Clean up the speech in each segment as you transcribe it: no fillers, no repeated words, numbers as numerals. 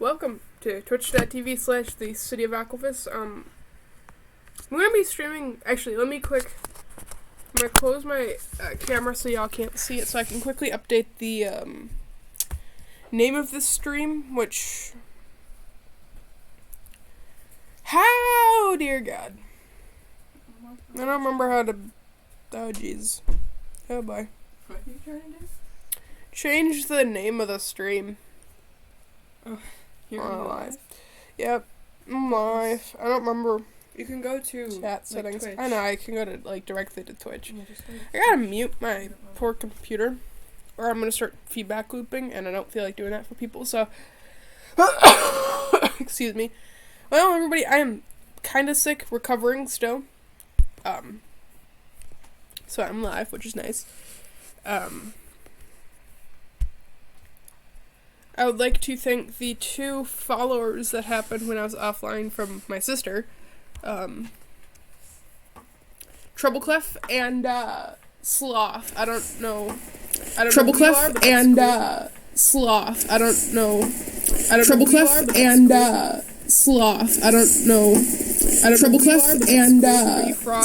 Welcome to twitch.tv/the City of Aquafis. We're going to be streaming, actually, I'm going to close my camera so y'all can't see it, so I can quickly update the name of this stream, which, how, dear God, I don't remember how to, oh jeez, oh boy. What are you trying to do? Change the name of the stream. Oh, you're live. Yep, I'm live. I don't remember You can go to chat settings. Twitch. I know, I can go to, directly to Twitch. Yeah, just I gotta mute my poor computer, or I'm gonna start feedback looping, and I don't feel like doing that for people, so... Excuse me. Well, everybody, I am kinda sick, recovering still. So I'm live, which is nice. I would like to thank the 2 followers that happened when I was offline from my sister. Trebleclef and, Sloth. I don't know Trebleclef and, Sloth. I don't know. Trebleclef and, Sloth. I don't know. Trebleclef and,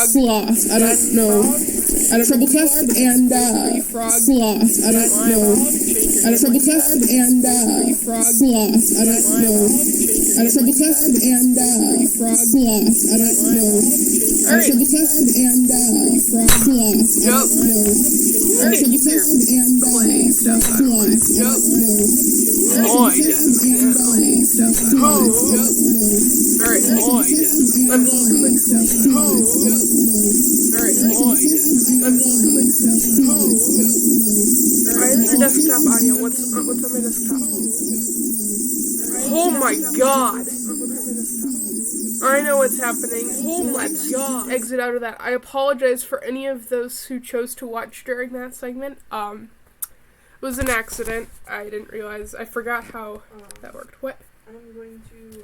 Sloth. I don't know. Trebleclef and, Sloth. I don't know. Trebleclef and, Sloth. I don't know. Trebleclef and, Sloth. I don't know. Trebleclef and, Sloth. I don't know. Trebleclef and, Sloth. I don't know. Alright, let me click this. Alright, let me click this. Alright, this is desktop audio. What's on my desktop? Oh my god! I know what's happening. Oh my god! Exit out of that. I apologize for any of those who chose to watch during that segment. It was an accident. I didn't realize. I forgot how that worked. What? I'm going to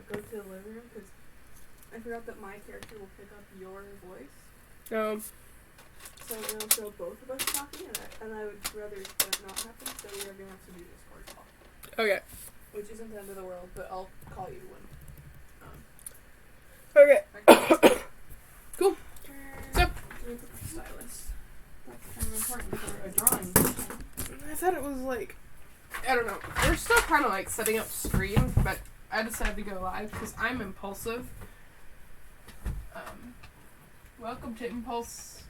go to the living room because I forgot that my character will pick up your voice. So it'll show both of us talking, and I would rather that not happen, so we are going to have to do Discord call. Okay. Which isn't the end of the world, but I'll call you when. Okay. Cool. So. Stylus. That's kind of important for a drawing. I thought it was I don't know. We're still kind of setting up stream, but I decided to go live because I'm impulsive. Welcome to Impulse.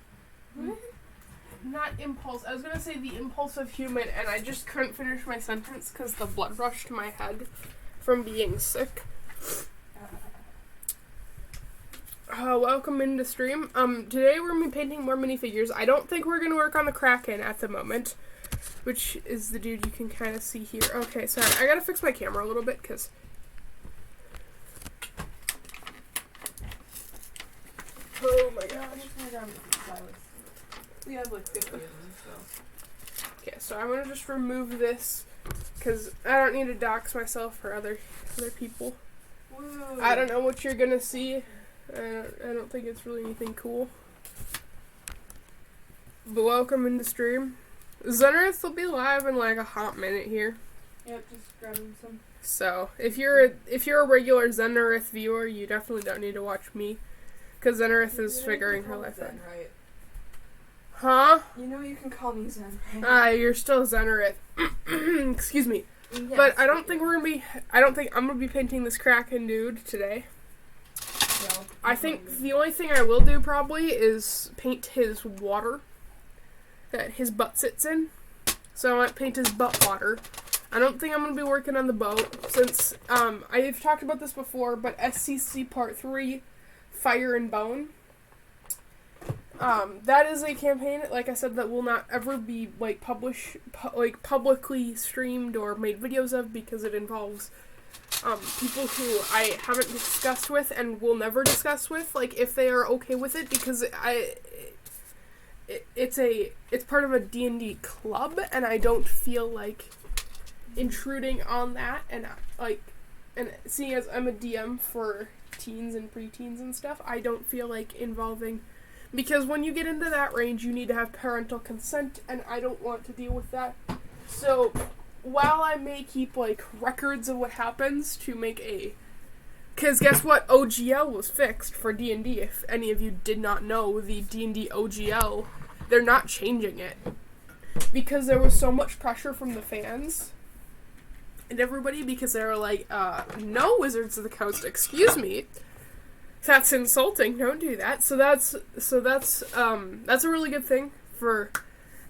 Not Impulse. I was going to say the impulsive human, and I just couldn't finish my sentence because the blood rushed to my head from being sick. Welcome into stream. Today we're going to be painting more minifigures. I don't think we're going to work on the Kraken at the moment, which is the dude you can kind of see here. Okay, sorry. I got to fix my camera a little bit because... Oh my gosh. We have 50 of them, so. Okay, so I'm gonna just remove this because I don't need to dox myself for other people. Whoa. I don't know what you're gonna see. I don't think it's really anything cool. But welcome into stream. Zenarith will be live in a hot minute here. Yep, just grabbing some. So if you're a regular Zenarith viewer, you definitely don't need to watch me. Because Zenarith is figuring her life out. Right? Huh? You know you can call me Zen, right? You're still Zenarith. Excuse me. Yes, But I don't think I'm gonna be painting this Kraken dude today. Well, I think the only thing I will do probably is paint his water that his butt sits in. So I might paint his butt water. I don't think I'm gonna be working on the boat since I've talked about this before, but SCC Part 3 Fire and Bone. That is a campaign, like I said, that will not ever be publicly streamed or made videos of because it involves people who I haven't discussed with and will never discuss with, if they are okay with it, because it's part of a D&D club, and I don't feel like intruding on that, and seeing as I'm a DM for teens and preteens and stuff, I don't feel like involving, because when you get into that range, you need to have parental consent, and I don't want to deal with that. So while I may keep, like, records of what happens to make a... Because guess what? OGL was fixed for D&D. If any of you did not know, the D&D OGL, they're not changing it. Because there was so much pressure from the fans and everybody, because they were like, no, Wizards of the Coast, excuse me. That's insulting, don't do that. So that's a really good thing for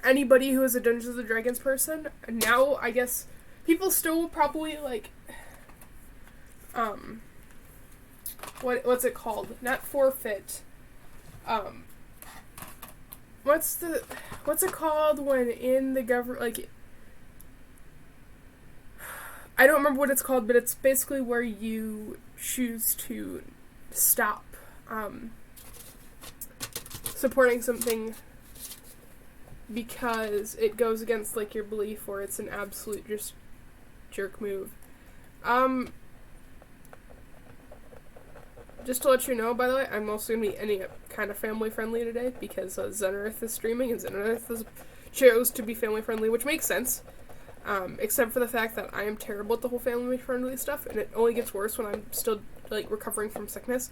anybody who is a Dungeons & Dragons person. Now, I guess, people still will probably, like, what's it called? Not forfeit. What's it called when in the government, like, I don't remember what it's called, but it's basically where you choose to stop, supporting something because it goes against, like, your belief, or it's an absolute just jerk move. Just to let you know, by the way, I'm also going to be any kind of family-friendly today, because Zenarith is streaming, and Zenarith chose to be family-friendly, which makes sense, except for the fact that I am terrible at the whole family-friendly stuff, and it only gets worse when I'm still, like, recovering from sickness.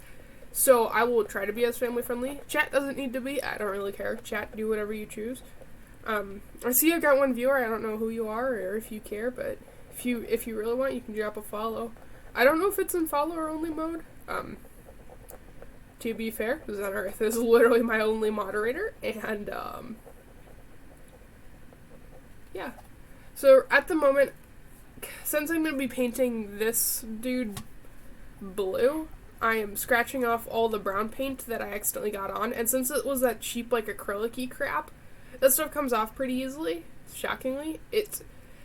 So I will try to be as family-friendly. Chat doesn't need to be. I don't really care. Chat, do whatever you choose. I see I've got one viewer. I don't know who you are or if you care, but if you really want, you can drop a follow. I don't know if it's in follower-only mode. To be fair, Zenarith is literally my only moderator, and, yeah. So, at the moment, since I'm going to be painting this dude blue, I am scratching off all the brown paint that I accidentally got on, and since it was that cheap, like, acrylic-y crap, that stuff comes off pretty easily, shockingly.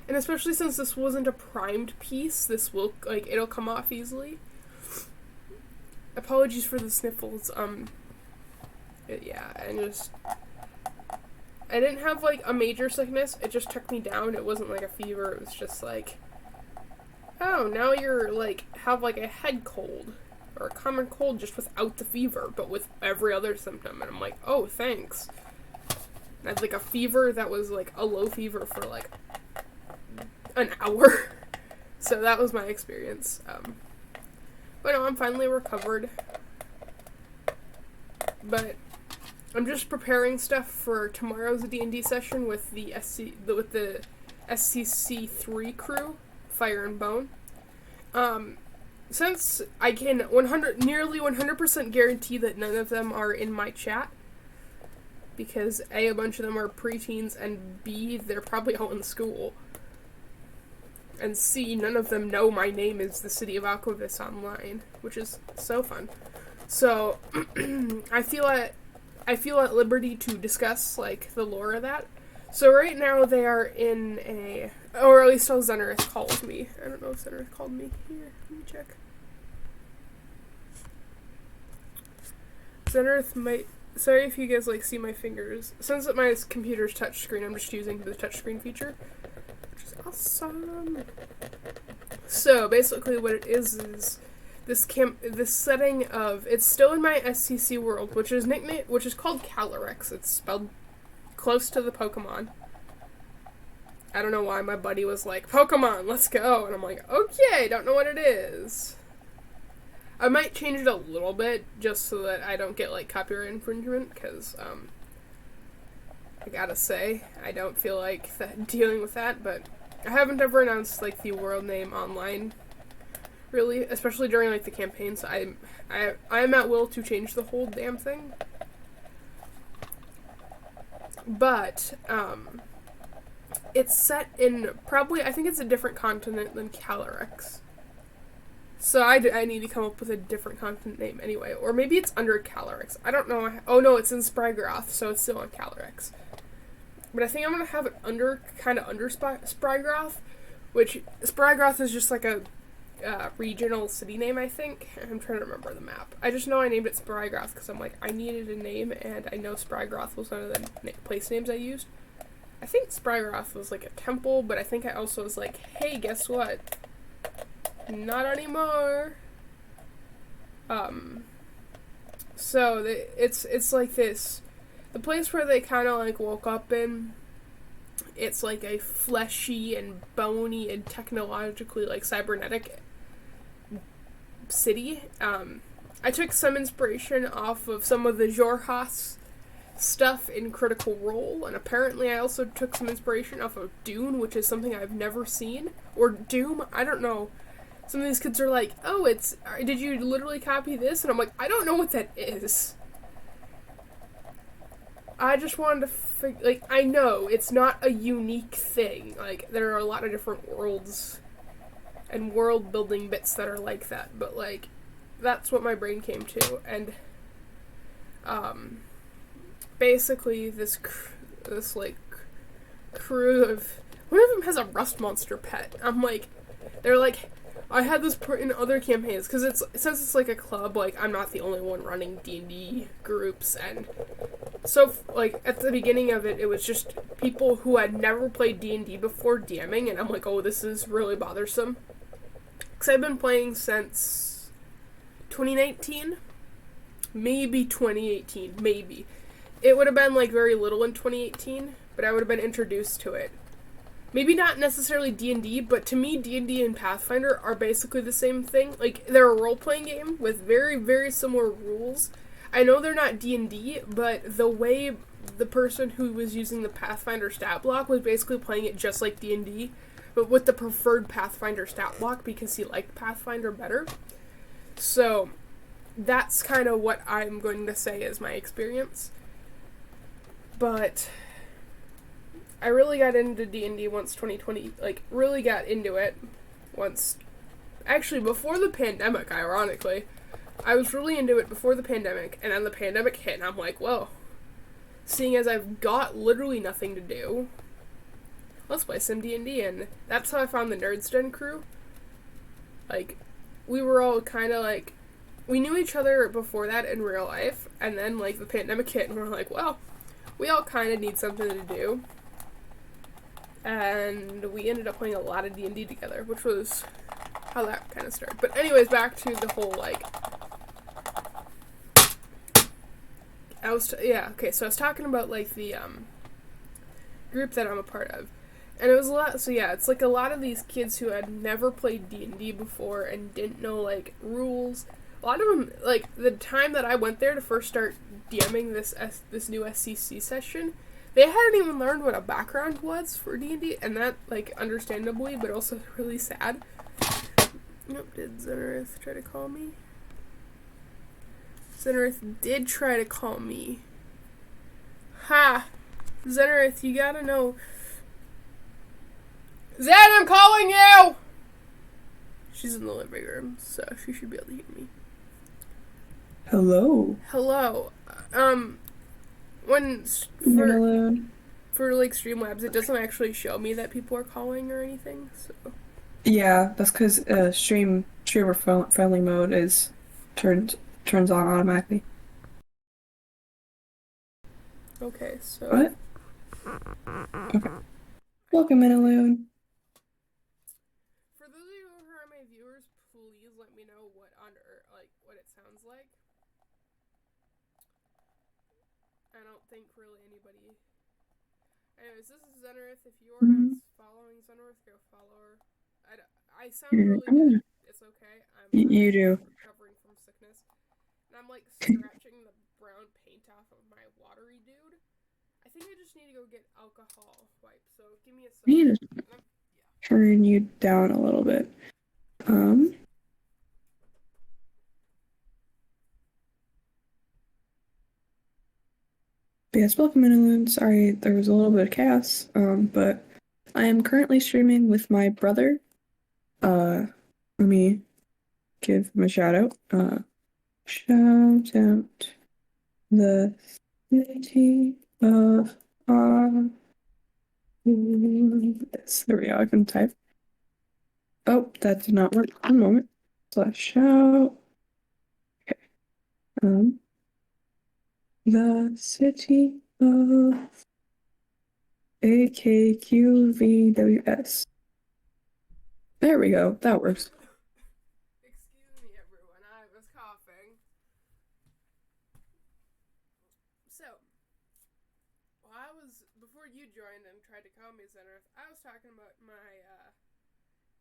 And especially since this wasn't a primed piece, this will, like, it'll come off easily. Apologies for the sniffles, yeah, and just, I didn't have, like, a major sickness, it just took me down. It wasn't, like, a fever, it was just, like, oh, now you're, like, have, like, a head cold, or a common cold just without the fever, but with every other symptom, and I'm like, oh, thanks. I had, like, a fever that was, like, a low fever for, like, an hour, so that was my experience, but no, I'm finally recovered. But I'm just preparing stuff for tomorrow's D&D session with the SCC3 crew, Fire and Bone. Since I can nearly 100% guarantee that none of them are in my chat, because A, a bunch of them are preteens, and B, they're probably all in school. And C, none of them know my name is the City of Alquavis online, which is so fun. So, I feel at liberty to discuss, like, the lore of that. So right now they are in a, or at least how Zenarith calls me. I don't know if Zenarith called me. Here, let me check. Zenarith might, sorry if you guys, like, see my fingers. Since my computer's touchscreen, I'm just using the touchscreen feature. Awesome. So basically what it is this setting of, it's still in my SCC world, which is called Calyrex. It's spelled close to the Pokemon. I don't know why my buddy was like, Pokemon, let's go, and I'm like, okay, don't know what it is. I might change it a little bit just so that I don't get, like, copyright infringement, because I gotta say, I don't feel like dealing with that, but I haven't ever announced, like, the world name online, really, especially during, like, the campaign, so I'm at will to change the whole damn thing. But, it's set in, probably, I think it's a different continent than Calyrex. So I need to come up with a different continent name anyway, or maybe it's under Calyrex. I don't know. Oh no, it's in Sprygroth, so it's still on Calyrex. But I think I'm going to have it under Sprygroth, which Sprygroth is just like a regional city name, I think. I'm trying to remember the map. I just know I named it Sprygroth because I'm like, I needed a name, and I know Sprygroth was one of the place names I used. I think Sprygroth was like a temple, but I think I also was like, hey, guess what? Not anymore. So it's like this. The place where they kind of, like, woke up in it's like a fleshy and bony and technologically like cybernetic city. I took some inspiration off of some of the Xhorhas stuff in Critical Role, and apparently I also took some inspiration off of Dune, which is something I've never seen, or Doom, I don't know. Some of these kids are like, oh, did you literally copy this? And I'm like, I don't know what that is. I just wanted to I know it's not a unique thing. Like, there are a lot of different worlds and world building bits that are like that, but like, that's what my brain came to, and basically this crew of, one of them has a rust monster pet. I'm like, they're like, I had this in other campaigns, because since it's like a club, like, I'm not the only one running D&D groups, and so, like, at the beginning of it, it was just people who had never played D&D before DMing, and I'm like, oh, this is really bothersome, because I've been playing since 2019, maybe 2018, maybe. It would have been, like, very little in 2018, but I would have been introduced to it. Maybe not necessarily D&D, but to me, D&D and Pathfinder are basically the same thing. Like, they're a role-playing game with very, very similar rules. I know they're not D&D, but the way the person who was using the Pathfinder stat block was basically playing it just like D&D, but with the preferred Pathfinder stat block because he liked Pathfinder better. So, that's kind of what I'm going to say is my experience. But I really got into D&D once 2020, like, really got into it once, actually, before the pandemic, ironically. I was really into it before the pandemic, and then the pandemic hit, and I'm like, whoa, seeing as I've got literally nothing to do, let's play some D&D, and that's how I found the Nerds Den crew. Like, we were all kind of, like, we knew each other before that in real life, and then, like, the pandemic hit, and we're like, well, we all kind of need something to do. And we ended up playing a lot of D&D together, which was how that kind of started. But anyways, back to the whole, like, so I was talking about, like, the, group that I'm a part of. And it was a lot, so yeah, it's like a lot of these kids who had never played D&D before and didn't know, like, rules. A lot of them, like, the time that I went there to first start DMing this new SCC session, they hadn't even learned what a background was for D&D, and that, like, understandably, but also really sad. Nope, did Zenarith try to call me? Zenarith did try to call me. Ha! Zenarith, you gotta know. Zen, I'm calling you! She's in the living room, so she should be able to hear me. Hello. Hello. For like Streamlabs, it doesn't actually show me that people are calling or anything, so. Yeah, that's because streamer friendly mode is turns on automatically. Okay, so. What? Okay. Welcome, Minaloon. For those of you who are my viewers, please let me know what it sounds like. I don't think really anybody. Anyways, this is Zenarith. If you're not following Zenarith, go follow her. I sound really dead. It's okay. You do. Recovering from sickness. And I'm like scratching the brown paint off of my watery dude. I think I just need to go get alcohol wipe. So give me a second. I need to turn you down a little bit. Yes, welcome, Minaloon. Sorry, there was a little bit of chaos. But I am currently streaming with my brother. Let me give him a shout out. Shout out the city of yes, there we go. I can type. Oh, that did not work. One moment. / shout. Okay. The city of AKQVWS. There we go. That works. Excuse me, everyone. I was coughing. So, before you joined and tried to call me,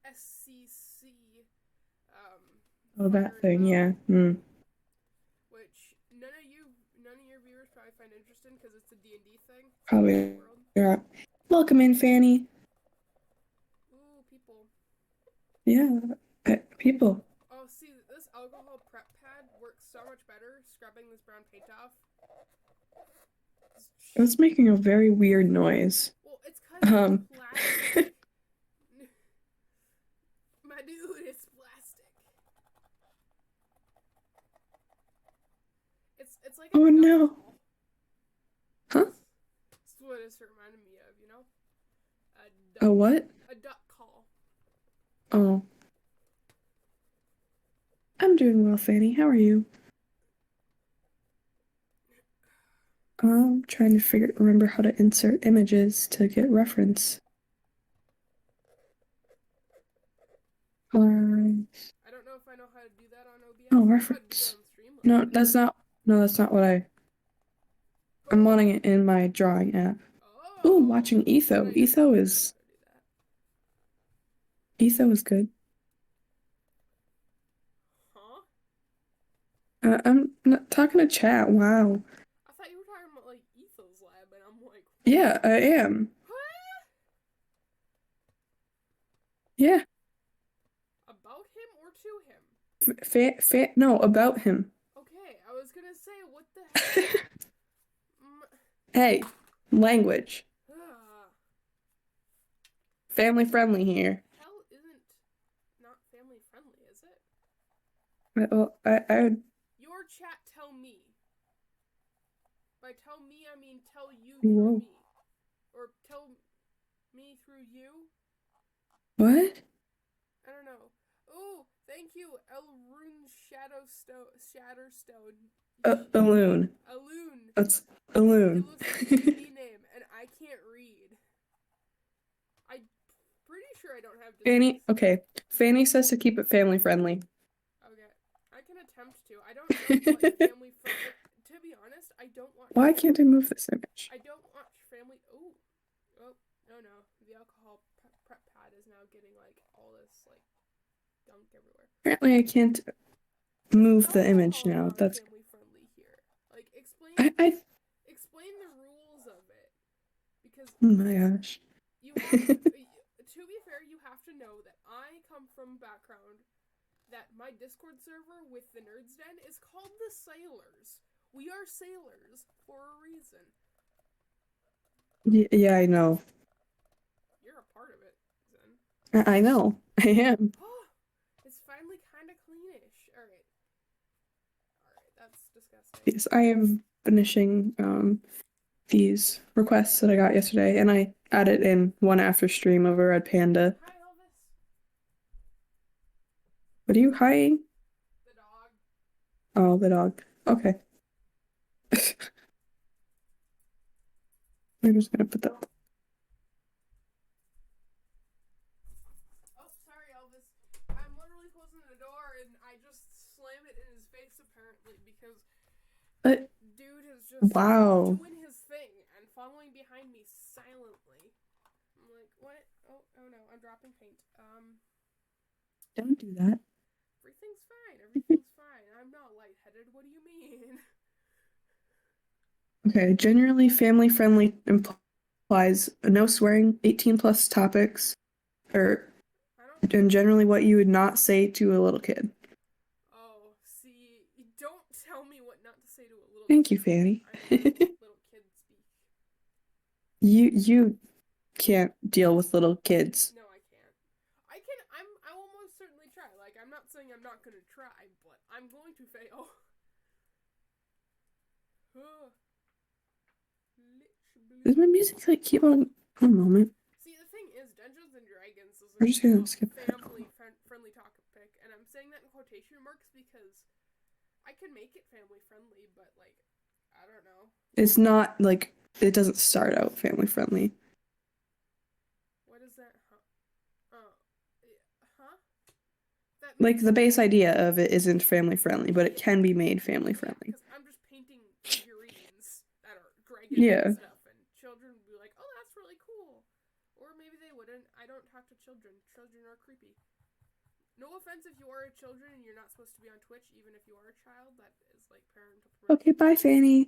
SCC. Oh, that Fire thing, yeah. Which none of your viewers probably find interesting because it's a D&D thing. Probably. World. Yeah. Welcome in, Fanny. Ooh, people. Yeah, people. Oh, see, this alcohol prep pad works so much better scrubbing this brown paint off. It's making a very weird noise. Well, it's because it's plastic. My dude, it's plastic. It's like a Oh duck no. call. Huh? That's what it's reminding me of, you know? A what? A duck call. Oh. I'm doing well, Fanny. How are you? I'm trying to remember how to insert images to get reference. I don't know if I know how to do that on OBS. Oh, I know how to do reference. that on Streamlabs. No, that's not what I'm wanting it in my drawing app. Oh. Ooh, watching Etho. Etho is good. Huh? I'm not talking to chat. Wow. I thought you were talking about like Etho's lab, and I'm like, Yeah, I am. huh? Yeah. About him or to him? No, about him. Okay, I was gonna say, what the heck? Hey, language. Family friendly here. Hell isn't not family friendly, is it? Well, I would. Your chat tell me. By tell me, I mean tell you Whoa. through me. Or tell me through you? What? I don't know. Oh, thank you, Elrune Shatterstone. Aloon. Aloon. That's Aloon. It looks like a D name, and I can't read. I'm pretty sure I don't have Fanny, okay. Fanny says to keep it family friendly. Okay. I can attempt to. I don't know what family friendly. To be honest, I don't watch. Why can't I move this image? I don't watch family. Oh, no. The alcohol prep pad is now getting like all this like gunk everywhere. Apparently, I can't move the image now. That's family friendly here. Like explain the rules of it, because oh my gosh. you have to be fair, you have to know that I come from a background that my Discord server with the Nerds Den is called the Sailors. We are sailors for a reason. Yeah, I know. You're a part of it, Zen. I know. I am. Oh, it's finally kind of cleanish. Alright, that's disgusting. Yes, I am finishing these requests that I got yesterday, and I added in one after stream of a red panda. Hi, Elvis. What are you hiring? The dog. Oh, the dog. Okay. I'm just gonna put that. Oh, sorry, Elvis. I'm literally closing the door and I just slam it in his face apparently because dude is just doing his thing and following behind me silently. I'm like, what? Oh no, I'm dropping paint. Don't do that. Everything's fine. I'm not lightheaded. What do you mean? Okay, generally family friendly implies no swearing, 18 plus topics, and generally what you would not say to a little kid. Oh, see, don't tell me what not to say to a little kid. Thank you, Fanny. Little kid speak. You can't deal with little kids. No, I can't. I will most certainly try. Like, I'm not saying I'm not gonna try, but I'm going to fail. Does my music like keep on? One moment. See, the thing is, Dungeons and Dragons is We're just gonna skip family topic, and I'm saying that in quotation marks because I can make it family friendly, but like, I don't know. It's not like it doesn't start out family friendly. What is that? Huh? Like the base idea of it isn't family friendly, but it can be made family friendly. Because I'm just painting figurines that are dragons and stuff, and children would be like, "Oh, that's really cool," or maybe they wouldn't. I don't talk to children. children. Children are creepy. No offense if you are a children and you're not supposed to be on Twitch, even if you are a child. That is like parental permission. Okay, bye, Fanny.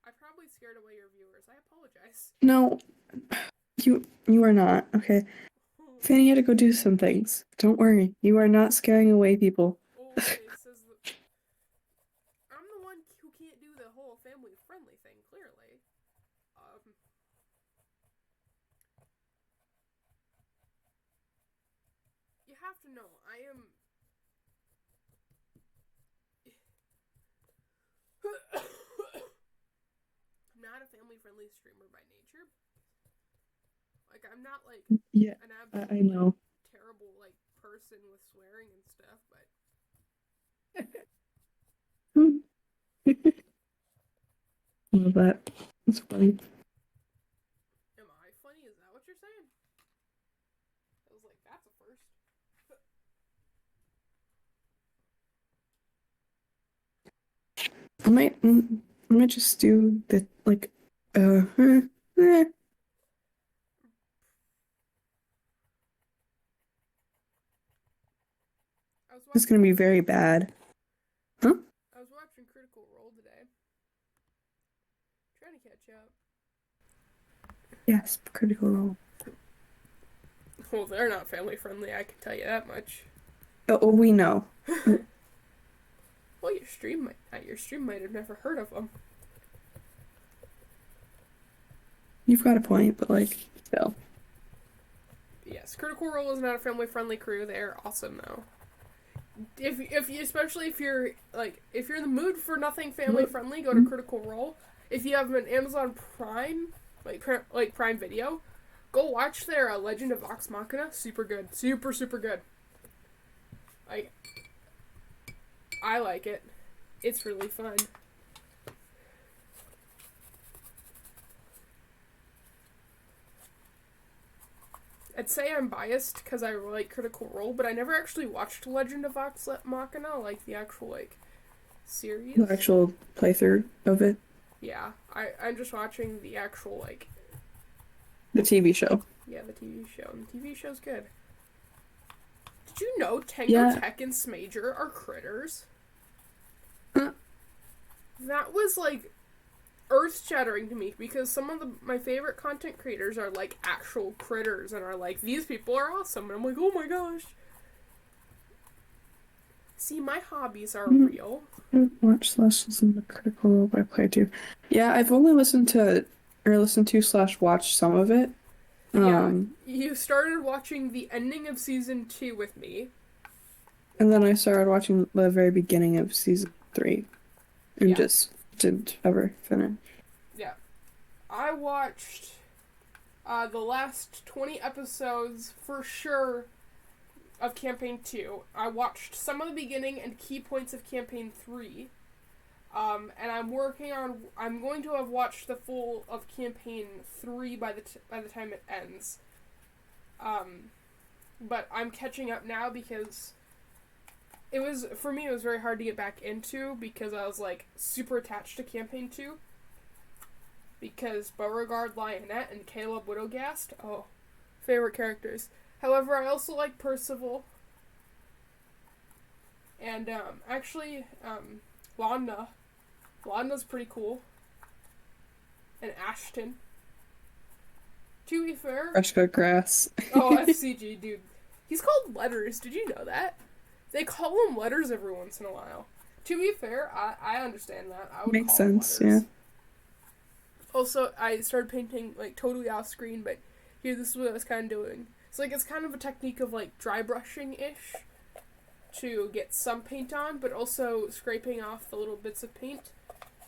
I probably scared away your viewers. I apologize. No, you are not. Okay, Fanny had to go do some things. Don't worry, you are not scaring away people. Okay, says I'm the one who can't do the whole family-friendly thing. Clearly, you have to know I am. I'm not a family-friendly streamer by nature. Like, I'm not, like, Yeah, an absolute, I know. terrible, like, person with swearing and stuff, but... Love that. It's funny. Am I funny? Is that what you're saying? I was like, that's a first. I might just do the, like, It's gonna be very bad. Huh? I was watching Critical Role today. Trying to catch up. Yes, Critical Role. Well, they're not family friendly, I can tell you that much. Oh, we know. Well, your stream might have never heard of them. You've got a point, but like, still. Yes, Critical Role is not a family friendly crew. They're awesome though. If you, especially if you're in the mood for nothing family friendly, go to Critical Role. If you have an Amazon Prime, like Prime Video, go watch their Legend of Vox Machina. Super good, super good. Like, I like it. It's really fun. I'd say I'm biased because I like Critical Role, but I never actually watched Legend of Vox Machina, like the actual, like, series. The actual playthrough of it? Yeah, I'm just watching the actual, like... The TV show. Yeah, the TV show. And the TV show's good. Did you know Tango Tech and Smager are critters? That was, like, earth-shattering to me, because some of my favorite content creators are, like, actual critters, and are like, these people are awesome, and I'm like, oh my gosh. See, my hobbies are real. Watch / listen to Critical Role by playthrough. Yeah, I've only listened to / watched some of it. Yeah, you started watching the ending of season 2 with me. And then I started watching the very beginning of season 3. And just didn't ever finish. Yeah. I watched the last 20 episodes for sure of Campaign 2. I watched some of the beginning and key points of Campaign 3. And I'm going to have watched the full of Campaign 3 by the time it ends. But I'm catching up now because for me it was very hard to get back into because I was like super attached to Campaign 2. Because Beauregard Lionette and Caleb Widogast, favorite characters. However, I also like Percival. And Wanda. Wanda's pretty cool. And Ashton. To be fair... Fresh cut grass. FCG, dude. He's called Letters. Did you know that? They call him Letters every once in a while. To be fair, I understand that. I would Makes call him sense, Letters. yeah. Also, I started painting, like, totally off screen, but here, this is what I was kind of doing. It's like, it's kind of a technique of, like, dry brushing-ish to get some paint on, but also scraping off the little bits of paint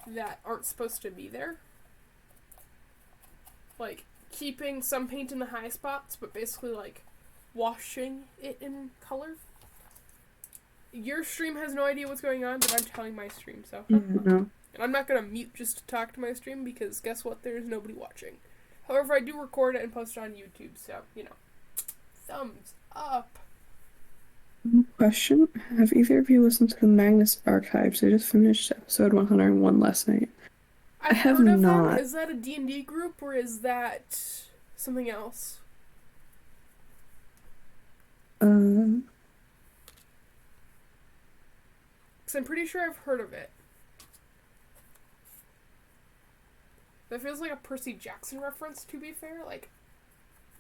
that aren't supposed to be there. Like, keeping some paint in the high spots, but basically, like, washing it in color. Your stream has no idea what's going on, but I'm telling my stream, so. No. And I'm not gonna mute just to talk to my stream, because guess what? There's nobody watching. However, I do record it and post it on YouTube, so, you know. Thumbs up! Question: have either of you listened to the Magnus Archives? I just finished episode 101 last night. I have heard of not. Them. Is that a D&D group, or is that something else? Because I'm pretty sure I've heard of it. That feels like a Percy Jackson reference, to be fair. Like,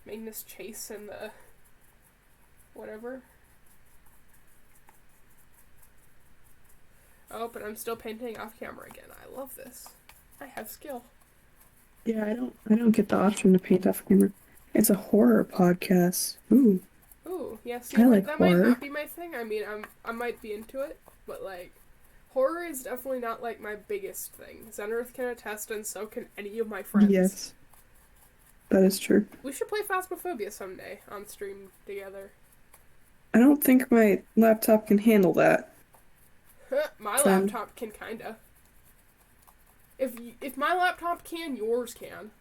Magnus Chase and the... whatever. Oh, but I'm still painting off camera again. I love this. I have skill. Yeah, I don't get the option to paint off camera. It's a horror podcast. Ooh. Ooh, yeah, see, I like that horror. might not be my thing. I mean, I might be into it, but, like, horror is definitely not, like, my biggest thing. Zenrith can attest, and so can any of my friends. Yes. That is true. We should play Phasmophobia someday on stream together. I don't think my laptop can handle that. My laptop can, kinda. If my laptop can, yours can.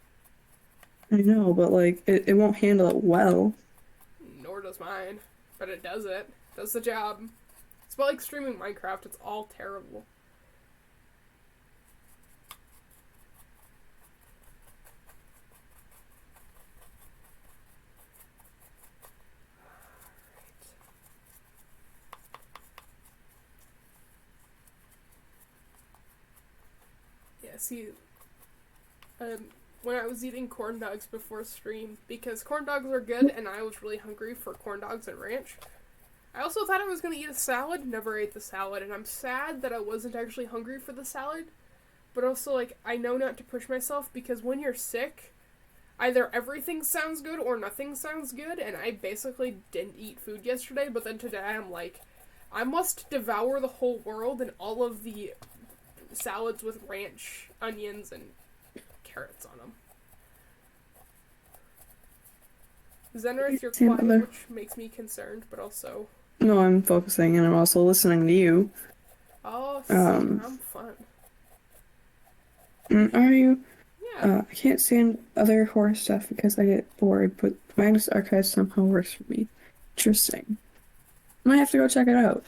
I know, but, like, it won't handle it well. Nor does mine. But it does it. Does the job. It's about like streaming Minecraft. It's all terrible. Yeah, see, when I was eating corn dogs before stream, because corn dogs are good and I was really hungry for corn dogs and ranch, I also thought I was going to eat a salad, never ate the salad, and I'm sad that I wasn't actually hungry for the salad, but also, like, I know not to push myself, because when you're sick, either everything sounds good or nothing sounds good, and I basically didn't eat food yesterday, but then today I'm like, I must devour the whole world and all of the salads with ranch, onions, and carrots on them. Zenrith, you're quiet, which makes me concerned, but also... No, I'm focusing, and I'm also listening to you. Oh, see, I'm fun. Are you? Yeah. I can't stand other horror stuff because I get bored, but Magnus Archives somehow works for me. Interesting. Might have to go check it out.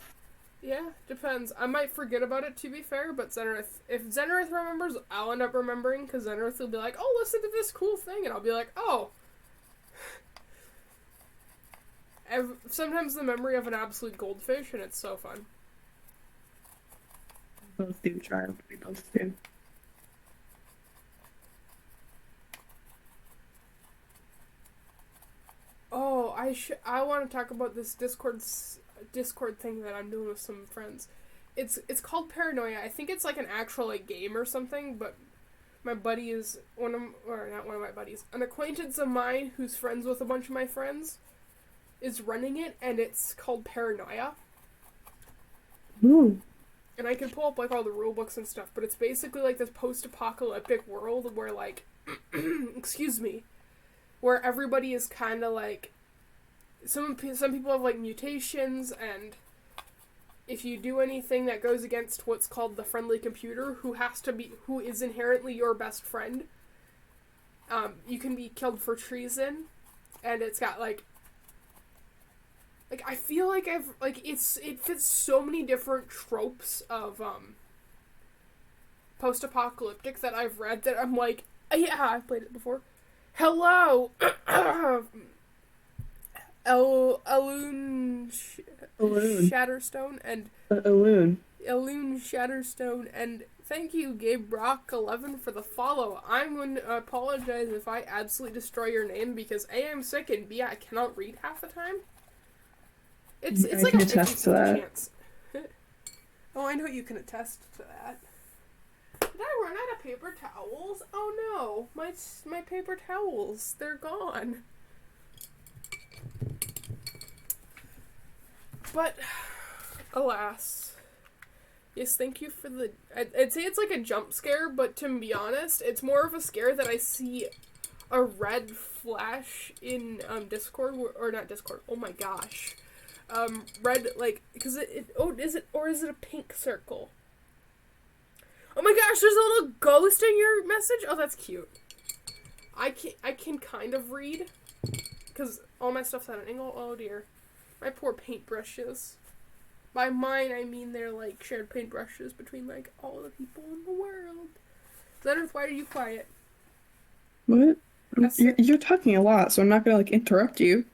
Yeah, depends. I might forget about it, to be fair, but Zenrith... If Zenrith remembers, I'll end up remembering, because Zenrith will be like, oh, listen to this cool thing, and I'll be like, oh... Sometimes the memory of an absolute goldfish, and it's so fun. Both do, Charlie. We both do. Oh, I want to talk about this Discord thing that I'm doing with some friends. It's called Paranoia. I think it's like an actual like game or something, but my buddy is not one of my buddies. An acquaintance of mine who's friends with a bunch of my friends is running it, and it's called Paranoia. Ooh. And I can pull up like all the rule books and stuff, but it's basically like this post-apocalyptic world where like excuse me, where everybody is kind of like some people have like mutations, and if you do anything that goes against what's called the friendly computer, who is inherently your best friend, you can be killed for treason. And it's got like I feel like it fits so many different tropes of post-apocalyptic that I've read that I'm like, yeah, I've played it before. Hello, Elune Shatterstone and Elune Shatterstone, and thank you, Gabe Brock 11 for the follow. I'm going to apologize if I absolutely destroy your name, because A, I'm sick, and B, I cannot read half the time. It's like a 50-50 chance. Oh, I know you can attest to that. Did I run out of paper towels? Oh no, my paper towels, they're gone. But, alas. Yes, thank you for the... I'd say it's like a jump scare, but to be honest, it's more of a scare that I see a red flash in Discord, or not Discord, oh my gosh. Red, like, because is it a pink circle? Oh my gosh, there's a little ghost in your message? Oh, that's cute. I can kind of read, because all my stuff's at an angle. Oh dear. My poor paintbrushes. By mine, I mean they're, like, shared paintbrushes between, like, all the people in the world. Zenrith, why are you quiet? What? You're talking a lot, so I'm not gonna, like, interrupt you.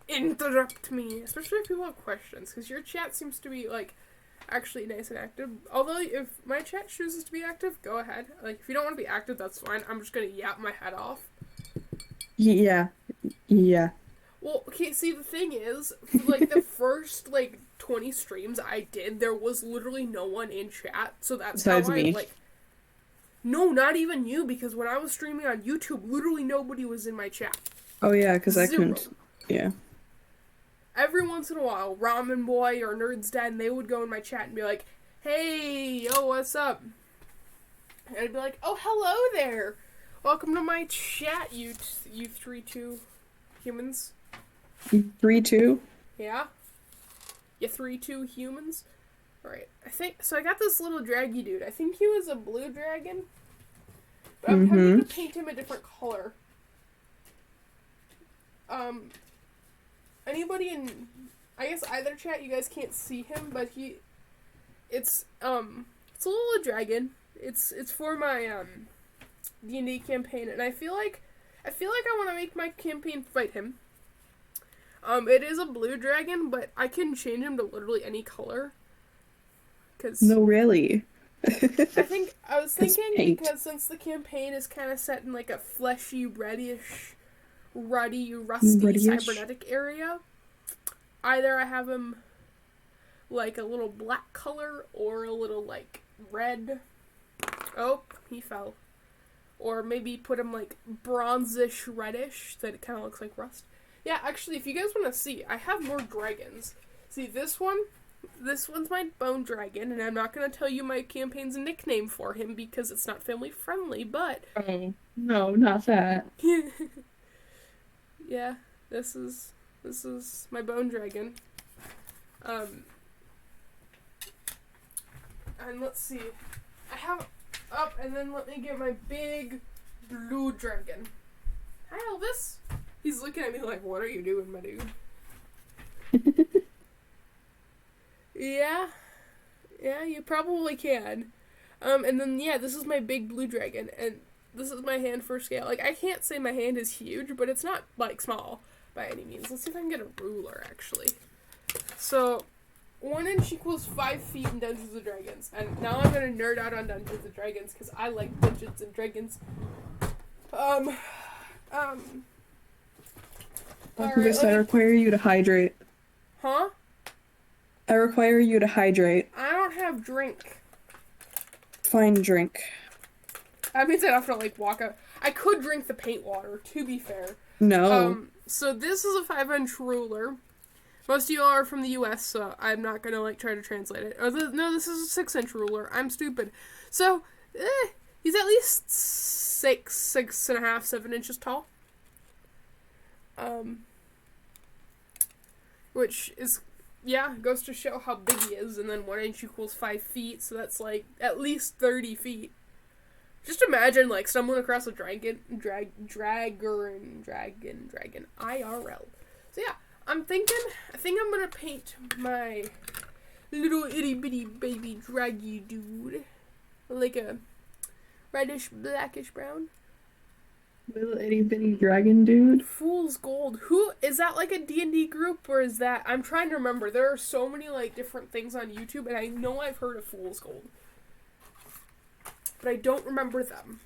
Interrupt me! Especially if people have questions, because your chat seems to be, like, actually nice and active. Although, if my chat chooses to be active, go ahead. Like, if you don't want to be active, that's fine. I'm just gonna yap my head off. Yeah. Yeah. Well, okay, see, the thing is, for, like, the first, like, 20 streams I did, there was literally no one in chat, so that's Besides how I, me. like... No, not even you, because when I was streaming on YouTube, literally nobody was in my chat. Oh yeah, because I Zero. couldn't. Yeah. Every once in a while, Ramen Boy or Nerd's Dad, they would go in my chat and be like, hey, yo, what's up? And I'd be like, oh, hello there. Welcome to my chat, you 3-2 humans. 3-2? Yeah? You 3-2 humans? Alright, I got this little draggy dude. I think he was a blue dragon. But I'm tempted to paint him a different color. Anybody in, I guess either chat, you guys can't see him, but it's a little dragon. It's for my, D&D campaign, and I feel like I want to make my campaign fight him. It is a blue dragon, but I can change him to literally any color. No, really. I was thinking because since the campaign is kind of set in like a fleshy, rusty, cybernetic area, either I have him like a little black color or a little like red. Oh, he fell. Or maybe put him like bronzish, reddish, that it kind of looks like rust. Yeah, actually, if you guys want to see, I have more dragons. See, this one's my bone dragon, and I'm not going to tell you my campaign's nickname for him because it's not family friendly, but... Oh, no, not that. Yeah, this is my bone dragon. And let's see. I have up, and then let me get my big blue dragon. Hi, Elvis. He's looking at me like, what are you doing, my dude? Yeah, you probably can. And then, yeah, this is my big blue dragon, and this is my hand for scale. Like, I can't say my hand is huge, but it's not, like, small by any means. Let's see if I can get a ruler, actually. So, 1 inch equals 5 feet in Dungeons & Dragons, and now I'm gonna nerd out on Dungeons & Dragons, because I like Dungeons & Dragons. Alright, I require you to hydrate. Huh? I require you to hydrate. I don't have drink. Fine, drink. That means I'd have to, like, walk out. I could drink the paint water, to be fair. No. So this is a 5-inch ruler. Most of you are from the US, so I'm not gonna, like, try to translate it. No, this is a 6-inch ruler. I'm stupid. So, he's at least 6.5, 7 inches tall. Which is... Yeah, goes to show how big he is, and then 1 inch equals 5 feet, so that's, like, at least 30 feet. Just imagine, like, stumbling across a dragon, IRL. So, yeah, I think I'm gonna paint my little itty-bitty baby draggy dude. Like a reddish, blackish brown. Little itty-bitty dragon dude. Fool's Gold. Who is that, like a D&D group, or is that... I'm trying to remember. There are so many, like, different things on YouTube, and I know I've heard of Fool's Gold. But I don't remember them.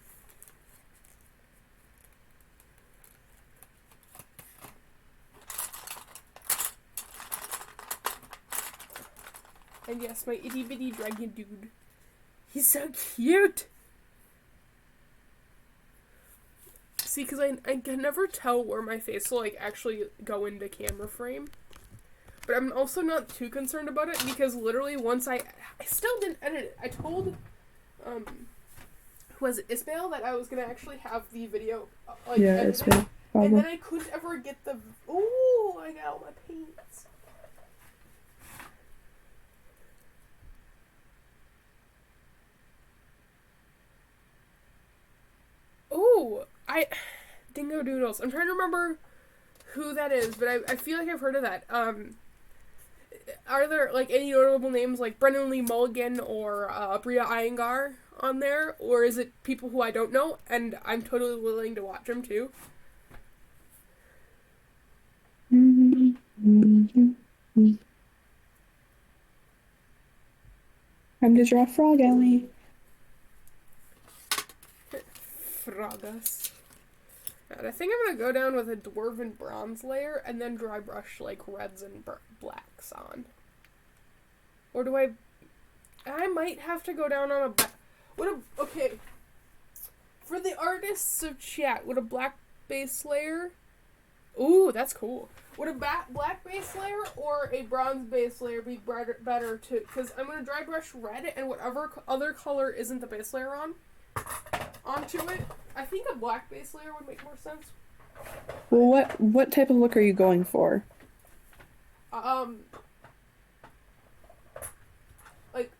And yes, my itty-bitty dragon dude. He's so cute! See, because I can never tell where my face will, like, actually go into camera frame. But I'm also not too concerned about it, because literally once I still didn't edit it. I told, who was it, Ismail, that I was going to actually have the video, like, edited. Ismail. And then I couldn't ever get the, ooh, I got all my paints. Ooh, Dingo Doodles. I'm trying to remember who that is, but I feel like I've heard of that. Are there, like, any notable names like Brennan Lee Mulligan or Bria Iyengar on there? Or is it people who I don't know, and I'm totally willing to watch them too? Time to draw Frog Alley. Frogus. God, I think I'm gonna go down with a dwarven bronze layer and then dry brush like reds and blacks on. Or do I might have to go down on okay. For the artists of chat, would a black base layer? Ooh, that's cool. Would a black base layer or a bronze base layer be better to? Because I'm gonna dry brush red and whatever other color isn't the base layer onto it. I think a black base layer would make more sense. Well, what type of look are you going for? Like,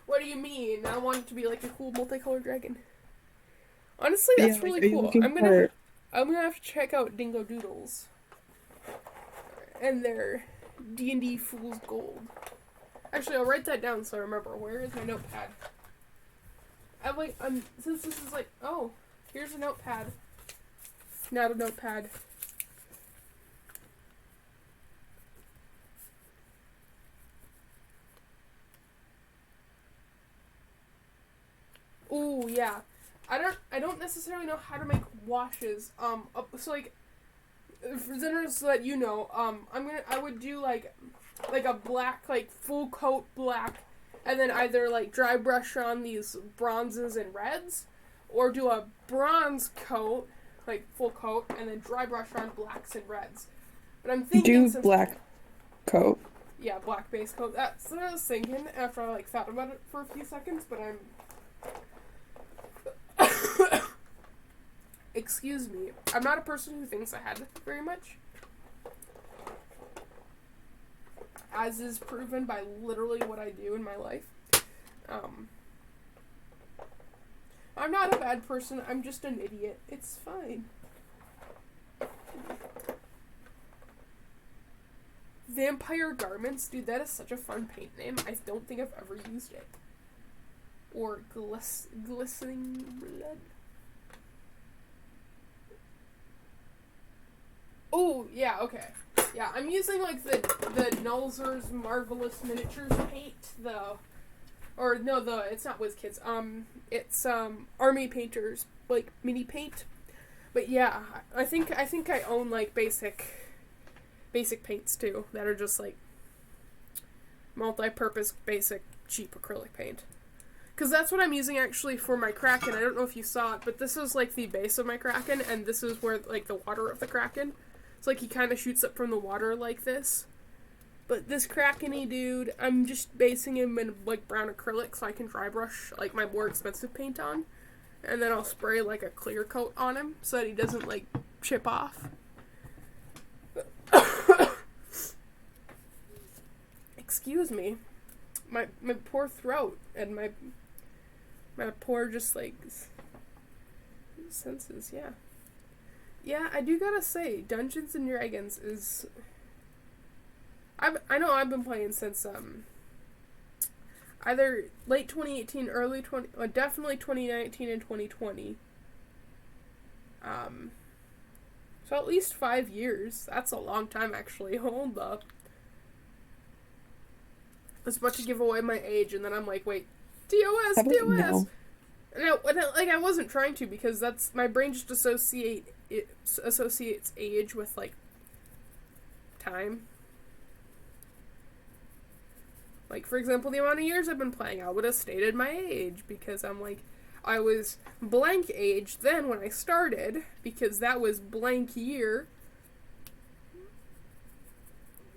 what do you mean? I want it to be like a cool multicolored dragon. Honestly, that's Yeah, really cool. I'm gonna have to check out Dingo Doodles and their D&D Fool's Gold. Actually, I'll write that down so I remember. Where is my notepad? Since this is like, oh, here's a notepad. Not a notepad. Ooh, yeah. I don't necessarily know how to make washes. So like, for Zeners so that you know, I would do like a black, like full coat black, and then either like dry brush on these bronzes and reds, or do a bronze coat, like full coat, and then dry brush on blacks and reds. But I'm thinking black coat. Yeah, black base coat. That's what I was thinking after I like thought about it for a few seconds, but I'm excuse me. I'm not a person who thinks ahead very much. As is proven by literally what I do in my life. I'm not a bad person, I'm just an idiot. It's fine. Vampire Garments, dude, that is such a fun paint name. I don't think I've ever used it. Or Glistening Blood. Oh, yeah, okay. Yeah, I'm using, like, the Nulzer's Marvelous Miniatures paint, it's not WizKids, it's, Army Painters, like, mini paint. But yeah, I think I own, like, basic paints, too, that are just, like, multi-purpose, basic, cheap acrylic paint. Because that's what I'm using, actually, for my Kraken. I don't know if you saw it, but this is, like, the base of my Kraken, and this is where, like, the water of the Kraken. It's like he kind of shoots up from the water like this. But this Kraken-y dude, I'm just basing him in, like, brown acrylic so I can dry brush, like, my more expensive paint on. And then I'll spray, like, a clear coat on him so that he doesn't, like, chip off. Excuse me. My poor throat and my poor just, like, senses, yeah. Yeah, I do gotta say, Dungeons & Dragons is... I know I've been playing since, either late 2018, definitely 2019 and 2020. So at least 5 years. That's a long time, actually. Hold up. I was about to give away my age, and then I'm like, wait, DOS! No. No, like, I wasn't trying to, because that's, my brain just associates age with, like, time. Like, for example, the amount of years I've been playing, I would have stated my age, because I'm like, I was blank age then when I started, because that was blank year.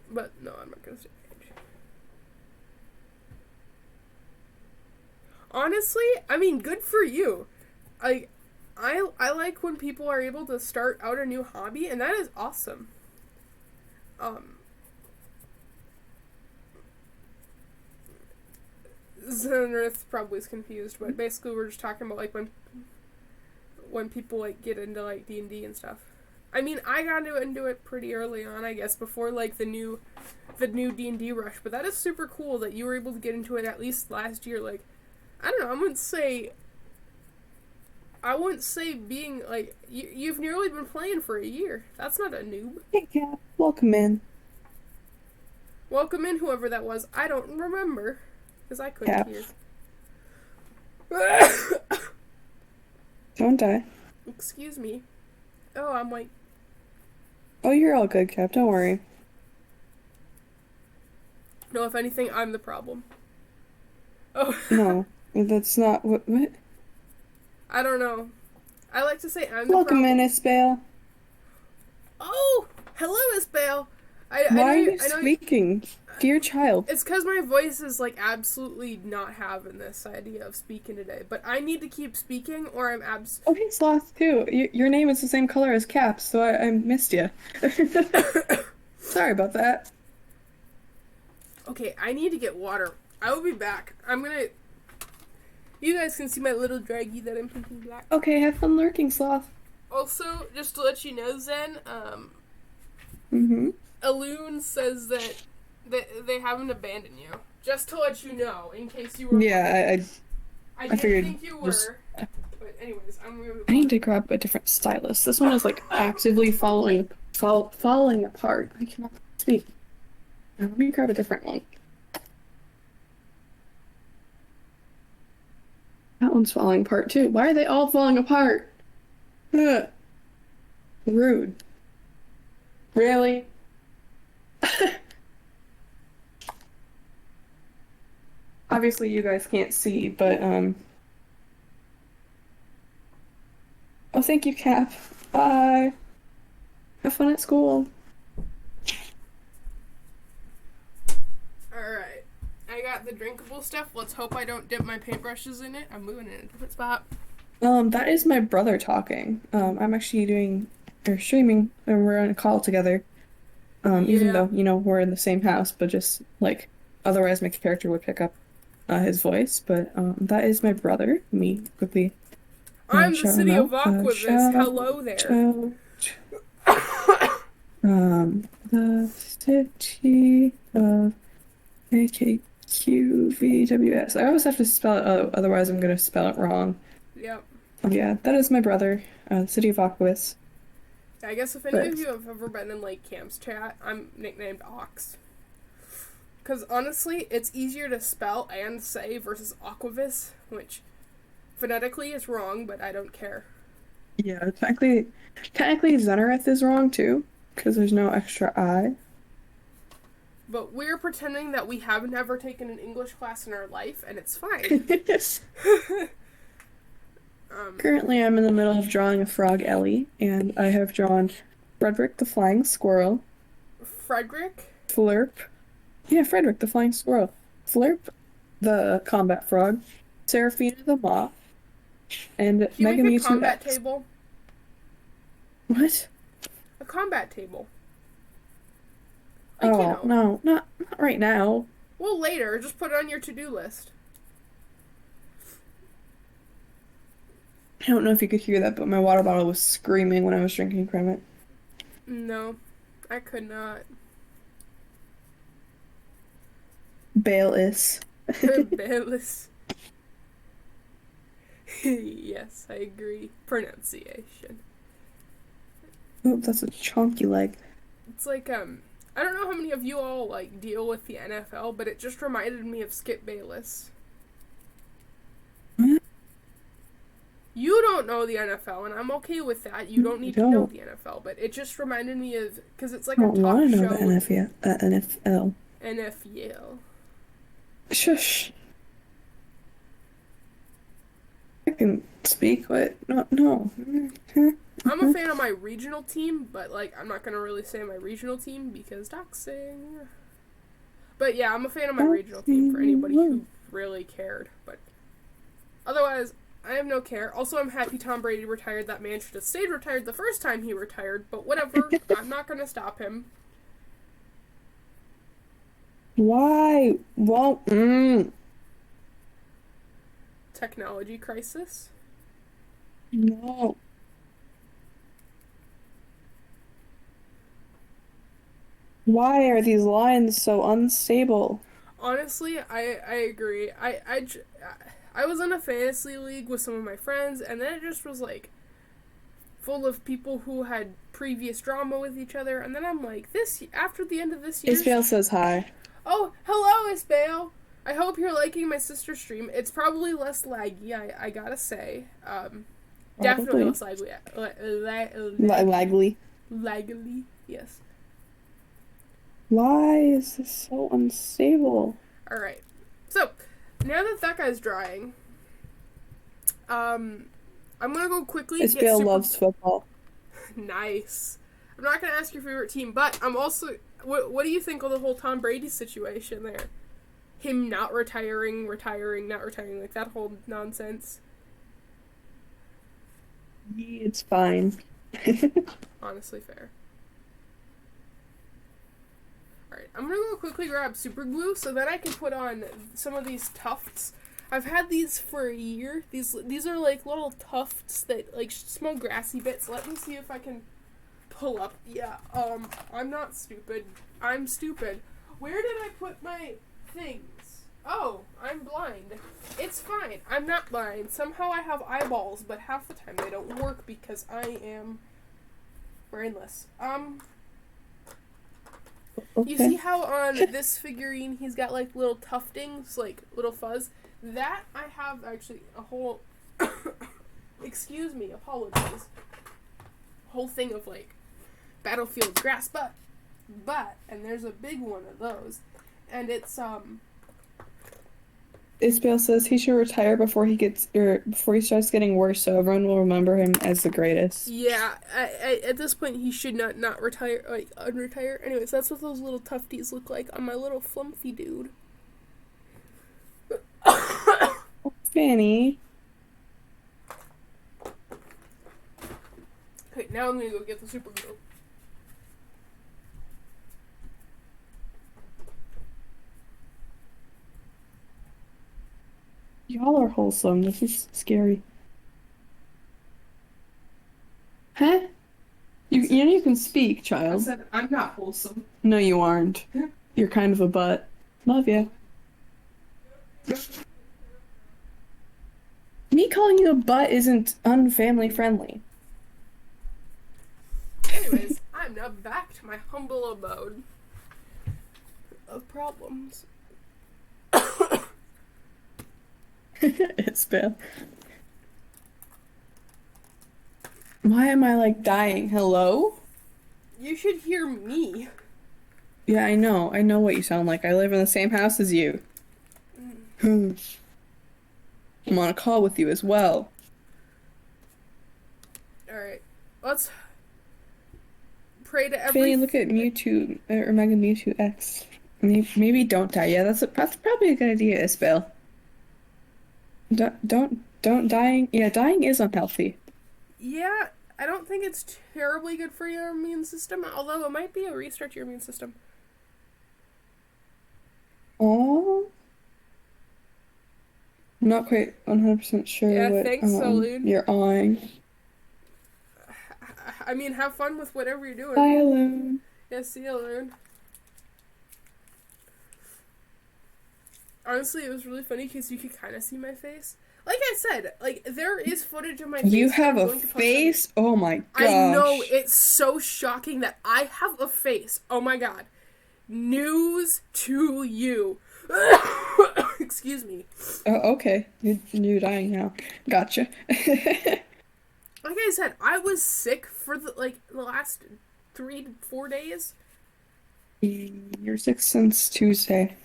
But, no, I'm not gonna say age. Honestly, I mean, good for you. I like when people are able to start out a new hobby, and that is awesome. Zenrith probably is confused, but basically we're just talking about, like, when people, like, get into, like, D&D and stuff. I mean, I got into it pretty early on, I guess, before, like, the new D&D rush, but that is super cool that you were able to get into it at least last year. Like, I don't know, I wouldn't say being, like, you've nearly been playing for a year. That's not a noob. Hey, Cap. Welcome in. Welcome in, whoever that was. I don't remember, because I couldn't hear. Don't die. Excuse me. Oh, I'm like, Oh, you're all good, Cap. Don't worry. no, if anything, I'm the problem. Oh. No, that's not what? I don't know. I like to say I'm the Welcome problem. in, Isbale. Oh, hello, Isbale. Why are you speaking? Dear child. It's because my voice is like absolutely not having this idea of speaking today. But I need to keep speaking, or I'm Oh, he's lost too. Your name is the same color as Cap's, so I missed you. Sorry about that. Okay, I need to get water. I will be back. You guys can see my little draggy that I'm painting black. Okay, have fun lurking, Sloth. Also, just to let you know, Zen, Alun says that they haven't abandoned you. Just to let you know, in case you were. Yeah, I figured didn't think you were. But anyways, I'm gonna. I need to grab a different stylus. This one is like actively falling apart. I cannot speak. Now, let me grab a different one. That one's falling apart too. Why are they all falling apart? Ugh. Rude. Really? Obviously you guys can't see, but oh, thank you, Cap. Bye. Have fun at school. Alright. I got the drinkable stuff. Let's hope I don't dip my paintbrushes in it. I'm moving in a different spot. That is my brother talking. I'm actually streaming, and we're on a call together. Even though, we're in the same house, but just, like, otherwise my character would pick up his voice. But, that is my brother. Me, quickly. I'm the city of Aquavis. Hello there. The city of AKQVWS. I always have to spell it, otherwise I'm gonna spell it wrong. Yep. Oh, yeah, that is my brother, the city of Aquavis. I guess if any of you have ever been in, like, Cam's chat, I'm nicknamed Ox. Because, honestly, it's easier to spell and say versus Aquavis, which phonetically is wrong, but I don't care. Yeah, technically Zenareth is wrong, too, because there's no extra I. But we're pretending that we haven't ever taken an English class in our life, and it's fine. Currently, I'm in the middle of drawing a frog Ellie, and I have drawn Frederick the Flying Squirrel. Frederick? Flurp. Yeah, Frederick the Flying Squirrel. Flurp the Combat Frog. Seraphina the Moth. And Can you make a combat X. table? What? A combat table. Like, no, not right now. Well, later. Just put it on your to-do list. I don't know if you could hear that, but my water bottle was screaming when I was drinking from it. No, I could not. Bayless. Bayless. Yes, I agree. Pronunciation. Oh, that's a chonky leg. It's like, I don't know how many of you all, like, deal with the NFL, but it just reminded me of Skip Bayless. What? You don't know the NFL, and I'm okay with that. You don't need to know the NFL, but it just reminded me of, because it's like a talk show. I don't want to know the NFL. NFL. Shush. I can speak, but no. I'm a fan of my regional team, but, like, I'm not going to really say my regional team because doxing. But, yeah, I'm a fan of my regional team for anybody who really cared, but otherwise, I have no care. Also, I'm happy Tom Brady retired. That man should have stayed retired the first time he retired, but whatever. I'm not going to stop him. Why? Won't. Technology crisis? No. Why are these lines so unstable? Honestly, I agree. I was in a fantasy league with some of my friends, and then it just was, like, full of people who had previous drama with each other, and then I'm like, after the end of this year... Isbale says hi. Oh, hello, Isbale! I hope you're liking my sister's stream. It's probably less laggy, I gotta say. Definitely less laggy. Lagly. Laggy, yes. Why is this so unstable? Alright. So, now that guy's drying, I'm gonna go quickly. Isabel loves football. Nice. I'm not gonna ask your favorite team, but I'm also... What do you think of the whole Tom Brady situation there? Him not retiring, not retiring, like that whole nonsense. It's fine. Honestly fair. Alright, I'm gonna go quickly grab super glue so that I can put on some of these tufts. I've had these for a year. These are like little tufts that like small grassy bits. Let me see if I can pull up. Yeah, I'm not stupid. I'm stupid. Where did I put my things? Oh, I'm blind. It's fine. I'm not blind. Somehow I have eyeballs, but half the time they don't work because I am brainless. Okay. You see how on this figurine he's got like little tuftings, like little fuzz? That I have actually a whole excuse me, apologies. Whole thing of like Battlefield grass but and there's a big one of those. And it's Isabel says he should retire before he starts getting worse, so everyone will remember him as the greatest. Yeah, at this point he should not retire, like unretire. Anyways, that's what those little tufties look like on my little flumpy dude. Fanny. Okay, now I'm gonna go get the super glue. Y'all are wholesome. This is scary. Huh? You know you can speak, I child. said I'm not wholesome. No, you aren't. You're kind of a butt. Love ya. Me calling you a butt isn't unfamily friendly. Anyways, I'm now back to my humble abode of problems. Isabel. Why am I like dying? Hello? You should hear me. Yeah, I know. I know what you sound like. I live in the same house as you. I'm on a call with you as well. Alright, let's pray to every... Fanny, look at Mewtwo, or Mega Mewtwo X. Maybe don't die. Yeah, that's probably a good idea, Isabel. Don't dying. Yeah, dying is unhealthy. Yeah, I don't think it's terribly good for your immune system, although it might be a restart to your immune system. Oh, I'm not quite 100% sure Yeah, what thanks, Saloon. you're eyeing. I mean, have fun with whatever you're doing. Bye, Loon. Yeah, see you, Loon. Honestly, it was really funny because you could kind of see my face. Like I said, like, there is footage of my face. You have a face? Oh my gosh. I know, it's so shocking that I have a face. Oh my god. News to you. Excuse me. Oh, okay. You're dying now. Gotcha. Like I said, I was sick for the last 3 to 4 days. You're sick since Tuesday.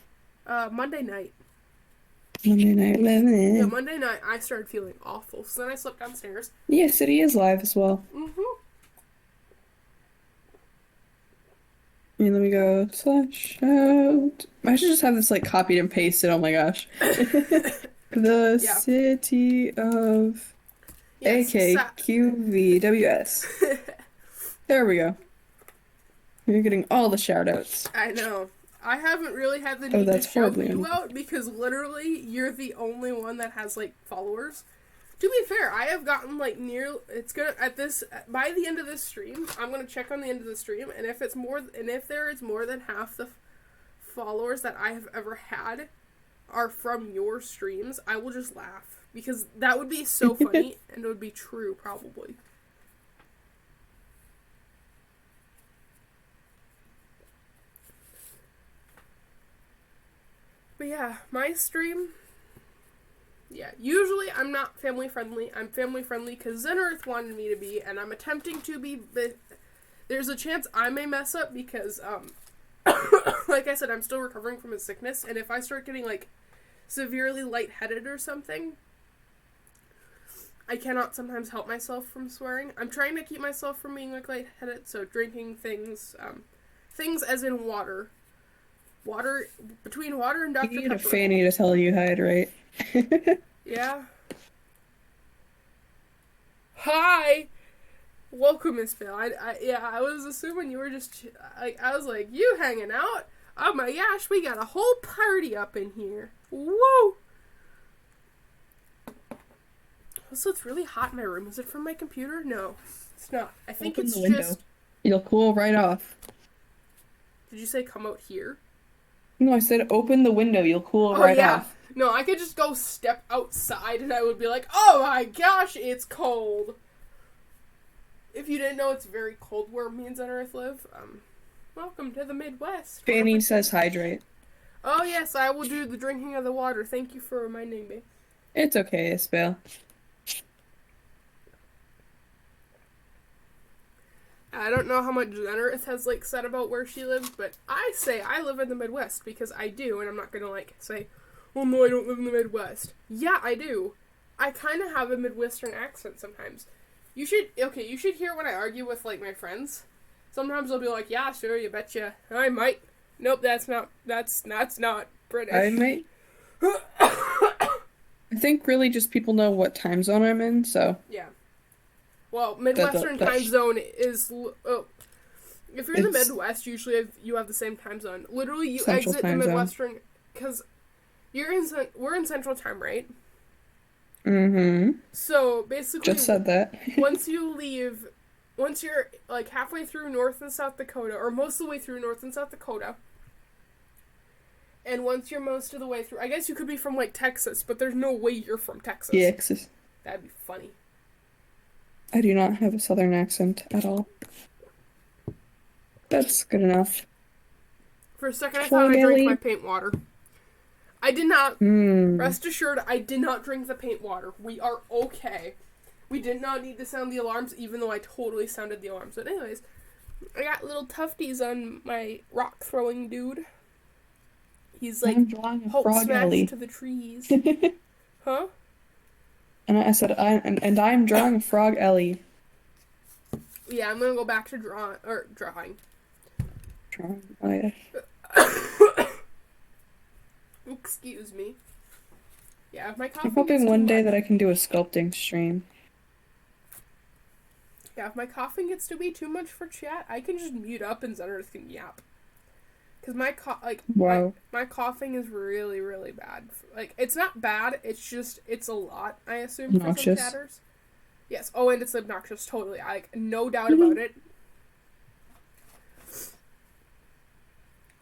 Monday night. Monday night. Yeah, Monday night I started feeling awful. So then I slept downstairs. Yeah, City is live as well. And let me go /out. I should just have this like copied and pasted. Oh my gosh. The city of AKQVWS. There we go. You're getting all the shout outs. I know. I haven't really had the need to shout you out because literally you're the only one that has like followers. To be fair, I have gotten like by the end of this stream, I'm gonna check on the end of the stream, and if there is more than half the followers that I have ever had are from your streams, I will just laugh because that would be so funny and it would be true probably. But yeah, my stream. Yeah, usually I'm not family friendly. I'm family friendly because Zenarth wanted me to be, and I'm attempting to be, but there's a chance I may mess up because, like I said, I'm still recovering from a sickness, and if I start getting, like, severely lightheaded or something, I cannot sometimes help myself from swearing. I'm trying to keep myself from being, like, lightheaded, so drinking things, things as in water. Water, between water and Dr. You need Pepper. a Fanny to tell you hydrate. Yeah. Hi! Welcome, Miss Bill. I was assuming you were just, I was like, you hanging out? Oh my gosh, we got a whole party up in here. Whoa! Also, it's really hot in my room. Is it from my computer? No, it's not. I think Open it's the window. just... You'll cool right off. Did you say come out here? No, I said open the window. You'll cool right off. No, I could just go step outside and I would be like, oh my gosh, it's cold. If you didn't know, it's very cold where me and Zenarth live. Welcome to the Midwest. Fanny says hydrate. Oh yes, I will do the drinking of the water. Thank you for reminding me. It's okay, Isabel. I don't know how much Zenarth has, like, said about where she lives, but I say I live in the Midwest because I do, and I'm not gonna, like, say, oh no, I don't live in the Midwest. Yeah, I do. I kind of have a Midwestern accent sometimes. You should hear when I argue with, like, my friends. Sometimes they'll be like, yeah, sure, you betcha. I might. Nope, that's not British. I might. I think really just people know what time zone I'm in, so. Yeah. Well, Midwestern time zone is... if you're in the Midwest, usually you have the same time zone. Literally, you Central exit the time zone. Midwestern... Because we're in Central Time, right? Mm-hmm. So, basically... Just said that. once you're, like, halfway through North and South Dakota, or most of the way through North and South Dakota, and once you're most of the way through... I guess you could be from, like, Texas, but there's no way you're from Texas. Yeah, 'cause That'd be funny. I do not have a southern accent at all. That's good enough. For a second, I thought I drank my paint water. I did not. Rest assured, I did not drink the paint water. We are okay. We did not need to sound the alarms, even though I totally sounded the alarms. But anyways, I got little tufties on my rock-throwing dude. He's like, Hulk smash to the trees. Huh? And I said, I'm drawing a frog Ellie. Yeah, I'm gonna go back to drawing. Drawing, oh yeah. Excuse me. Yeah, if my coughing I'm hoping gets one too day much- that I can do a sculpting stream. Yeah, if my coughing gets to be too much for chat, I can just mute up and Zenarth can yap. Because Wow. my coughing is really, really bad. Like, it's not bad, it's a lot, I assume, for some Obnoxious. chatters. Yes, oh, and it's obnoxious, totally. No doubt about it.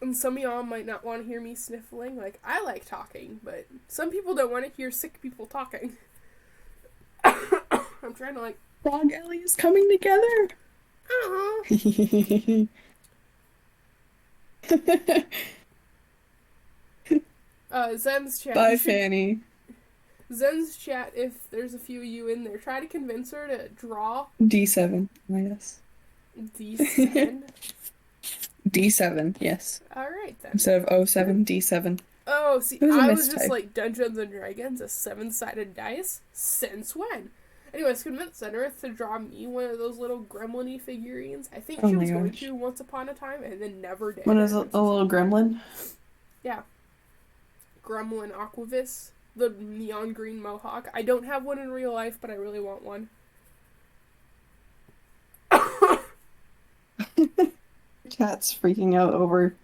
And some of y'all might not want to hear me sniffling. Like, I like talking, but some people don't want to hear sick people talking. I'm trying to, like... Frog Ellie is coming together! Zen's chat. Bye, Fanny. Zen's chat, if there's a few of you in there, try to convince her to draw D7, yes. D7. D7, yes. Alright then. Instead of 07, D7. Oh, see, It was a I was just mistype. like, Dungeons and Dragons, a 7-sided dice? Since when? Anyways, convince Zenarth to draw me one of those little gremlin-y figurines. I think Oh she my was going gosh. to once upon a time, and then never did. What is a little gremlin? Yeah. Gremlin Aquavis. The neon green mohawk. I don't have one in real life, but I really want one. Cat's freaking out over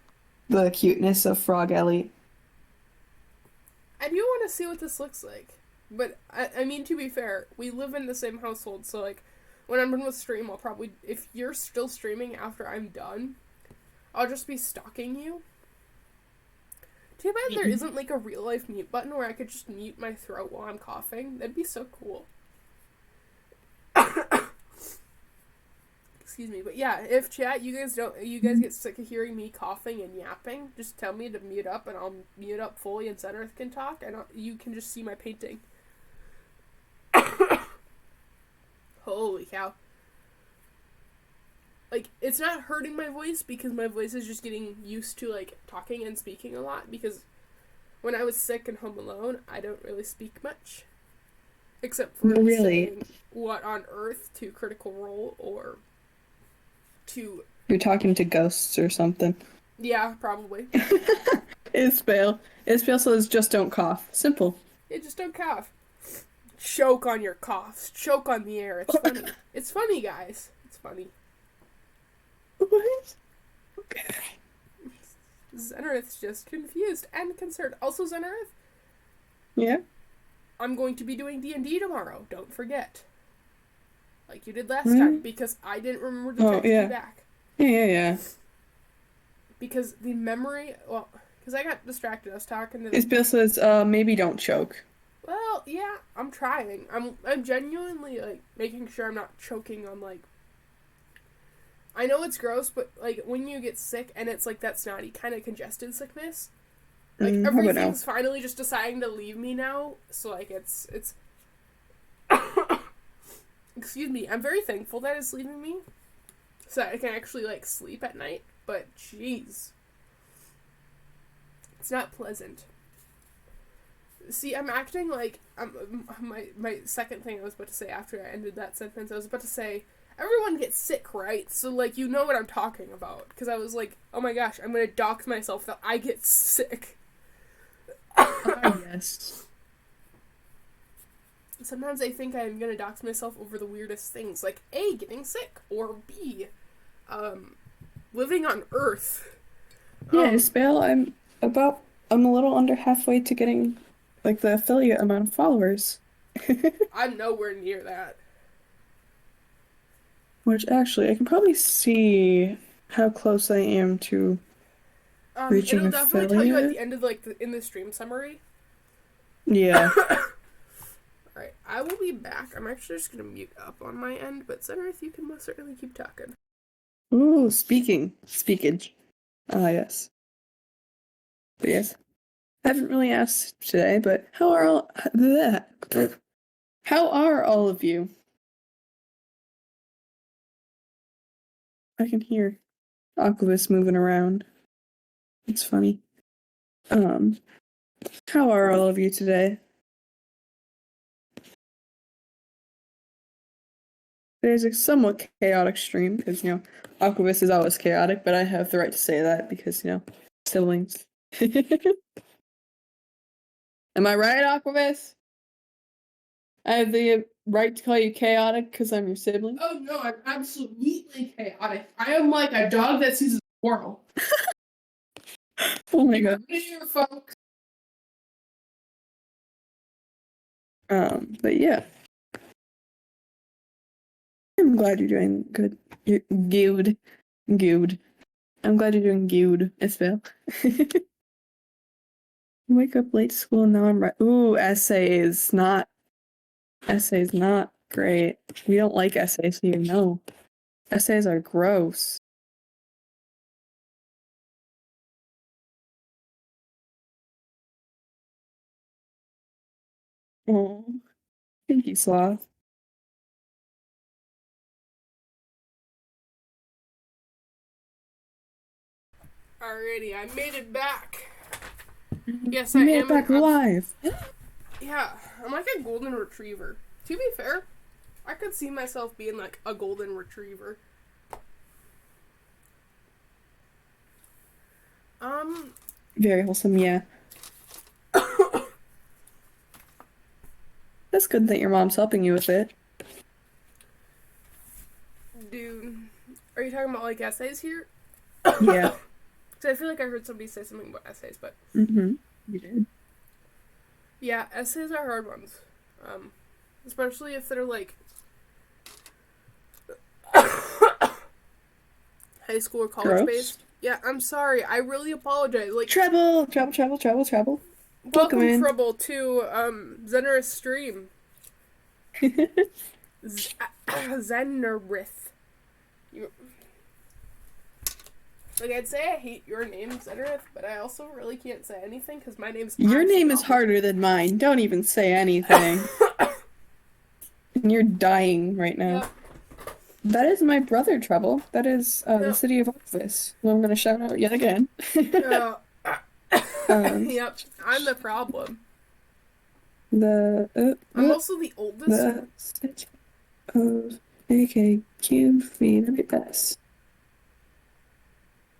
the cuteness of Frog Ellie. I do want to see what this looks like. But, I mean, to be fair, we live in the same household, so, like, when I'm done with stream, I'll probably, if you're still streaming after I'm done, I'll just be stalking you. Too bad there isn't, like, a real-life mute button where I could just mute my throat while I'm coughing. That'd be so cool. Excuse me, but yeah, if chat, you guys get sick of hearing me coughing and yapping, just tell me to mute up and I'll mute up fully and Zenith can talk and you can just see my painting. Holy cow. Like, it's not hurting my voice because my voice is just getting used to, like, talking and speaking a lot because when I was sick and home alone, I don't really speak much. Except for saying what on earth to Critical Role or to... You're talking to ghosts or something. Yeah, probably. Isbale says just don't cough. Simple. Yeah, just don't cough. Choke on your coughs. Choke on the air. It's funny. It's funny, guys. It's funny. What? Okay. Zenarith's just confused and concerned. Also, Zenarith? Yeah? I'm going to be doing D&D tomorrow. Don't forget. Like you did last time, because I didn't remember to text you back. Yeah. Because the memory... Well, because I got distracted. I was talking to... Isbale says, maybe don't choke. Well, yeah, I'm trying. I'm genuinely, like, making sure I'm not choking on, like... I know it's gross, but, like, when you get sick and it's, like, that snotty kind of congested sickness... Like, everything's finally just deciding to leave me now, so, like, it's... Excuse me, I'm very thankful that it's leaving me, so that I can actually, like, sleep at night, but, jeez. It's not pleasant. See, I'm acting like... my second thing I was about to say after I ended that sentence, I was about to say... Everyone gets sick, right? So, like, you know what I'm talking about. Because I was like, oh my gosh, I'm going to dox myself that I get sick. Yes. Sometimes I think I'm going to dox myself over the weirdest things. Like, A, getting sick. Or B, living on Earth. Yeah, Isbale, I'm a little under halfway to getting, like, the affiliate amount of followers. I'm nowhere near that. Which, actually, I can probably see how close I am to reaching it'll definitely tell you at the end of, like, in the stream summary. Yeah. Alright, I will be back. I'm actually just gonna mute up on my end, but Zenarith, you can most certainly keep talking. Ooh, speakage. Ah, yes. But yes. I haven't really asked today, but how are all of you? I can hear Aquabus moving around. It's funny. How are all of you today? Today's a somewhat chaotic stream, because, Aquabus is always chaotic, but I have the right to say that, because, siblings. Am I right, Aquabus? I have the right to call you chaotic because I'm your sibling? Oh no, I'm absolutely chaotic. I am like a dog that sees a squirrel. Oh my god. Here, folks. But yeah. I'm glad you're doing good. You're good. Good. I'm glad you're doing good, Isbale. Wake up late to school, now I'm right. Ooh, essays not great. We don't like essays here, no. Essays are gross. Oh, thank you, Sloth. Alrighty, I made it back. Yes, You I made am it back alive. Yeah, I'm like a golden retriever. To be fair, I could see myself being like a golden retriever. Very wholesome, yeah. That's good that your mom's helping you with it. Dude, are you talking about like essays here? Yeah. Because I feel like I heard somebody say something about essays, but... Mm-hmm. You did. Yeah, essays are hard ones. Especially if they're like... high school or college based. Yeah, I'm sorry. I really apologize. Like Travel. Welcome Trouble to Zenarith stream. Zenarith. Like, I'd say I hate your name, Zenith, but I also really can't say anything because my name's Your name is awful. harder than mine. Don't even say anything. And you're dying right now. Yep. That is my brother, Trouble. That is the Yep. city of Office, who I'm going to shout out yet again. Yep, I'm the problem. I'm also the oldest. The city of AKQVWS.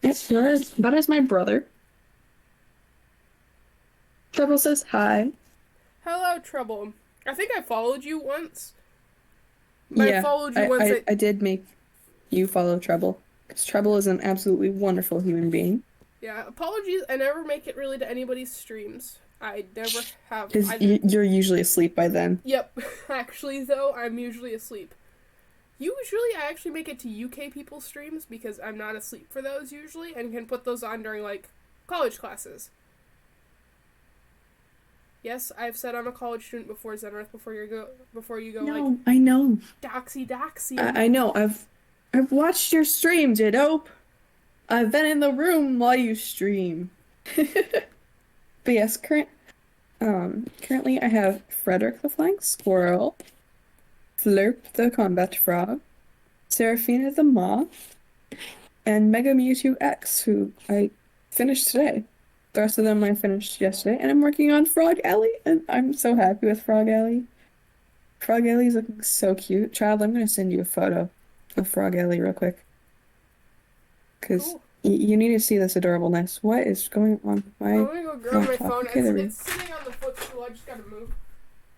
Yes, that is my brother. Trouble says hi. Hello, Trouble. I think I followed you once. But Yeah, I followed you once. I did make you follow Trouble. Because Trouble is an absolutely wonderful human being. Yeah, apologies. I never make it really to anybody's streams. I never have. Because you're usually asleep by then. Yep. Actually, though, I'm usually asleep. Usually, I actually make it to UK people's streams because I'm not asleep for those usually and can put those on during, like, college classes. Yes, I've said I'm a college student before, Zenith, before you go, No, like, I know. doxy. I know. I've watched your stream, Jiddope. I've been in the room while you stream. But yes, currently I have Frederick the Flying Squirrel, Flurp the Combat Frog, Seraphina the Moth, and Mega Mewtwo X, who I finished today. The rest of them I finished yesterday, and I'm working on Frog Alley, and I'm so happy with Frog Alley. Frog Alley's looking so cute. Child, I'm gonna send you a photo of Frog Alley real quick. Because Cool. you need to see this adorableness. What is going on with my I'm gonna go grab my laptop? phone. Okay, there we It's sitting on the footstool. I just gotta move.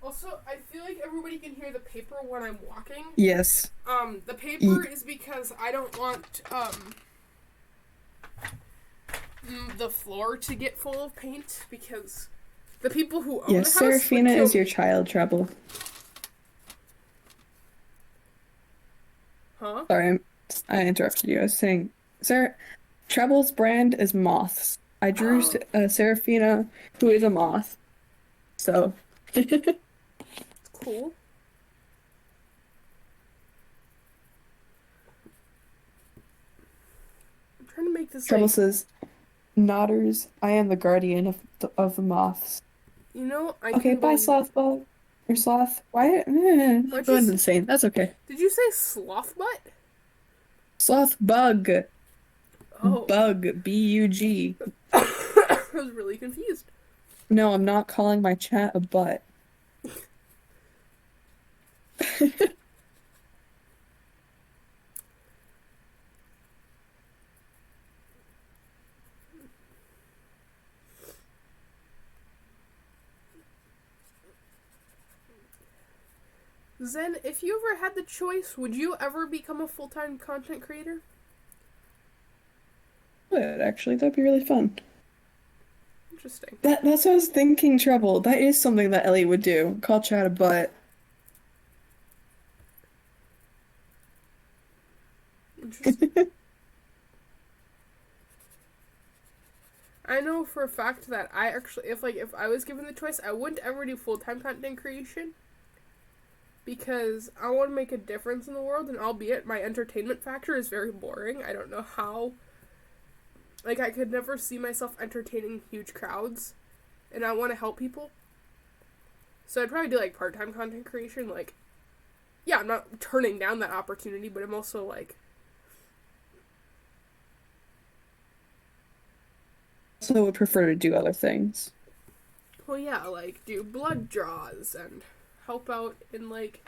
Also, I feel like everybody can hear the paper when I'm walking. Yes. The paper is because I don't want, the floor to get full of paint because the people who own Yes, the house Seraphina would kill is your me. child, Trouble. Huh? Sorry, I interrupted you. I was saying, Trouble's brand is moths. I drew Seraphina, who is a moth. So. Cool. I'm trying to make this Trouble like, says, Nodders, I am the guardian of the moths. you know, I Okay, can bye, believe- Slothbug. Or Sloth. Why? I'm What'd going you insane. That's okay. Did you say sloth butt? Slothbug. Oh. Bug. B-U-G. I was really confused. No, I'm not calling my chat a butt. Zen, if you ever had the choice, would you ever become a full-time content creator? Would actually, that'd be really fun. Interesting. That's what I was thinking, Trouble. That is something that Ellie would do. Call chat a butt. Interesting. I know for a fact that I actually, if I was given the choice, I wouldn't ever do full-time content creation. Because I want to make a difference in the world, and albeit my entertainment factor is very boring, I don't know how. Like, I could never see myself entertaining huge crowds, and I want to help people. So I'd probably do, like, part-time content creation, like, yeah, I'm not turning down that opportunity, but I'm also, like... So would prefer to do other things. Well, yeah, like, do blood draws, and help out in, like...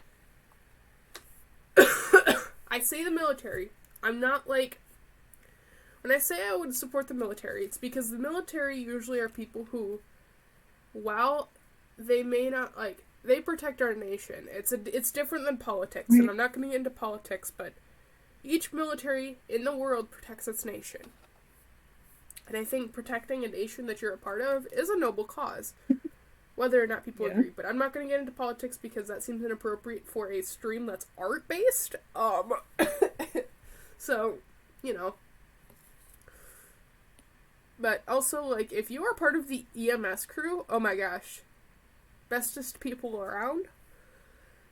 I say the military. I'm not, like... When I say I would support the military, it's because the military usually are people who, while they may not, like, they protect our nation. It's different than politics, and I'm not going to get into politics, but each military in the world protects its nation. And I think protecting a nation that you're a part of is a noble cause, whether or not people agree. But I'm not going to get into politics because that seems inappropriate for a stream that's art-based. So, you know. But also, like, if you are part of the EMS crew, oh my gosh. Bestest people around.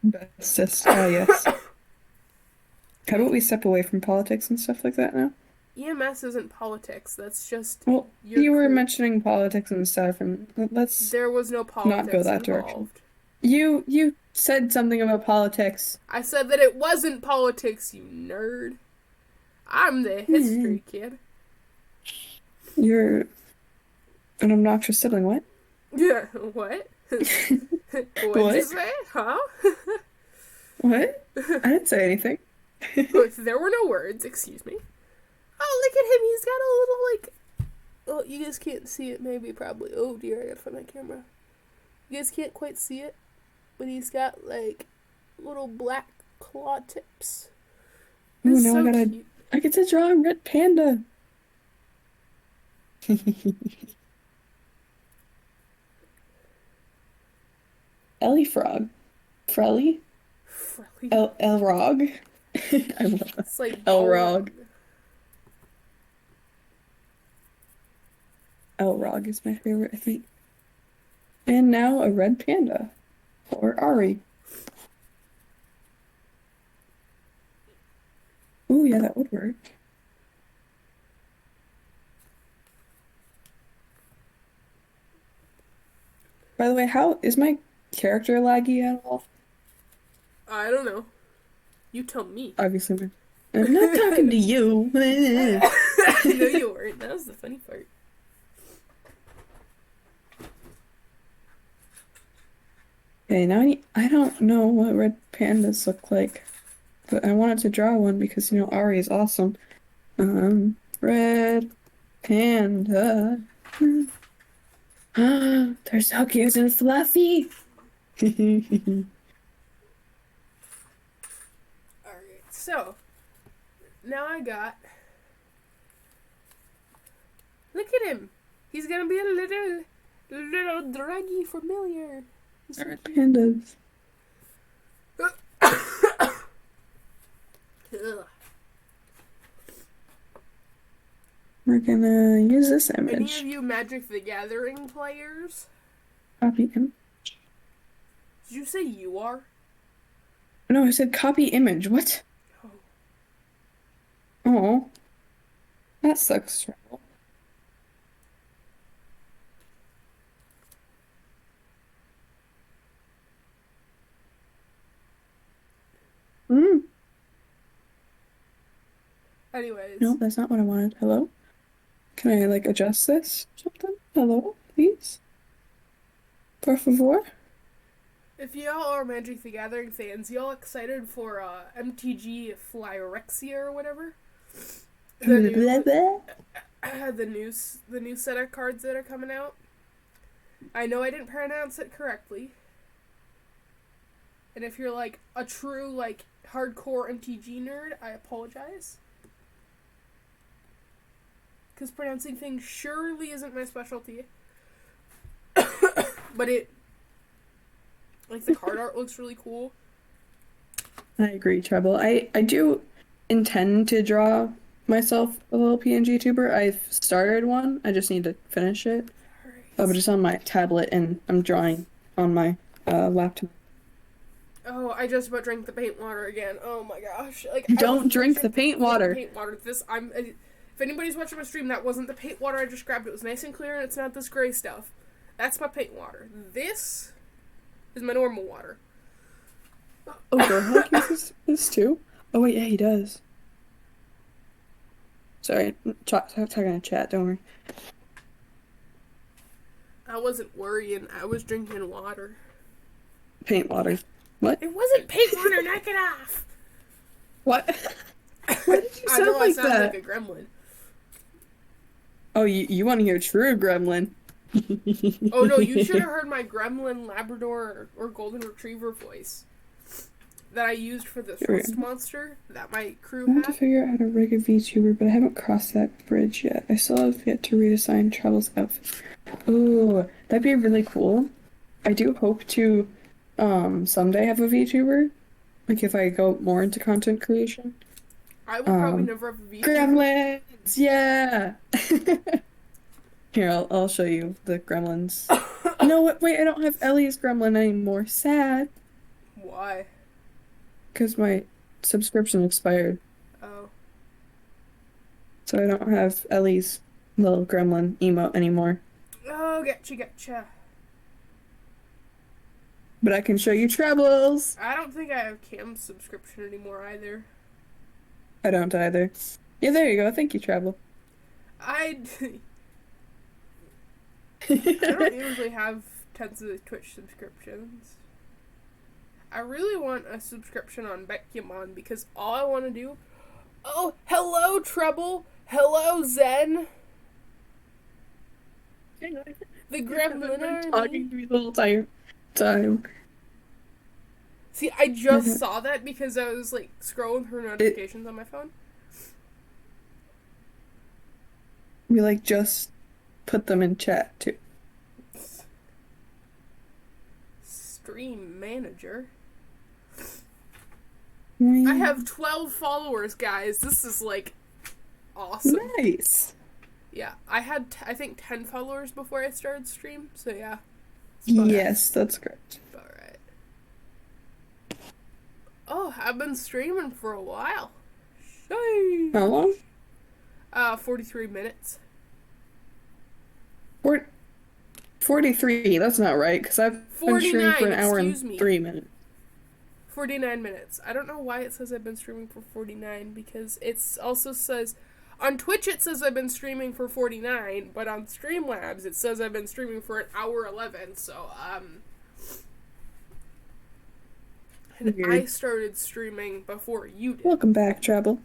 Bestest, yes. How about we step away from politics and stuff like that now? EMS isn't politics. That's just Well, your you were crew. mentioning politics and stuff, and let's There was no not go politics that direction. involved. You said something about politics. I said that it wasn't politics, you nerd. I'm the history kid. You're an obnoxious sibling, what? Yeah, what? What'd What? you say? Huh? What? I didn't say anything. There were no words, excuse me. Oh, look at him, he's got a little, like... Oh, you guys can't see it, maybe, probably. Oh, dear, I gotta find my camera. You guys can't quite see it, but he's got, like, little black claw tips. Ooh, It's now so I gotta... cute. I get to draw a red panda. Ellie Frog. Frelly? Frelly. Elrog. I love that. It's like Elrog. Elrog is my favorite, I think. And now a red panda. For Ari. Ooh, yeah, that would work. By the way, how is my character laggy at all? I don't know. You tell me. Obviously, I'm not talking to you. No, you weren't. That was the funny part. Okay, now I don't know what red pandas look like, but I wanted to draw one because, you know, Ari is awesome. Red panda. They're so cute and fluffy. Alright, so now I got. Look at him. He's gonna be a little draggy familiar. He's so Red cute. pandas. Ugh. We're gonna use this Any image. of you Magic the Gathering players? Copy him. Did you say you are? No, I said copy image. What? Oh. Oh, that sucks. Trouble. Hmm. Anyways. No, that's not what I wanted. Hello? Can I, like, adjust this or something? Hello, please? Por favor? If y'all are Magic the Gathering fans, y'all excited for MTG Flyrexia or whatever? The Blah, blah. new set of cards that are coming out. I know I didn't pronounce it correctly. And if you're like a true like hardcore MTG nerd, I apologize. Because pronouncing things surely isn't my specialty. But it like the card art looks really cool. I agree, Treble. I do intend to draw myself a little PNG tuber. I've started one. I just need to finish it. Alright. But it's on my tablet and I'm drawing on my laptop. Oh, I just about drank the paint water again. Oh my gosh! Like Don't drink the paint water. Paint water. If anybody's watching my stream, that wasn't the paint water I just grabbed. It was nice and clear, and it's not this gray stuff. That's my paint water. This is my normal water. Oh, Gerhawk uses this too? Oh wait, yeah, he does. Sorry, talking to chat, don't worry. I wasn't worrying. I was drinking water. Paint water. What? It wasn't paint water. Knock it off. What? Why did you I sound know I like sound that? like a gremlin. Oh, you want to hear true gremlin? Oh no, you should have heard my gremlin, Labrador, or golden retriever voice that I used for the Sure. thrust monster that my I crew want to had. figure out how to rig a VTuber, but I haven't crossed that bridge yet. I still have yet to redesign Trevor's outfit. Ooh, that'd be really cool. I do hope to someday have a VTuber. Like if I go more into content creation. I will probably never have a VTuber. Gremlins! Yeah! Here, I'll show you the gremlins. No, wait, I don't have Ellie's gremlin anymore. Sad. Why? Because my subscription expired. Oh. so I don't have Ellie's little gremlin emote anymore. Oh, gotcha. But I can show you Trebles. I don't think I have Cam's subscription anymore either. I don't either. Yeah, there you go. Thank you, Treble. I don't usually have tons of Twitch subscriptions. I really want a subscription on Pokemon because all I want to do... Oh, hello, Treble! Hello, Zen! The Gremlin Army. Talking to me the whole time. See, I just saw that because I was, like, scrolling through notifications on my phone. We, like, just put them in chat, too. Stream manager. I have 12 followers, guys. This is, like, awesome. Nice. Yeah, I had, I think, 10 followers before I started stream, so yeah. Yes, that's correct. Alright. Oh, I've been streaming for a while. Sheesh. How long? 43 minutes. 43, that's not right, because I've been streaming for an hour and 3 minutes. 49 minutes. I don't know why it says I've been streaming for 49, because it also says... On Twitch it says I've been streaming for 49, but on Streamlabs it says I've been streaming for an hour 11, so, And I started streaming before you did. Welcome back, Treble.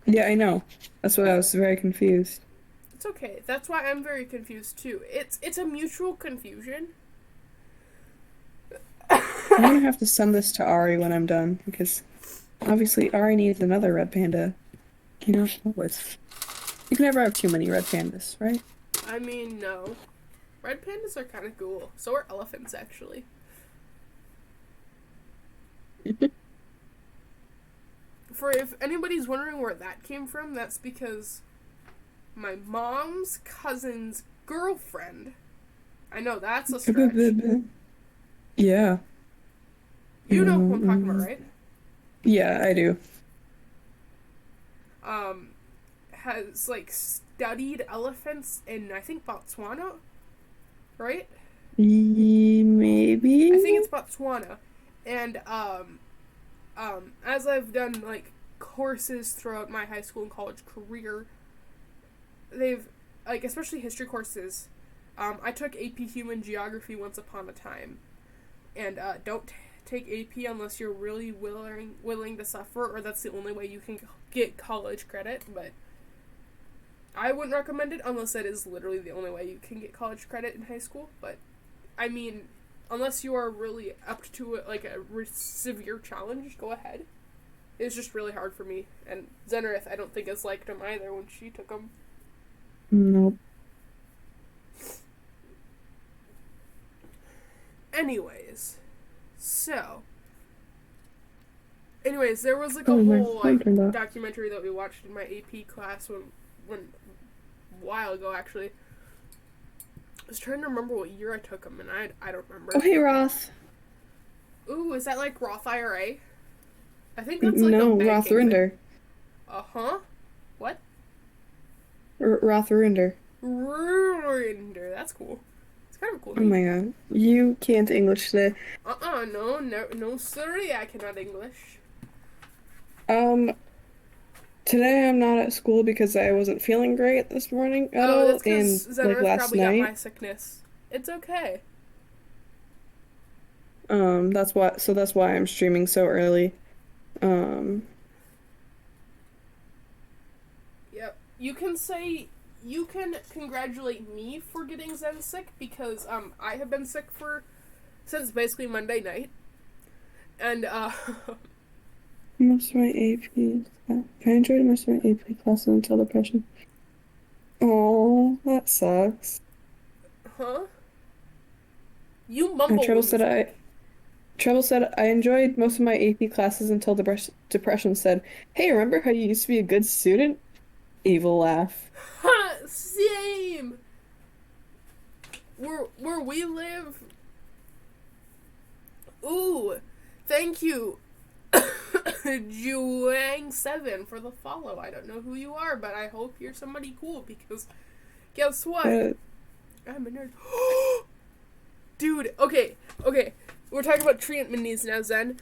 Yeah, I know. That's why I was very confused. It's okay. That's why I'm very confused, too. It's a mutual confusion. I'm gonna have to send this to Ari when I'm done, because obviously Ari needs another red panda. You know, you can never have too many red pandas, right? I mean, no. Red pandas are kind of cool. So are elephants, actually. For if anybody's wondering where that came from, that's because my mom's cousin's girlfriend. I know, that's a stretch. Yeah. You know who I'm talking about, right? Yeah, I do. Has, like, studied elephants in, I think, Botswana? Right? Maybe? I think it's Botswana. And, as I've done, like, courses throughout my high school and college career, they've, like, especially history courses, I took AP Human Geography once upon a time. And, don't take AP unless you're really willing to suffer, or that's the only way you can get college credit, but I wouldn't recommend it unless that is literally the only way you can get college credit in high school, but, I mean, unless you are really up to, like, a severe challenge, go ahead. It's just really hard for me, and Zenrith, I don't think has liked them either when she took them. Nope. Anyways, there was, like, a whole, like, documentary that we watched in my AP class when a while ago, actually. I was trying to remember what year I took them, and I don't remember. Oh, hey, Roth. Ooh, is that, like, Roth IRA? I think that's, like, no, a banking Roth Rinder. Uh-huh. What? Roth Rinder. Rinder, that's cool. It's kind of a cool name. Oh my god. You can't English today. No, sorry, I cannot English. Today I'm not at school because I wasn't feeling great this morning at all, that's because and like last probably night. Got my sickness. It's okay. That's why I'm streaming so early. Yep. You can congratulate me for getting Zen sick because I have been sick since basically Monday night. And most of my AP. I enjoyed most of my AP classes until depression. Oh, that sucks. Huh? You mumbled. Treble said I enjoyed most of my AP classes until depression said, "Hey, remember how you used to be a good student?" Evil laugh. Same. Where we live. Ooh, thank you. Juang7 for the follow. I don't know who you are, but I hope you're somebody cool because guess what? I'm a nerd. Dude, okay. We're talking about Treant Minis now, Zen.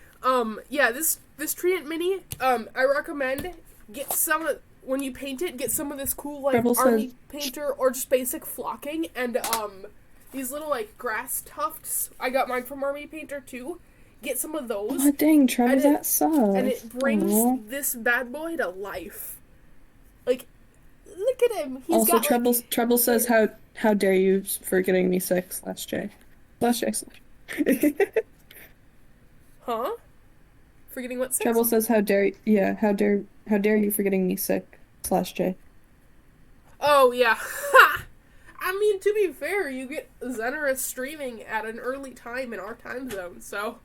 Yeah, this Treant Mini, I recommend get some of, when you paint it, get some of this cool, like, Rebel army says- painter or just basic flocking, and, these little, like, grass tufts. I got mine from Army Painter, too. Get some of those. Oh, dang, Trevor, And that sucks. And it brings Aw. this bad boy to life. Like, look at him. He's Also, got, Treble, like, Treble says, how dare you for getting me sick, /J. /J. huh? Forgetting what sex? Treble says, how dare you for getting me sick, /J. Oh, yeah. I mean, to be fair, you get Zenareth streaming at an early time in our time zone, so...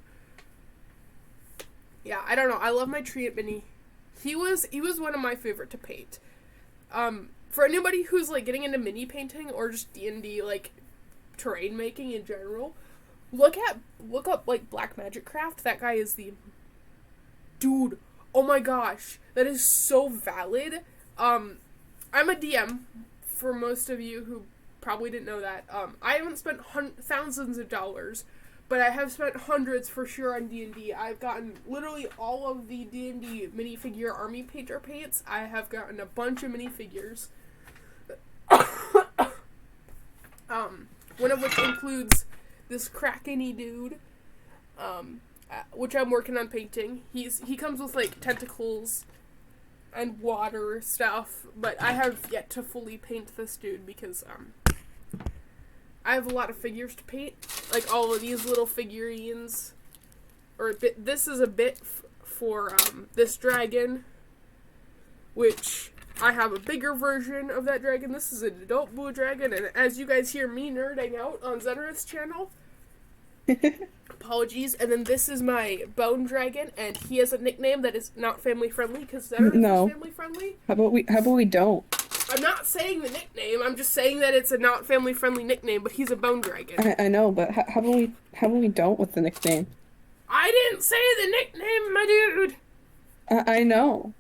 Yeah, I don't know. I love my Treant Mini. He was one of my favorite to paint. For anybody who's, like, getting into mini painting or just D&D, like, terrain making in general, look up, like, Black Magic Craft. That guy is the... Dude, oh my gosh. That is so valid. I'm a DM, for most of you who probably didn't know that. I haven't spent thousands of dollars, but I have spent hundreds for sure on D&D. I've gotten literally all of the D&D minifigure army painter paints. I have gotten a bunch of minifigures. One of which includes this Kraken-y dude, which I'm working on painting. He comes with, like, tentacles and water stuff, but I have yet to fully paint this dude because, I have a lot of figures to paint, like all of these little figurines, or this is a bit for, this dragon, which I have a bigger version of that dragon. This is an adult blue dragon, and as you guys hear me nerding out on Zenareth's channel, apologies, and then this is my bone dragon, and he has a nickname that is not family friendly, because Zenareth is family friendly. How about we don't? I'm not saying the nickname, I'm just saying that it's a not family friendly nickname, but he's a bone dragon. I know, but how about we don't with the nickname? I didn't say the nickname, my dude! I know.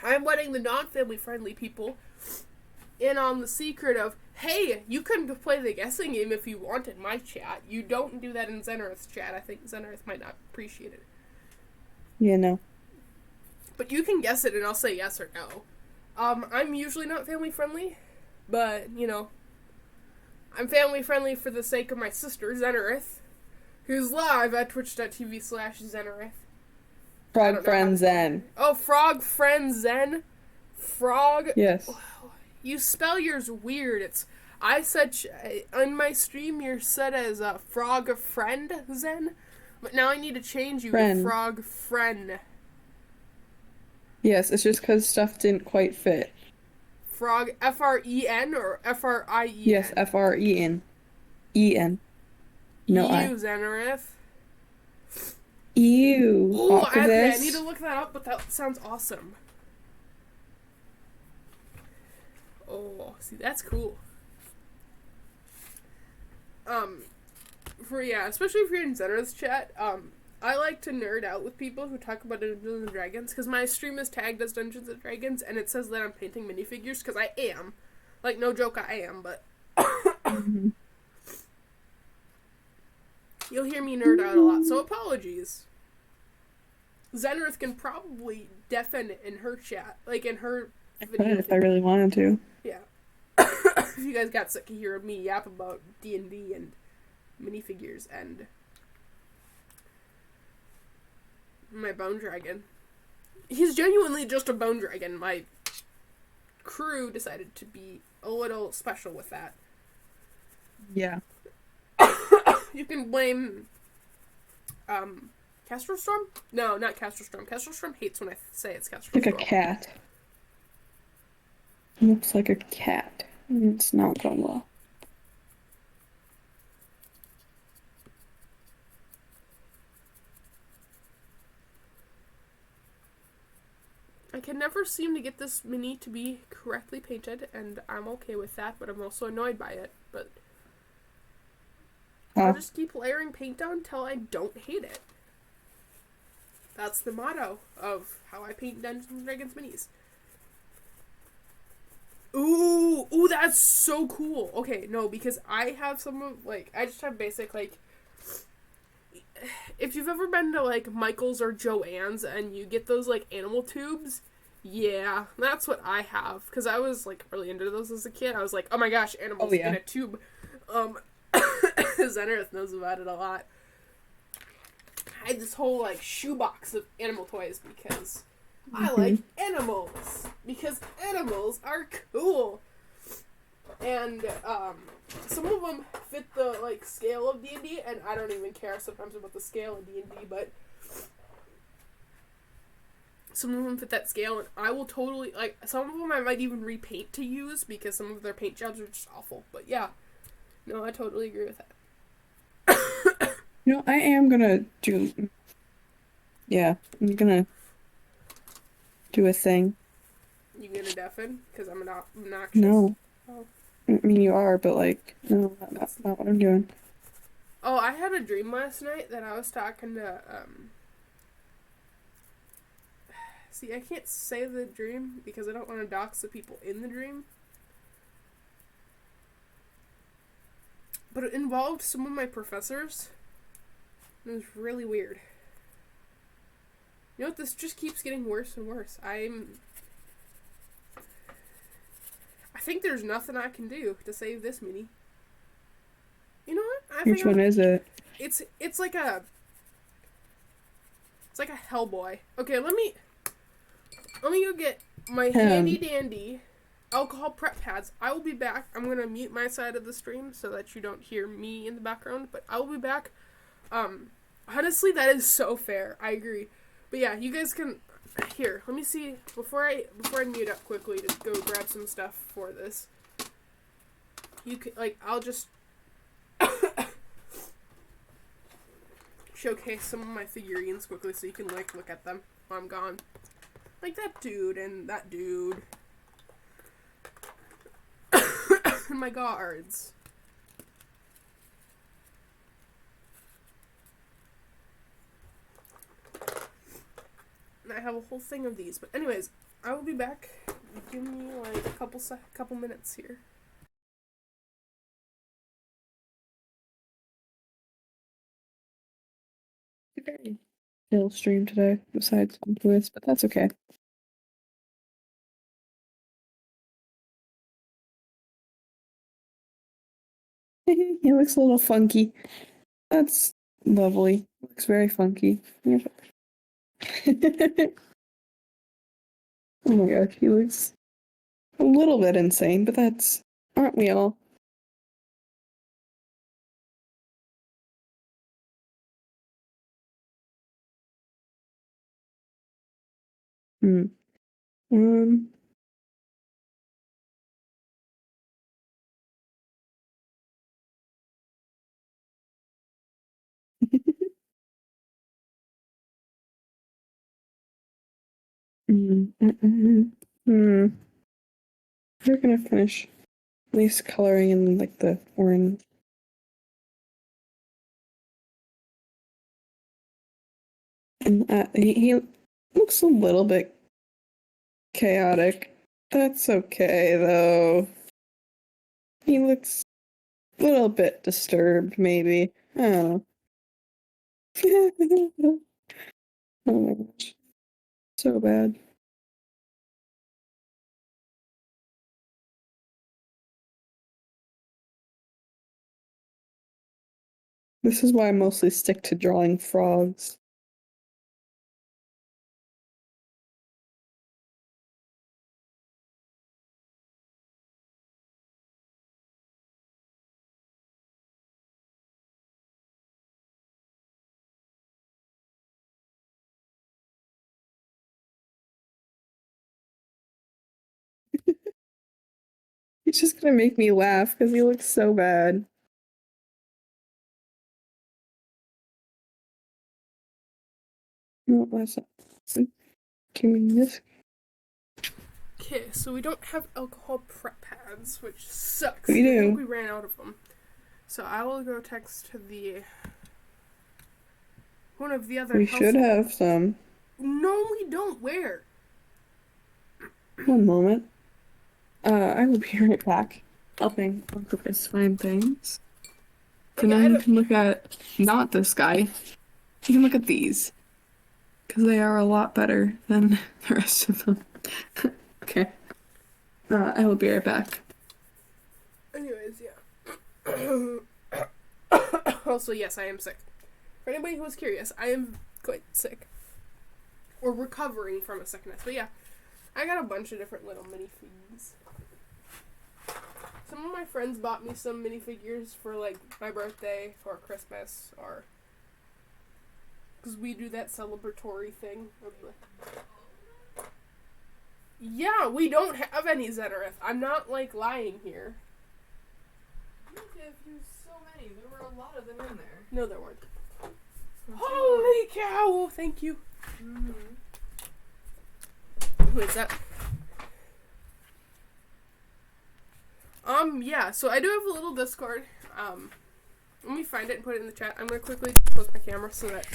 I'm letting the non-family friendly people in on the secret of, hey, you couldn't play the guessing game if you wanted my chat. You don't do that in Zenareth's chat. I think Zenareth might not appreciate it. Yeah, no. But you can guess it and I'll say yes or no. I'm usually not family friendly, but, you know, I'm family friendly for the sake of my sister, Zenareth, who's live at twitch.tv/Zenareth. Frog friend Zen. Oh, Frog friend Zen? Frog? Yes. You spell yours weird. I said, on my stream you're set as a Frog friend Zen, but now I need to change you to Frog friend. Yes, it's just because stuff didn't quite fit. Frog, F-R-E-N or F-R-I-E-N? Yes, F-R-E-N. E-N. No I. Ew, Zenareth. Ew. Ooh, I need to look that up, but that sounds awesome. Oh, see, that's cool. Especially if you're in Zenareth's chat, I like to nerd out with people who talk about Dungeons and Dragons, because my stream is tagged as Dungeons and Dragons, and it says that I'm painting minifigures, because I am. Like, no joke, I am, but... You'll hear me nerd out a lot, so apologies. Zenareth can probably deafen in her chat, like in her video. If I really wanted to. Yeah. If you guys got sick of hearing me yap about D&D and minifigures and my bone dragon. He's genuinely just a bone dragon. My crew decided to be a little special with that. Yeah. You can blame Castrostorm? No, not Castrostorm. Castrostorm hates when I say it's Castrostorm. Like a cat. Looks like a cat. It's not going well. I can never seem to get this mini to be correctly painted, and I'm okay with that, but I'm also annoyed by it. But I'll just keep layering paint down until I don't hate it. That's the motto of how I paint Dungeons and Dragons minis. Ooh, that's so cool. Okay, no, because I have some of, like, I just have basic, like, if you've ever been to, like, Michael's or Joann's and you get those, like, animal tubes, yeah, that's what I have. Because I was, like, really into those as a kid. I was like, oh my gosh, animals in a tube. Zenith knows about it a lot. I had this whole, like, shoebox of animal toys because I like animals. Because animals are cool. And, some of them fit the, like, scale of D&D, and I don't even care sometimes about the scale of D&D, but some of them fit that scale, and I will totally, like, some of them I might even repaint to use, because some of their paint jobs are just awful. But yeah, no, I totally agree with that. You know, I am gonna do, yeah, I'm gonna do a thing. You gonna deafen? Because I'm not obnoxious. No. Oh. I mean, you are, but, like, no, that's not what I'm doing. Oh, I had a dream last night that I was talking to, see, I can't say the dream because I don't want to dox the people in the dream. But it involved some of my professors. It was really weird. You know what? This just keeps getting worse and worse. I think there's nothing I can do to save this mini. You know what? Which one is it? It's like a Hellboy. Okay, let me go get my handy dandy alcohol prep pads. I will be back. I'm gonna mute my side of the stream so that you don't hear me in the background, but I will be back. Honestly, that is so fair. I agree. But yeah, you guys can. Here, let me see before I mute up quickly to go grab some stuff for this. You can, like, I'll just showcase some of my figurines quickly so you can, like, look at them while I'm gone. Like that dude and that dude. And my guards. And I have a whole thing of these. But anyways, I will be back. Give me like a couple minutes here. Very chill stream today, besides Influence, but that's okay. He looks a little funky. That's lovely. Looks very funky. Oh my gosh, he looks a little bit insane, but that's, aren't we all? Hmm. We're gonna finish at least coloring in like the orange. And he looks a little bit chaotic. That's okay though. He looks a little bit disturbed, maybe. I don't know. Oh my gosh. So bad. This is why I mostly stick to drawing frogs. He's just gonna make me laugh because he looks so bad. No, that's not. Give me this. Okay, so we don't have alcohol prep pads, which sucks. We do. I think we ran out of them. So I will go text to one of the other. We should have some. No, we don't. Where? One moment. I will be right back. Helping Octopus find things. And Okay, then you can look at not this guy. You can look at these. Because they are a lot better than the rest of them. Okay. I will be right back. Anyways, yeah. Also, yes, I am sick. For anybody who was curious, I am quite sick. Or recovering from a sickness. But yeah, I got a bunch of different little minifigs. Some of my friends bought me some minifigures for, like, my birthday, or Christmas, or... Because we do that celebratory thing. Yeah, we don't have any Zenareth. I'm not, like, lying here. If you so many, there were a lot of them in there. No, there weren't. Holy cow! Thank you. Mm-hmm. Who is that? Yeah, so I do have a little Discord. Let me find it and put it in the chat. I'm gonna quickly close my camera so that,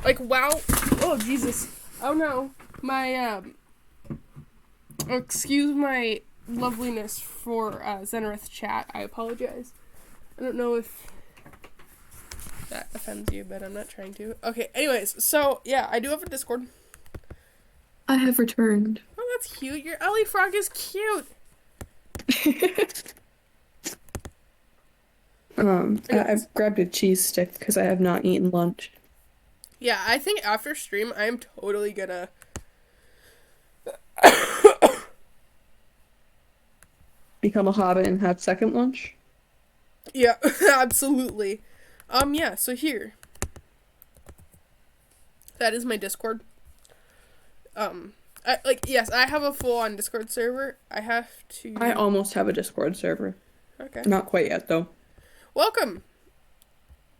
like, wow. Oh, Jesus. Oh, no. My, excuse my loveliness for, Zenareth chat. I apologize. I don't know if that offends you, but I'm not trying to. Okay, anyways, so, yeah, I do have a Discord. I have returned. Oh, that's cute. Your Ellie Frog is cute. I've grabbed a cheese stick because I have not eaten lunch. Yeah, I think after stream, I'm totally gonna... Become a hobbit and have second lunch? Yeah, absolutely. Yeah, so here. That is my Discord. Yes, I have a full-on Discord server. I have to... I almost have a Discord server. Okay. Not quite yet, though. Welcome!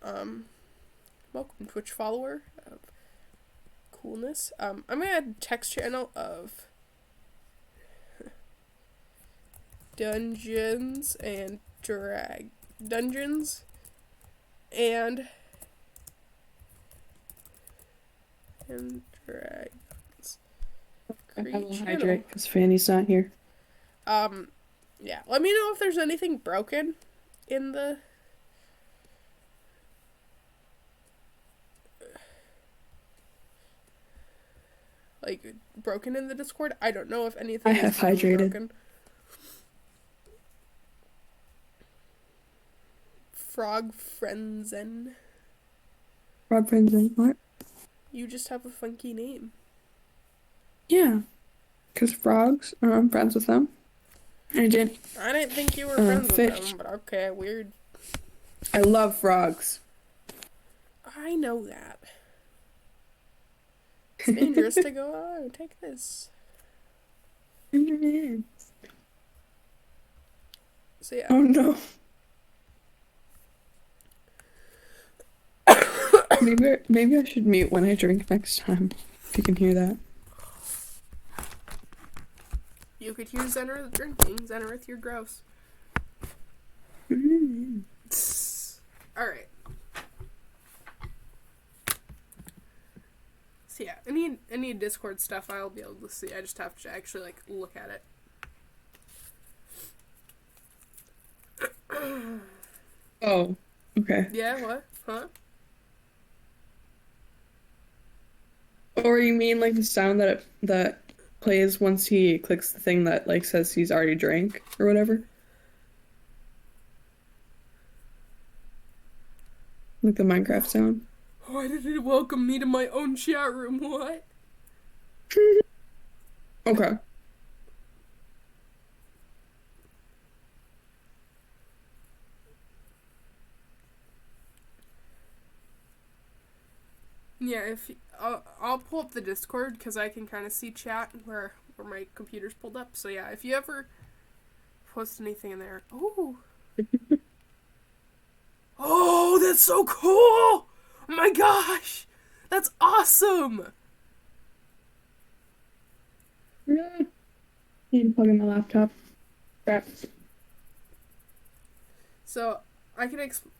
Welcome, Twitch follower of coolness. I'm gonna add text channel of Dungeons and Dragons and Dragons. I will Channel. hydrate because Fanny's not here. Yeah. Let me know if there's anything broken in the... like, broken in the Discord. I don't know if anything I have hydrated. Broken. Frog Frenzen. Frog Frenzen, what? You just have a funky name. Yeah. Because frogs, I'm friends with them. I didn't think you were friends fish. with them, but okay, weird. I love frogs. I know that. It's dangerous to go, oh, take this. So yeah. Oh no. Maybe I should mute when I drink next time. If you can hear that. You could hear Zenareth drinking. Zenareth, you're gross. Alright. So yeah, any Discord stuff I'll be able to see. I just have to actually, like, look at it. Oh, okay. Yeah, what? Huh? Or you mean like the sound that plays once he clicks the thing that like says he's already drank or whatever? Like the Minecraft sound? Why did it welcome me to my own chat room? What? Okay. Yeah, if I'll pull up the Discord because I can kind of see chat where my computer's pulled up. So yeah, if you ever post anything in there, oh, oh, that's so cool! Oh my gosh, that's awesome! Need to plug in my laptop. Crap. So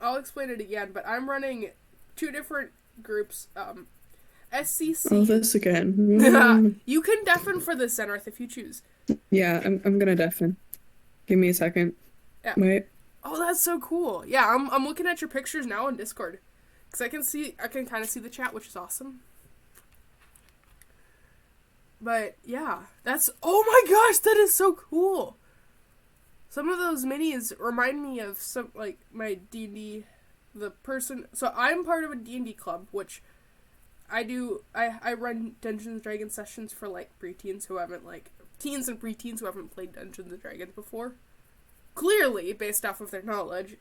I'll explain it again, but I'm running two different groups. SCC. Oh, this again. You can deafen for this, Zenrith, if you choose. Yeah, I'm gonna deafen. Give me a second. Yeah. Wait. Oh, that's so cool. Yeah, I'm looking at your pictures now on Discord. Because I can kind of see the chat, which is awesome. But, yeah. Oh my gosh, that is so cool. Some of those minis remind me of some, like, my D&D, so I'm part of a D&D club, which I run Dungeons & Dragons sessions for, like, preteens who haven't, like, teens and preteens who haven't played Dungeons & Dragons before. Clearly, based off of their knowledge,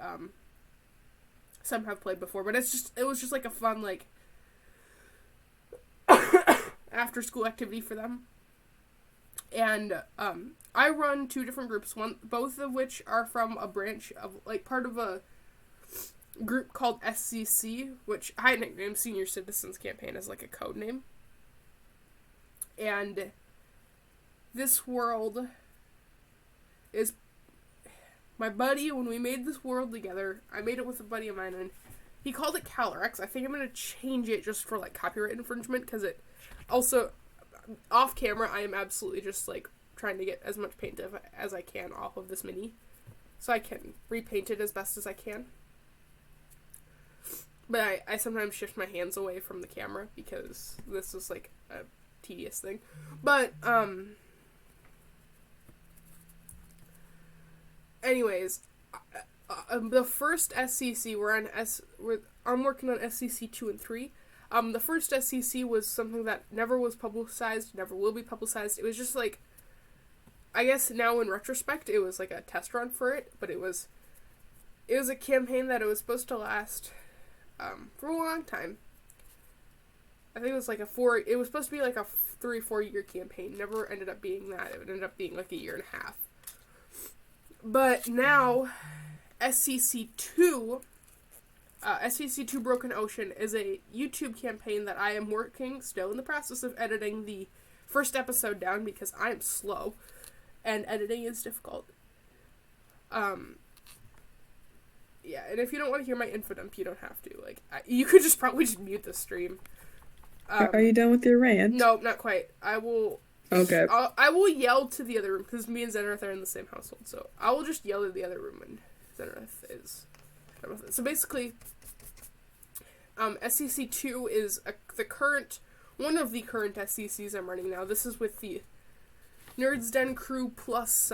some have played before, but it was just, like, a fun, like, after-school activity for them. And, I run 2 different groups, both of which are from a branch of, like, part of a group called SCC, which I nicknamed Senior Citizens Campaign as, like, a code name. And this world is my buddy. When we made this world together, I made it with a buddy of mine, and he called it Calyrex. I think I'm going to change it just for, like, copyright infringement, because it also, off camera, I am absolutely just, like, trying to get as much paint as I can off of this mini, so I can repaint it as best as I can. But I sometimes shift my hands away from the camera, because this is, like, a tedious thing. But, anyways, the first SCC, I'm working on SCC 2 and 3. The first SCC was something that never was publicized, never will be publicized. It was just, like, I guess now in retrospect, it was, like, a test run for it, but it was a campaign that it was supposed to last, for a long time. I think it was, like, it was supposed to be, like, a 3-4 year campaign. Never ended up being that. It ended up being, like, a year and a half. But now, SCC2 Broken Ocean is a YouTube campaign that I am still in the process of editing the first episode down, because I am slow, and editing is difficult. Yeah, and if you don't want to hear my info dump, you don't have to. Like, you could probably just mute the stream. Are you done with your rant? No, not quite. I will... Okay. I will yell to the other room, because me and Zenrith are in the same household, so I will just yell to the other room when Zenrith is done with it. So basically, SCC2 is one of the current SCCs I'm running now. This is with the Nerds Den crew plus,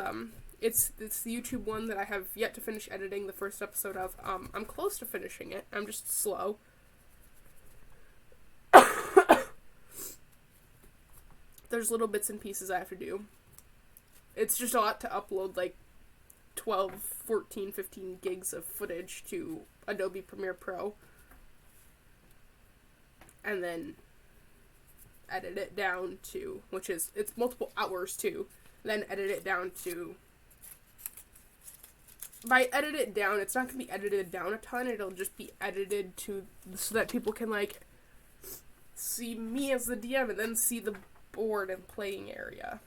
it's the YouTube one that I have yet to finish editing the first episode of. I'm close to finishing it. I'm just slow. There's little bits and pieces I have to do. It's just a lot to upload, like, 12, 14, 15 gigs of footage to Adobe Premiere Pro. And then edit it down to, it's multiple hours too. Then edit it down to, by edit it down, it's not going to be edited down a ton. It'll just be edited so that people can, like, see me as the DM and then see the board and playing area.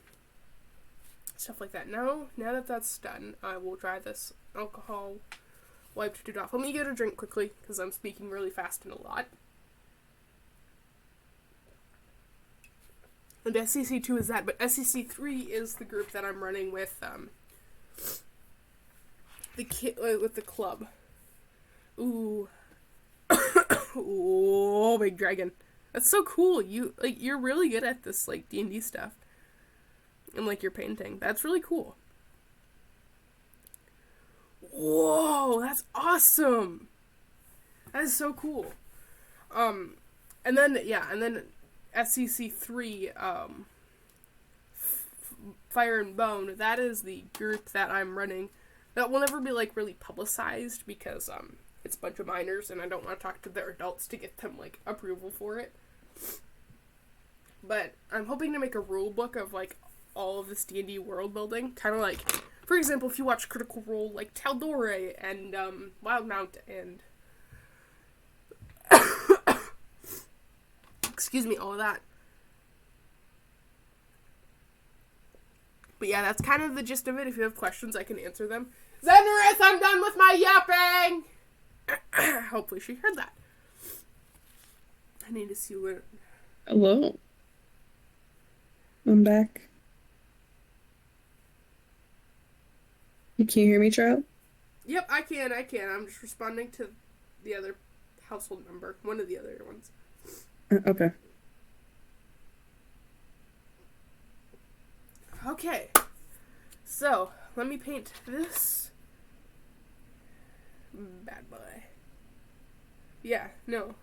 Stuff like that. Now that that's done, I will dry this alcohol wipe to do off. Let me get a drink quickly, because I'm speaking really fast and a lot. And SCC2 is that, but SCC3 is the group that I'm running with, with the club. Ooh. Ooh, big dragon. That's so cool. You're really good at this, like, D&D stuff. And, like, your painting. That's really cool. Whoa, that's awesome. That is so cool. And then SCC3, Fire and Bone, that is the group that I'm running. That will never be, like, really publicized, because, it's a bunch of minors, and I don't want to talk to their adults to get them, like, approval for it. But I'm hoping to make a rule book of, like, all of this D&D world building. Kind of like, for example, if you watch Critical Role, like, Tal'Dorei and, Wildmount and... excuse me, all of that. But yeah, that's kind of the gist of it. If you have questions, I can answer them. Zenrith, I'm done with my yapping! Hopefully she heard that. I need to see what... Hello. I'm back. Can you hear me, child? Yep, I can. I'm just responding to the other household member, one of the other ones. Okay. Okay. So, let me paint this bad boy. Yeah, no.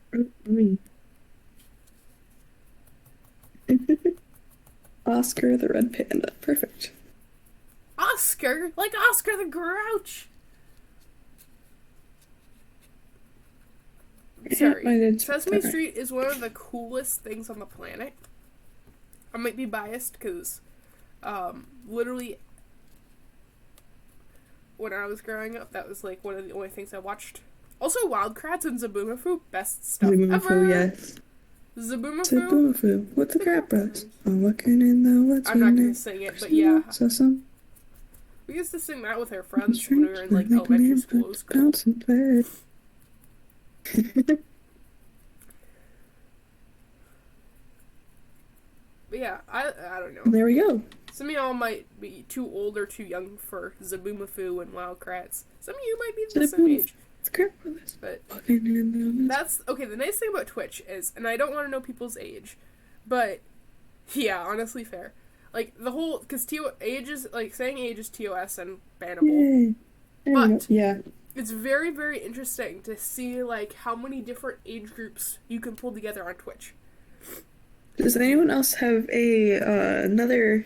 Oscar the Red Panda. Perfect. Oscar? Like Oscar the Grouch! Sorry. Yeah, I did. Sesame Street is one of the coolest things on the planet. I might be biased because, literally, when I was growing up, that was like one of the only things I watched. Also, Wild Kratts and Zaboomafoo, best stuff ever. Yes. Zaboomafoo. Zaboomafoo with the Krat Bros. I'm walking in the woods. I'm not gonna sing it, but yeah. We used to sing that with our friends when we were in like elementary school. But yeah, I don't know. There we go. Some of y'all might be too old or too young for Zaboomafoo and Wild Kratts. Some of you might be the same age. But that's okay. The nice thing about Twitch is, and I don't want to know people's age, but yeah, honestly, fair. Like the whole, because age is like saying age is TOS and bannable. But yeah, it's very, very interesting to see like how many different age groups you can pull together on Twitch. Does anyone else have a another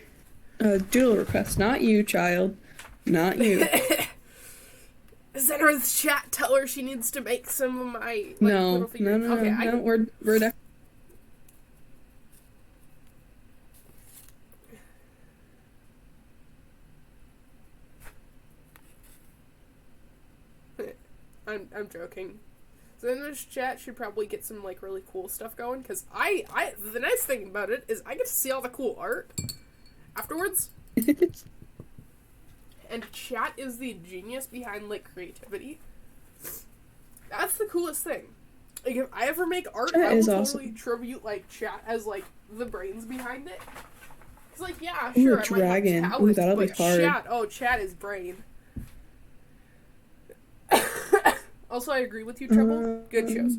doodle request? Not you, child. Not you. Send her the chat. Tell her she needs to make some of my like, no, little figures. no, okay, no. We're definitely. I'm joking. So in this chat should probably get some like really cool stuff going, because the nice thing about it is I get to see all the cool art afterwards. And chat is the genius behind like creativity. That's the coolest thing. Like if I ever make art, I will totally tribute like chat as like the brains behind it. It's like, yeah, sure, I might have talent, that'll be hard. Chat is brain. Also, I agree with you, Trouble. Good shows.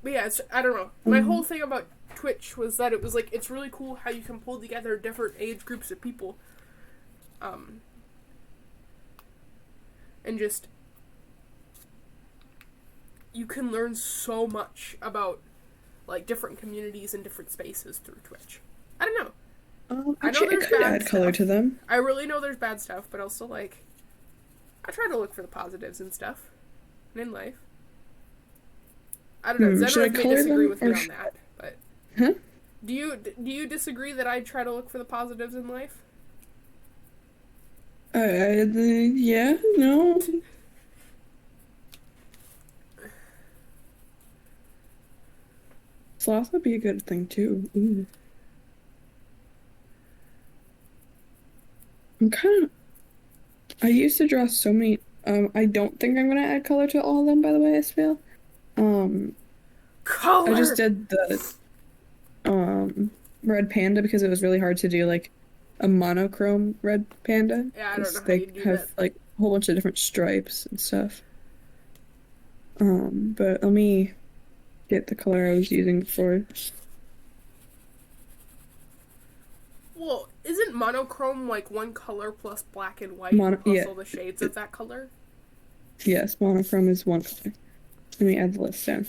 But yeah, I don't know. My whole thing about Twitch was that it was like, it's really cool how you can pull together different age groups of people. And just, you can learn so much about like different communities and different spaces through Twitch. I don't know. I know there's bad stuff. Color to them. I really know there's bad stuff, but also like, I try to look for the positives and stuff in life. I don't know. Zenra may disagree with me on that, but do you disagree that I try to look for the positives in life? Yeah, no. Sloth would be a good thing too. Ooh. I used to draw so many. I don't think I'm gonna add color to all of them. By the way, I feel. Color. I just did the red panda because it was really hard to do like a monochrome red panda. Yeah, I don't know how they you do have that. like a whole bunch of different stripes and stuff. But let me get the color I was using before. Well, isn't monochrome like one color plus black and white plus all the shades of that color? Yes, monochrome is one color. Let me add the list down.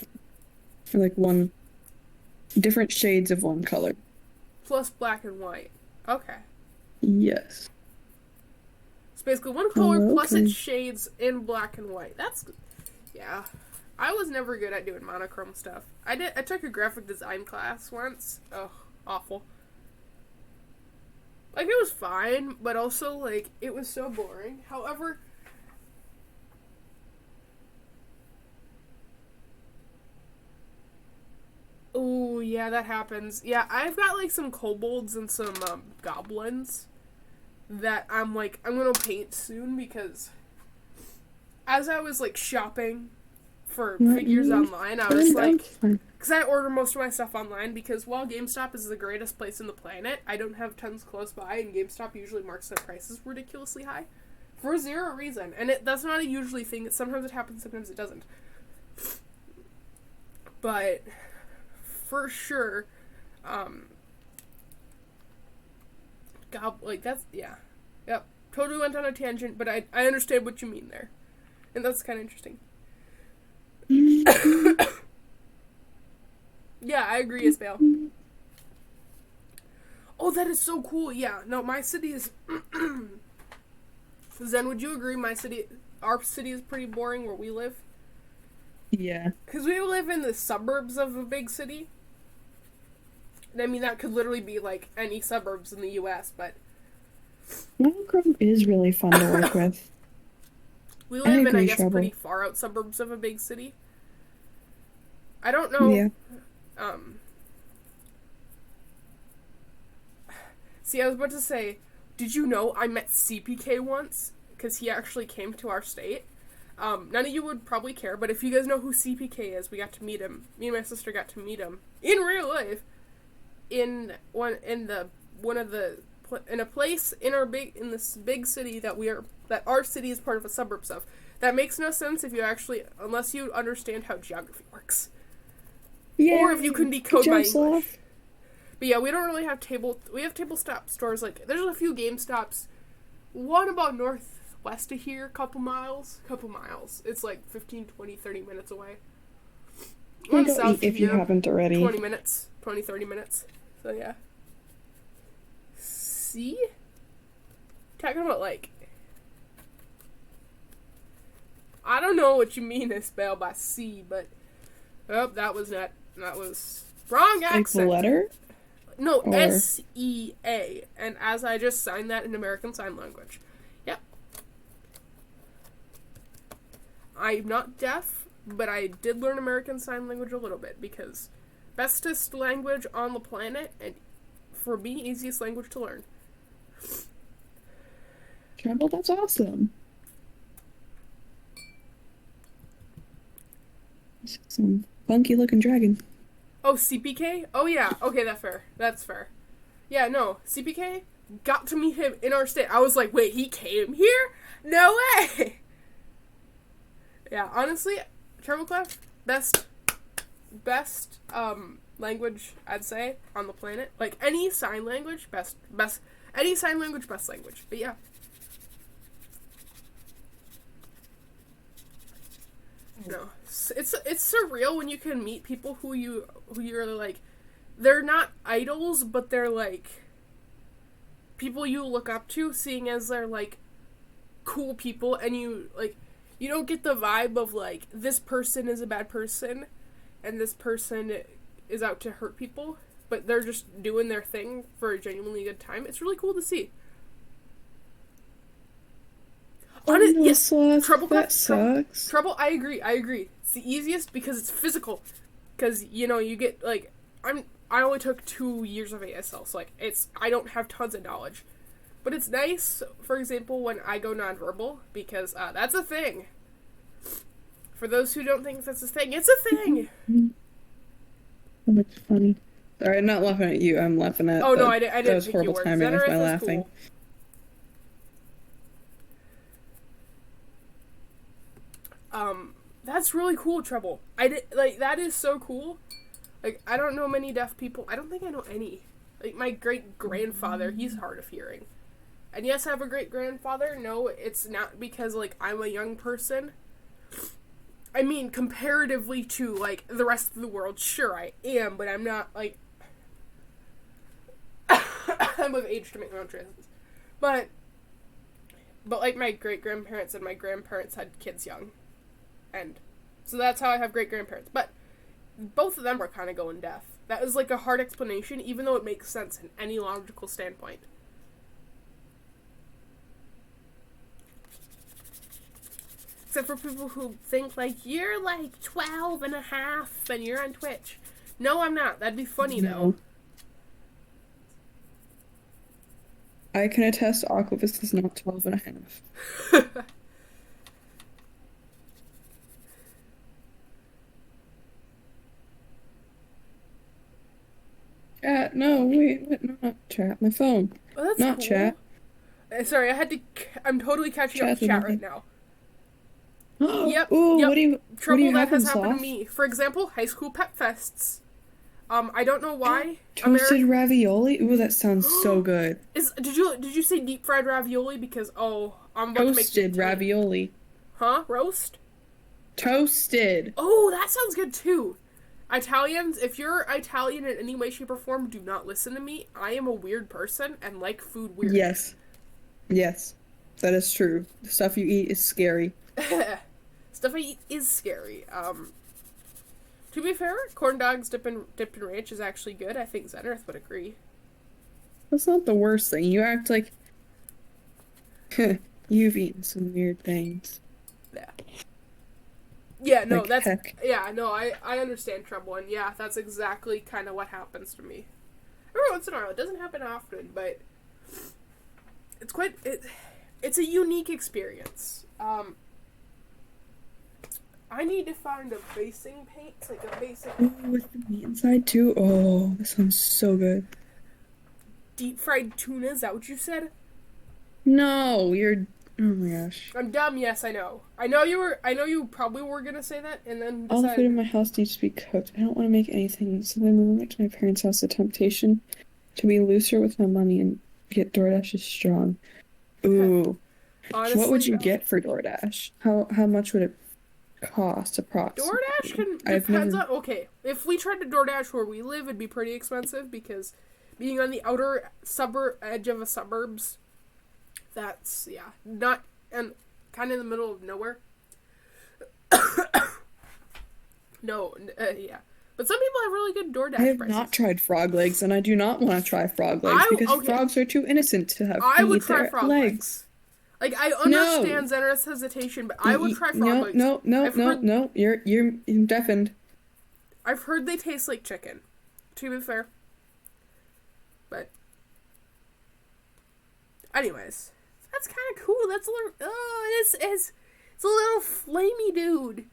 For like one different shades of one color. Plus black and white. Okay. Yes. It's basically one color plus its shades in black and white. That's yeah. I was never good at doing monochrome stuff. I took a graphic design class once. Ugh, awful. Like, it was fine, but also, like, it was so boring. However, oh, yeah, that happens. Yeah, I've got, like, some kobolds and some, goblins that I'm, like, I'm gonna paint soon because as I was, like, shopping for Let figures me online. I put was it down. like, because I order most of my stuff online because while GameStop is the greatest place in the planet, I don't have tons close by, and GameStop usually marks their prices ridiculously high for zero reason. And that's not a usually thing. Sometimes it happens, sometimes it doesn't. But for sure, God, like that's yep. Totally went on a tangent, but I understand what you mean there, and that's kind of interesting. Yeah, I agree, Isabel. Oh, that is so cool. Yeah, no, my city is. Zen, would you agree? Our city is pretty boring where we live. Yeah. Because we live in the suburbs of a big city. I mean, that could literally be like any suburbs in the U.S., but Malcolm is really fun to work with. we live in, I agree, guess, Trouble. pretty far out suburbs of a big city. I don't know. Yeah. See, I was about to say, did you know I met CPK once? Because he actually came to our state. None of you would probably care, but if you guys know who CPK is, we got to meet him. Me and my sister got to meet him in real life. In a place in this big city that our city is part of a suburbs of. That makes no sense unless you understand how geography works. Yeah. Or if you can decode my English. Off. But yeah, we don't really have we have table stop stores, like, there's a few GameStops. One about northwest of here, couple miles. It's like 15, 20, 30 minutes away. One Go south eat if you here, haven't already. 20 minutes, 20, 30 minutes. So yeah. See? Talking about, like, I don't know what you mean is spelled by C, but that was wrong accent. Like the letter? No, Or... S-E-A. And as I just signed that in American Sign Language. Yep. I'm not deaf, but I did learn American Sign Language a little bit because bestest language on the planet, and for me, easiest language to learn. Trouble, that's awesome. Some funky looking dragon. Oh, CPK? Oh, yeah. Okay, that's fair. Yeah, no. CPK, got to meet him in our state. I was like, wait, he came here? No way! Yeah, honestly, Treble-Clef, best language, I'd say, on the planet. Like, any sign language, best. Any sign language, best language. But yeah. No, it's surreal when you can meet people who you're like, they're not idols, but they're like people you look up to, seeing as they're like cool people, and you don't get the vibe of like this person is a bad person and this person is out to hurt people, but they're just doing their thing for a genuinely good time. It's really cool to see. Yes, that sucks. Trouble, I agree. It's the easiest because it's physical. Because, you get, like, I only took 2 years of ASL, so, like, I don't have tons of knowledge. But it's nice, for example, when I go nonverbal, because that's a thing. For those who don't think that's a thing, it's a thing! That's funny. Sorry, I'm not laughing at you, I'm laughing at no, I didn't that was think horrible you were. timing with my Zenith is laughing. cool. That's really cool, Trouble. That is so cool. Like, I don't know many deaf people. I don't think I know any. Like, my great-grandfather, he's hard of hearing. And yes, I have a great-grandfather. No, it's not because, like, I'm a young person. I mean, comparatively to, like, the rest of the world, sure I am, but I'm not, like... I'm of age to make my own choices. But, like, my great-grandparents and my grandparents had kids young. And so that's how I have great-grandparents. But both of them are kind of going deaf. That is like a hard explanation, even though it makes sense in any logical standpoint. Except for people who think, like, you're like 12 and a half and you're on Twitch. No, I'm not. That'd be funny, though. I can attest Aquavus is not 12 and a half. chat. No, wait, what? Not chat. My phone. Oh, that's Not cool. chat. Sorry, I had to. I'm totally catching up Chat's to chat another- right now. Yep. Ooh, Yep. what do you Trouble that have in has happened to sauce? me. For example, high school pet fests. I don't know why. Toasted ravioli? Ooh, that sounds so good. Did you say deep fried ravioli? Because I'm about to make Toasted ravioli. Huh? Roast? Toasted. Oh, that sounds good too. Italians, if you're Italian in any way, shape, or form, do not listen to me. I am a weird person and like food weird. Yes. Yes. That is true. The stuff you eat is scary. Stuff I eat is scary. To be fair, corn dogs dipped in ranch is actually good. I think Zenith would agree. That's not the worst thing. You act like you've eaten some weird things. Yeah. Yeah, no, Like heck. I understand trouble, and yeah, that's exactly kind of what happens to me. Every once in a while, it doesn't happen often, but it's a unique experience. I need to find a basing paint, like a basic Oh, with the meat inside too. Oh, that sounds so good. deep fried tuna. Is that what you said? No, you're. Oh my gosh. I'm dumb. Yes, I know. I know you probably were gonna say that, and then All the food in decided. my house needs to be cooked. I don't want to make anything, so then moving back to my parents' house, the temptation to be looser with my money and get DoorDash is strong. Ooh. Honestly, What would you get for DoorDash? How much would it cost approximately? DoorDash depends on. Okay, if we tried to DoorDash where we live, it'd be pretty expensive because being on the outer edge of the suburbs, that's not and kind of in the middle of nowhere. No, yeah. But some people have really good DoorDash I have prices. not tried frog legs, and I do not want to try frog legs because frogs are too innocent to have I would eat try their frog legs. Like, I understand Zenith's hesitation, but I would try frog legs. No. You're deafened. I've heard they taste like chicken, to be fair. But, anyways, that's kind of cool. That's a little. Oh, it's a little flamey dude.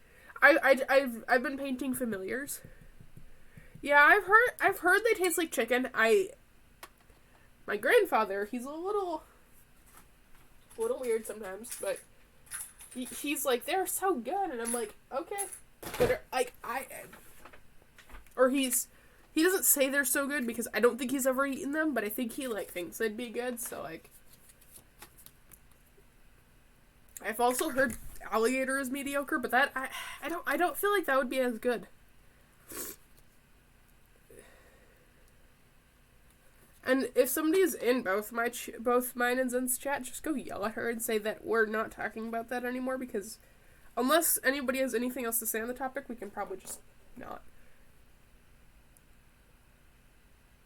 I've been painting familiars. Yeah, I've heard they taste like chicken. My grandfather, he's a little weird sometimes, but he's like, they're so good, and I'm like, okay, but he doesn't say they're so good because I don't think he's ever eaten them, but I think he thinks they'd be good. So I've also heard alligator is mediocre, but that I don't feel like that would be as good. And if somebody's in both mine and Zen's chat, just go yell at her and say that we're not talking about that anymore, because unless anybody has anything else to say on the topic, we can probably just not.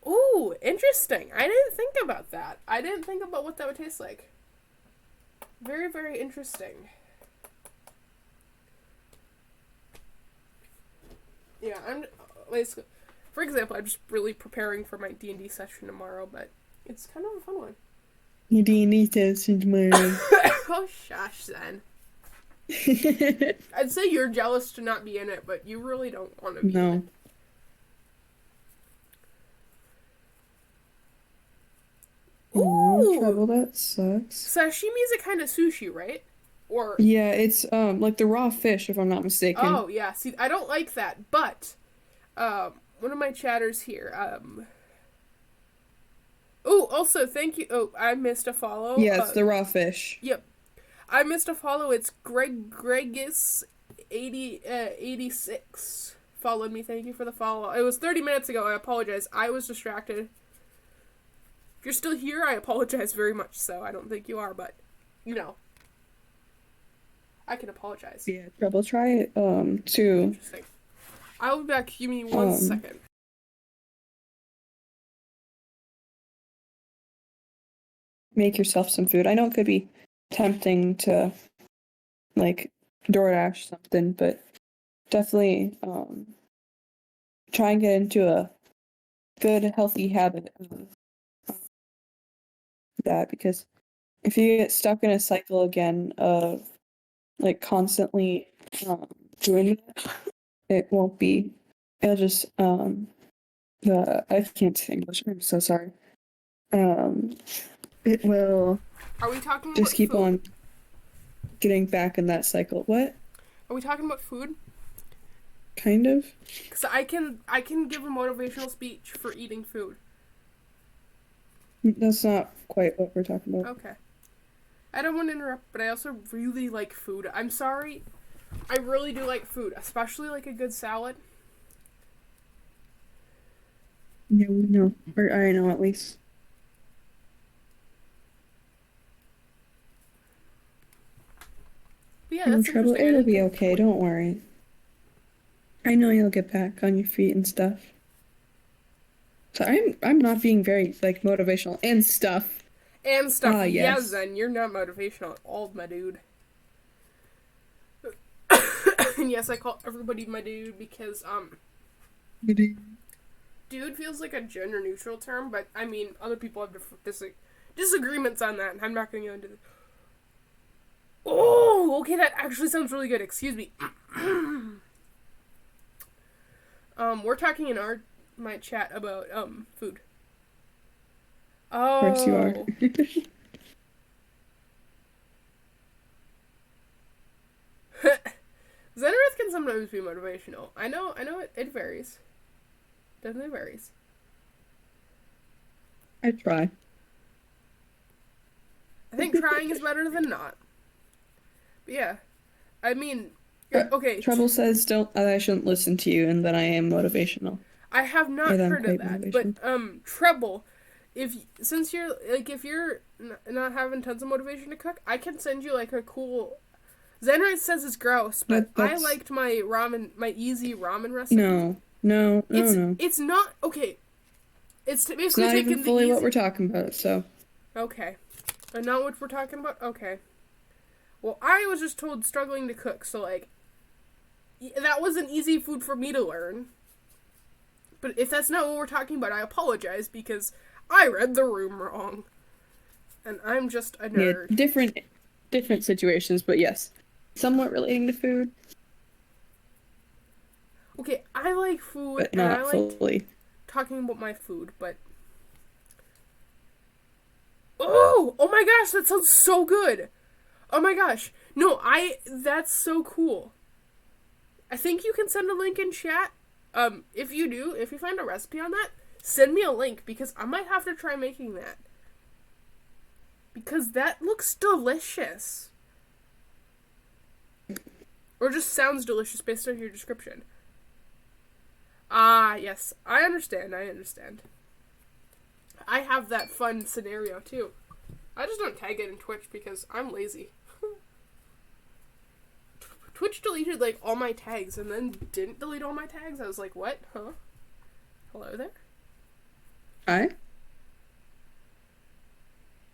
Ooh, interesting. I didn't think about that. I didn't think about what that would taste like. Very, very interesting. Yeah, for example, I'm just really preparing for my D&D session tomorrow, but it's kind of a fun one. Your D&D session tomorrow. Oh, shush, Zen. I'd say you're jealous to not be in it, but you really don't want to be in it. Ooh, trouble, that sucks. Sashimi is a kind of sushi, right? Or yeah, it's like the raw fish, if I'm not mistaken. Oh yeah, see, I don't like that, but one of my chatters here. Oh, also thank you. Oh, I missed a follow. Yeah, it's the raw fish. Yep, I missed a follow. It's Gregus 86 followed me. Thank you for the follow. It was 30 minutes ago. I apologize. I was distracted. If you're still here, I apologize very much. So I don't think you are, but I can apologize. Yeah, trouble. Try it too. Interesting. I'll be back. Give me 1 second. Make yourself some food. I know it could be tempting to DoorDash something, but definitely try and get into a good, healthy habit of that, because if you get stuck in a cycle again of constantly doing that, it won't be. It'll just I can't say English. I'm so sorry. It will Are we talking just about keep food? on getting back in that cycle. What? Are we talking about food? Kind of. Because I can give a motivational speech for eating food. That's not quite what we're talking about. Okay. I don't want to interrupt, but I also really like food. I'm sorry. I really do like food, especially like a good salad. Yeah, we know. Or I know at least. But yeah, No that's trouble. interesting. I It'll didn't be think- okay. Don't worry. I know you'll get back on your feet and stuff. So I'm not being very like motivational and stuff. And stuff. Ah, Yeah, yes. Zen, you're not motivational at all, my dude. And yes, I call everybody my dude because dude feels like a gender neutral term, but I mean other people have disagreements on that, and I'm not gonna go into this. Oh, okay, that actually sounds really good. Excuse me. We're talking in my chat about food. Oh. Of course you are. Zenith can sometimes be motivational. I know it varies. Definitely varies. I try. I think trying is better than not. But yeah. I mean, okay. Trouble says don't I shouldn't listen to you and that I am motivational. I have not Or that I'm heard of quite that. motivational. But Treble, since you're like if you're not having tons of motivation to cook, I can send you like a cool. Zenrise says it's gross, but I liked my easy ramen recipe. No. It's not okay. It's basically It's not taking even fully the what we're talking about. So okay, and not what we're talking about. Okay, well I was just told struggling to cook, so like that wasn't easy food for me to learn. But if that's not what we're talking about, I apologize because I read the room wrong, and I'm just a nerd. Yeah, different situations, but yes, somewhat relating to food. Okay, I like food, But and not I like fully. talking about my food, but oh my gosh, that sounds so good. Oh my gosh, no, that's so cool. I think you can send a link in chat. If you find a recipe on that, send me a link because I might have to try making that. Because that looks delicious. Or just sounds delicious based on your description. Ah, yes. I understand. I have that fun scenario too. I just don't tag it in Twitch because I'm lazy. Twitch deleted like all my tags and then didn't delete all my tags. I was like, what? Huh? Hello there? Hi?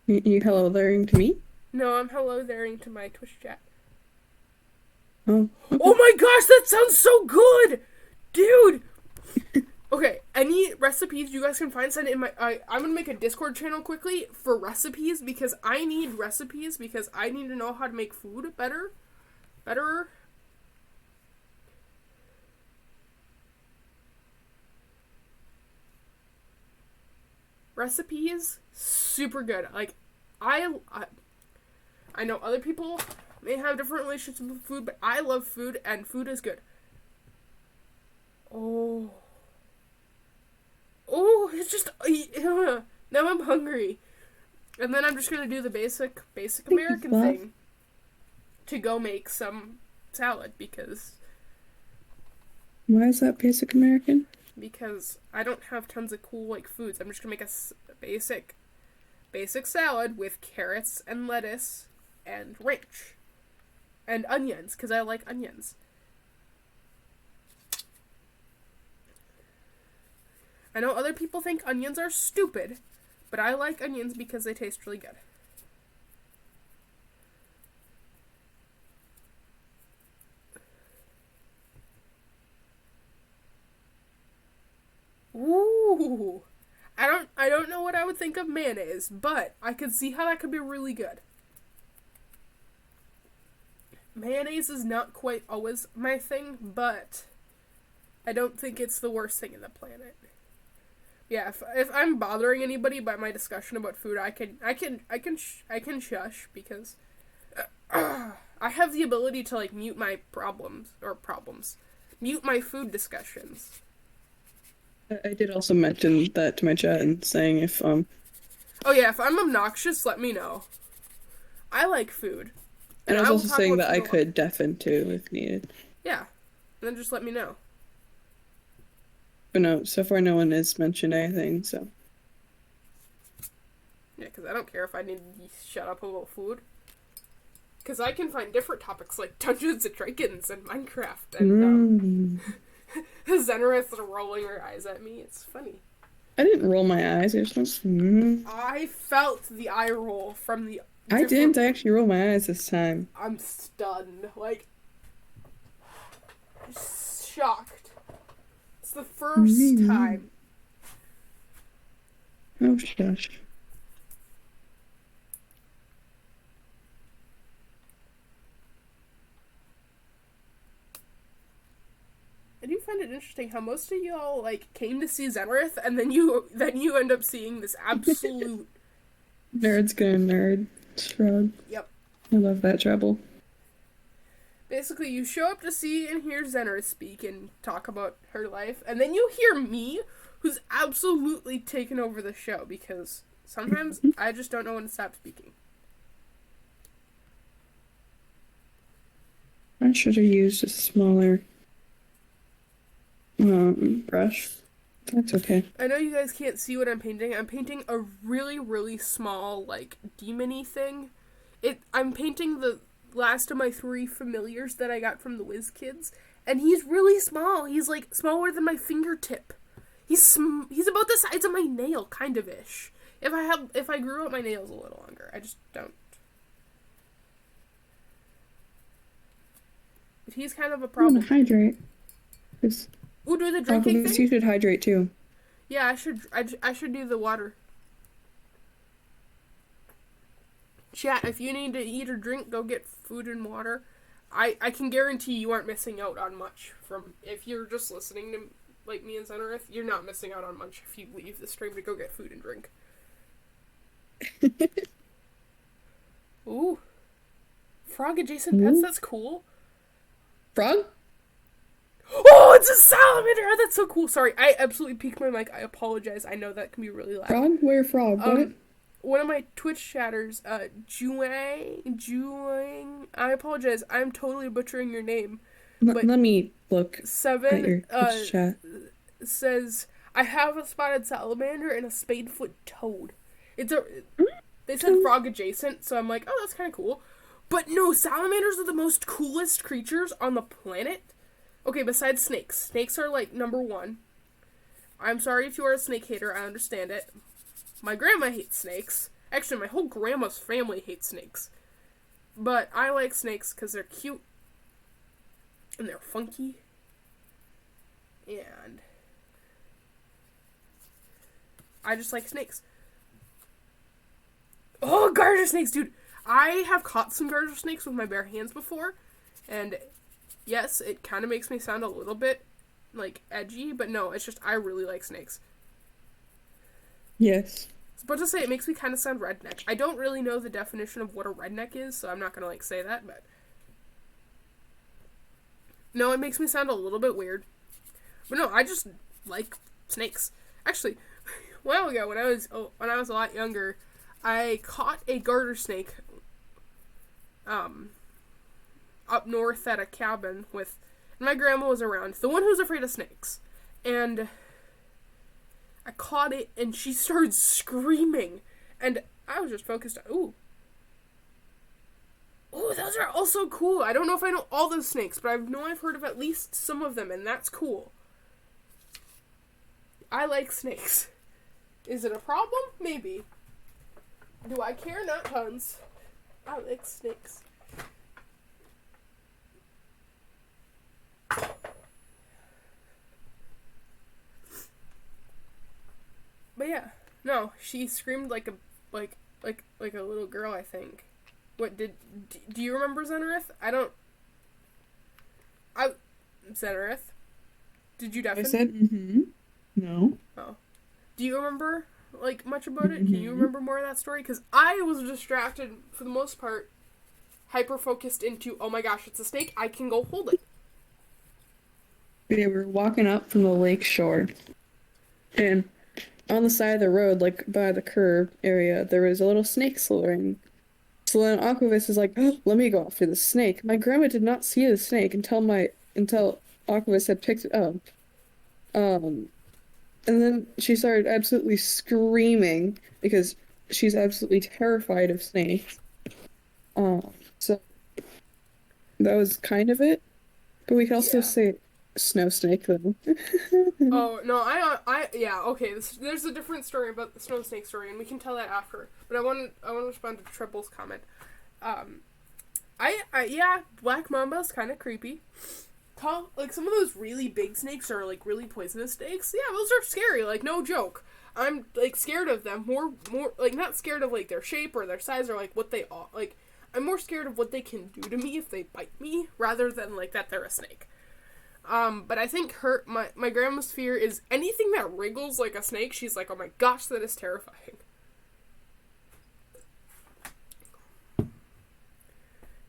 You hello thering to me? No, I'm hello thering to my Twitch chat. Oh. Oh my gosh, that sounds so good! Dude! Okay, any recipes you guys can find, send it in my... I'm gonna make a Discord channel quickly for recipes because I need recipes because I need to know how to make food better. Better. Recipes, super good. Like, I know other people may have different relationships with food, but I love food, and food is good. Oh, it's just now I'm hungry, and then I'm just gonna do the basic American thing to go make some salad because. Why is that basic American? Because I don't have tons of cool like foods. I'm just gonna make a basic salad with carrots and lettuce and ranch and onions because I like onions. I know other people think onions are stupid, but I like onions because they taste really good. Ooh. I don't know what I would think of mayonnaise, but I could see how that could be really good. Mayonnaise is not quite always my thing, but I don't think it's the worst thing in the planet. Yeah, if I'm bothering anybody by my discussion about food, I can shush because I have the ability to like mute my mute my food discussions. I did also mention that to my chat and saying if Oh yeah, if I'm obnoxious, let me know. I like food. And I was also saying that I could deafen too if needed. Yeah, and then just let me know. But no, so far no one has mentioned anything, so. Yeah, because I don't care if I need to shut up about food. Because I can find different topics like Dungeons and Dragons and Minecraft and Zenareth rolling her eyes at me. It's funny. I didn't roll my eyes. I just went, I felt the eye roll from the. I didn't actually roll my eyes this time. I'm stunned. Like, shocked. It's the first time. Oh, shush. I do find it interesting how most of y'all like came to see Zenareth, and then you end up seeing this absolute Nerd's gonna nerd. Shrug. Yep. I love that trouble. Basically, you show up to see and hear Zenareth speak and talk about her life, and then you hear me, who's absolutely taken over the show, because sometimes I just don't know when to stop speaking. I should have used a smaller brush. That's okay. I know you guys can't see what I'm painting. I'm painting a really, really small, like, demon-y thing. I'm painting the last of my 3 familiars that I got from the WizKids, and he's really small. He's, like, smaller than my fingertip. He's about the size of my nail, kind of-ish. If I grew out my nails a little longer. I just don't. But he's kind of a problem. I'm gonna hydrate. Ooh, do the drinking thing? You should hydrate too. Yeah, I should do the water. Chat, if you need to eat or drink, go get food and water. I can guarantee you aren't missing out on much from if you're just listening to like me and Zenareth, you're not missing out on much if you leave the stream to go get food and drink. Ooh. Frog adjacent pets, that's cool. Frog? Oh, it's a salamander! Oh, that's so cool. Sorry, I absolutely peeked my mic. I apologize. I know that can be really loud. Frog? Where frog? What? One of my Twitch chatters, Juang, I apologize. I'm totally butchering your name. Let me look 7, at your Twitch chat. Says, I have a spotted salamander and a spadefoot toad. They said frog adjacent, so I'm like, oh, that's kind of cool. But no, salamanders are the most coolest creatures on the planet. Okay, besides snakes. Snakes are, like, number 1. I'm sorry if you are a snake hater, I understand it. My grandma hates snakes. Actually, my whole grandma's family hates snakes. But I like snakes because they're cute. And they're funky. And I just like snakes. Oh, garter snakes, dude! I have caught some garter snakes with my bare hands before. And yes, it kind of makes me sound a little bit, like, edgy. But no, it's just I really like snakes. Yes. I was about to say it makes me kind of sound redneck. I don't really know the definition of what a redneck is, so I'm not gonna, like, say that, but no, it makes me sound a little bit weird. But no, I just like snakes. Actually, a while ago, when I was a lot younger, I caught a garter snake up north at a cabin with, and my grandma was around, the one who's afraid of snakes. And I caught it, and she started screaming. And I was just focused on, ooh, those are also cool. I don't know if I know all those snakes, but I know I've heard of at least some of them, and that's cool. I like snakes. Is it a problem? Maybe. Do I care? Not tons. I like snakes. But yeah, no, she screamed like a little girl, I think. What do you remember Zenareth? Zenareth? Did you definitely? I said, no. Oh. Do you remember, like, much about it? Can you remember more of that story? Because I was distracted, for the most part, hyper-focused into, oh my gosh, it's a snake, I can go hold it. We were walking up from the lake shore, and on the side of the road, like by the curb area, there was a little snake slithering. So then Aquavis is like, oh, let me go after the snake. My grandma did not see the snake until Aquavis had picked it up. And then she started absolutely screaming because she's absolutely terrified of snakes. So that was kind of it. But we could also say snow snake though. Oh no, yeah, okay. There's a different story about the snow snake story, and we can tell that after. But I want to respond to Triple's comment. Yeah, black mamba's kind of creepy. Like some of those really big snakes are like really poisonous snakes. Yeah, those are scary. Like no joke. I'm like scared of them. More like not scared of like their shape or their size or like what they are. Like I'm more scared of what they can do to me if they bite me rather than like that they're a snake. But I think my grandma's fear is anything that wriggles like a snake. She's like, oh my gosh, that is terrifying.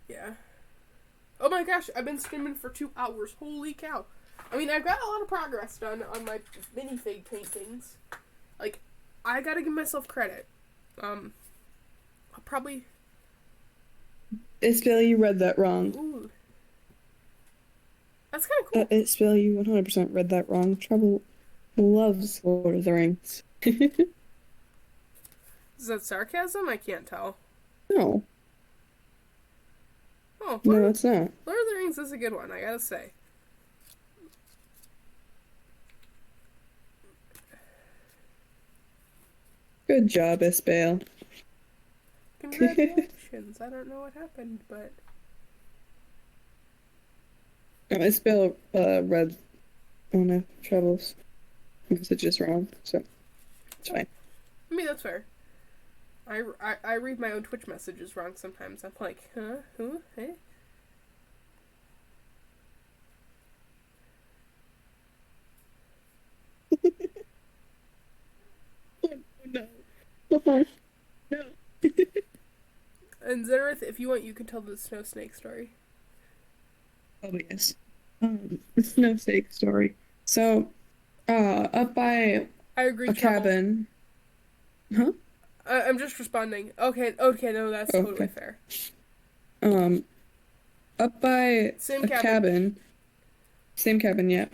Yeah. Oh my gosh, I've been streaming for 2 hours. Holy cow. I mean, I've got a lot of progress done on my minifig paintings. Like, I gotta give myself credit. I'll probably... Isabel, you read that wrong. Ooh. That's kind of cool. Isabel, you 100% read that wrong. Trouble loves Lord of the Rings. Is that sarcasm? I can't tell. No. Oh, no, it's not. Lord of the Rings is a good one, I gotta say. Good job, Isabel. Congratulations. I don't know what happened, but... Isabel read one of Trouble's messages wrong, so it's fine. I mean, that's fair. I read my own Twitch messages wrong sometimes. I'm like, huh? Who? Hey? No. No. And Zenith, if you want, you can tell the snow snake story. Oh, yes. The snow snake story. So, up by I agree, a cabin. Huh? I'm just responding. Okay, no, that's totally fair. Up by Same a cabin. Same cabin, yeah.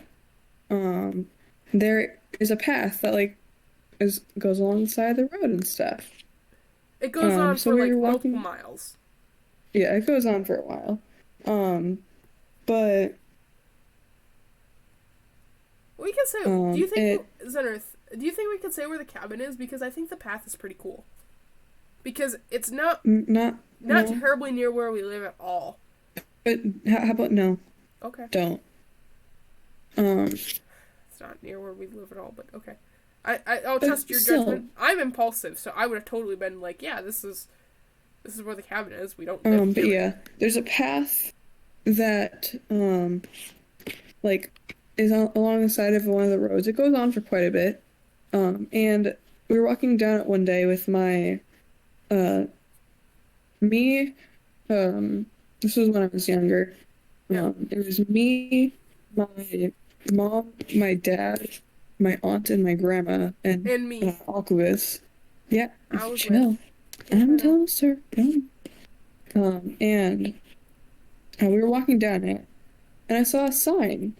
There is a path that like goes along the side of the road and stuff. It goes on for like multiple miles. Yeah, it goes on for a while. But we can say. Do you think Zenith? Do you think we could say where the cabin is? Because I think the path is pretty cool. Because it's not terribly near where we live at all. But how about no? Okay. Don't. It's not near where we live at all, but okay. I'll trust your judgment. I'm impulsive, so I would have totally been like, yeah, this is where the cabin is. We don't live but here. yeah, there's a path that like is along the side of one of the roads. It goes on for quite a bit. And we were walking down it one day with my this was when I was younger. It was me, my mom, my dad, my aunt, and my grandma, and me. Aquavis. Yeah, I was chill. I'm telling sir. And we were walking down it, and I saw a sign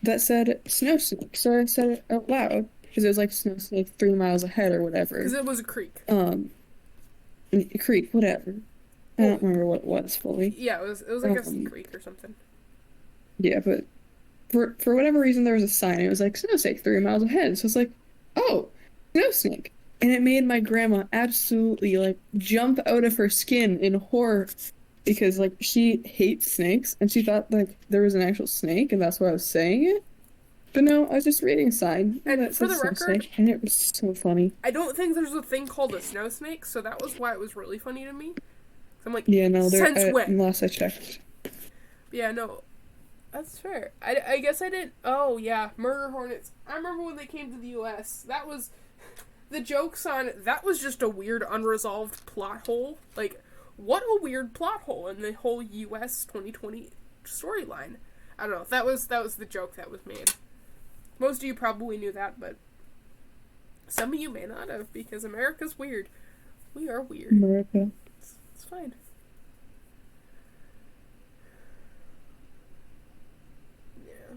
that said snow snake. So I said it out loud because it was like snow snake 3 miles ahead or whatever. Because it was a creek. A creek, whatever. I don't remember what it was fully. Yeah, it was like a creek or something. Yeah, but for whatever reason there was a sign. It was like snow snake 3 miles ahead. So it's like, oh, snow snake. And it made my grandma absolutely like jump out of her skin in horror because like she hates snakes and she thought like there was an actual snake and that's why I was saying it. But no, I was just reading a sign. And for the record, snake, and it was so funny. I don't think there's a thing called a snow snake, so that was why it was really funny to me. I'm like, yeah, no, since when? Last I checked. Yeah, no, that's fair. I guess I didn't. Oh yeah, murder hornets. I remember when they came to the U.S. That was the jokes on that was just a weird unresolved plot hole. Like, what a weird plot hole in the whole U.S. 2020 storyline. I don't know. That was the joke that was made. Most of you probably knew that, but some of you may not have, because America's weird. We are weird. America. It's fine. Yeah.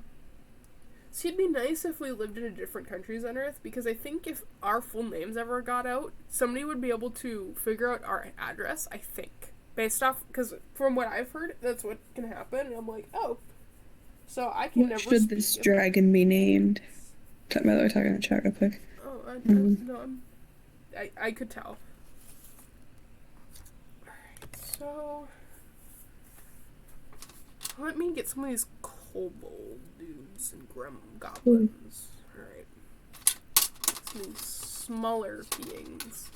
See, it'd be nice if we lived in different countries on Earth, because I think if our full names ever got out, somebody would be able to figure out our address, I think. Based off, because from what I've heard, that's what can happen, and I'm like, oh. So I can What never should this dragon be named? By the way, talking in the chat real quick. Oh, I could tell. Alright, so let me get some of these kobold dudes and goblins. Alright. Some of these smaller beings.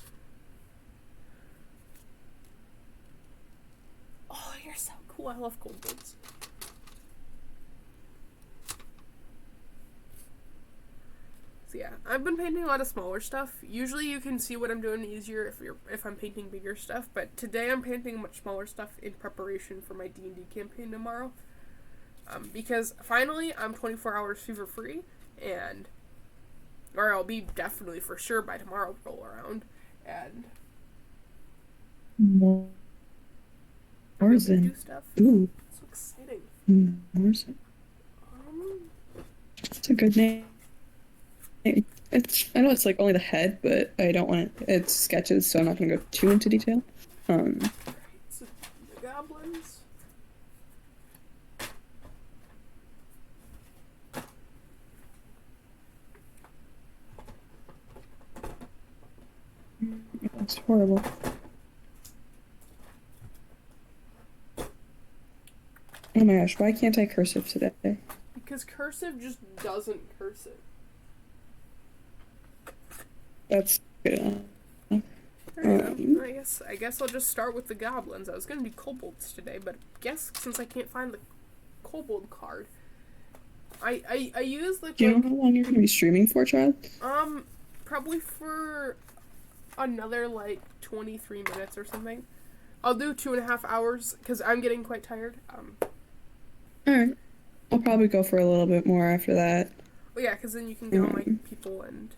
Oh, you're so cool. I love kobolds. So yeah, I've been painting a lot of smaller stuff. Usually you can see what I'm doing easier if I'm painting bigger stuff, but today I'm painting much smaller stuff in preparation for my D&D campaign tomorrow. Because finally I'm 24 hours fever free, or I'll be definitely for sure by tomorrow roll around, and Morrison. Do stuff. Ooh. So exciting. Morrison. It's a good name. I know it's like only the head, but I don't want it. It's sketches, so I'm not gonna go too into detail. Alright, so the goblins. It's horrible. Oh my gosh, why can't I cursive today? Because cursive just doesn't cursive. That's good. I guess I'll just start with the goblins. I was gonna do kobolds today, but I guess since I can't find the kobold card, I use the. Do you know how long you're gonna be streaming for, child? Probably for another like 23 minutes or something. I'll do 2.5 hours because I'm getting quite tired. Alright. I'll probably go for a little bit more after that. Well, yeah, because then you can get all my people and.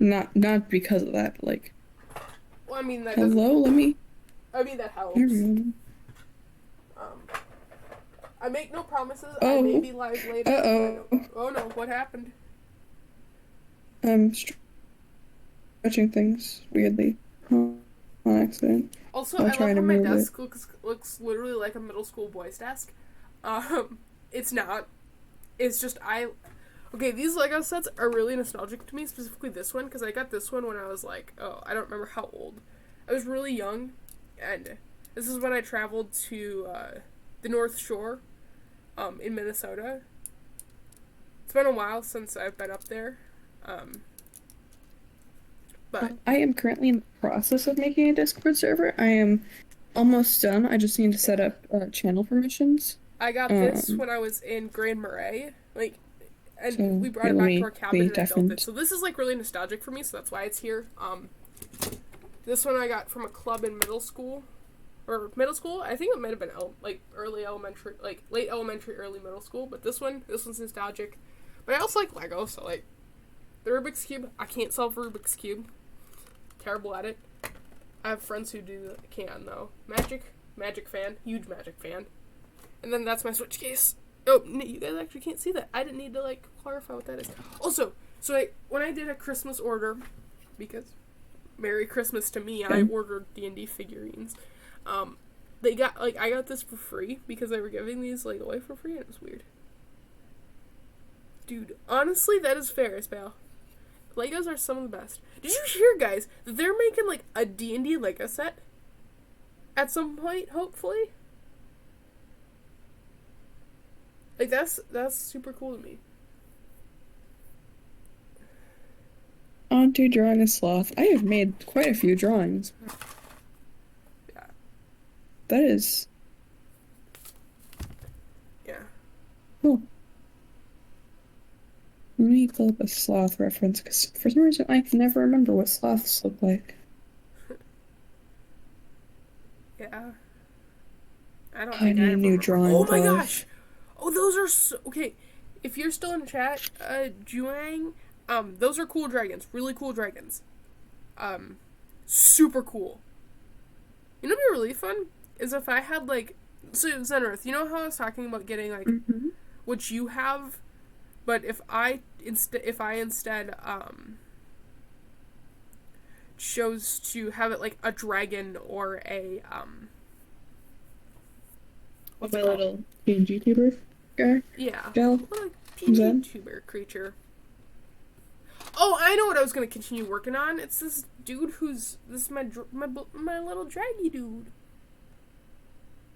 Not because of that, but like. Well, I mean that. Hello, let me. I mean that helps. Here we go. I make no promises. Oh. I may be live later. Uh-oh. Oh no! What happened? I'm stretching things weirdly on accident. Also, I'll I try love to how my move desk looks literally like a middle school boys' desk. It's not. It's just Okay, these Lego sets are really nostalgic to me, specifically this one, because I got this one when I was like, I don't remember how old. I was really young, and this is when I traveled to the North Shore in Minnesota. It's been a while since I've been up there. But I am currently in the process of making a Discord server. I am almost done. I just need to set up channel permissions. I got this when I was in Grand Marais, and so, we brought it back to our cabin and I built it. So this is like really nostalgic for me, so that's why it's here. This one I got from a club in middle school. I think it might have been early elementary, like late elementary, early middle school, but this one's nostalgic. But I also like Lego, so like the Rubik's Cube, I can't solve Rubik's Cube. Terrible at it. I have friends who can though. Magic fan, huge Magic fan. And then that's my Switch case. Oh, you guys actually can't see that. I didn't need to clarify what that is. Also, when I did a Christmas order, because Merry Christmas to me, I ordered D&D figurines. I got this for free because they were giving these away for free, and it was weird. Dude, honestly, that is fair as well. Legos are some of the best. Did you hear, guys, that they're making a D&D Lego set? At some point, hopefully? That's super cool to me. On to drawing a sloth. I have made quite a few drawings. Yeah. That is... Yeah. Cool. Let me pull up a sloth reference, because for some reason I can never remember what sloths look like. Yeah. I don't I think need I a ever new remember. drawing Oh my glove. gosh! Oh, those are so... Okay, if you're still in chat, Juang, those are cool dragons. Really cool dragons. Super cool. You know what'd be really fun? Is if I had, like... So, Zenrith, you know how I was talking about getting, like, what you have? But if I instead chose to have it, like, a dragon or a, what's My it called? little PNG tuber guy? Yeah. Gel? What a PNG tuber creature. Oh, I know what I was going to continue working on. It's this dude who's... This is my little draggy dude.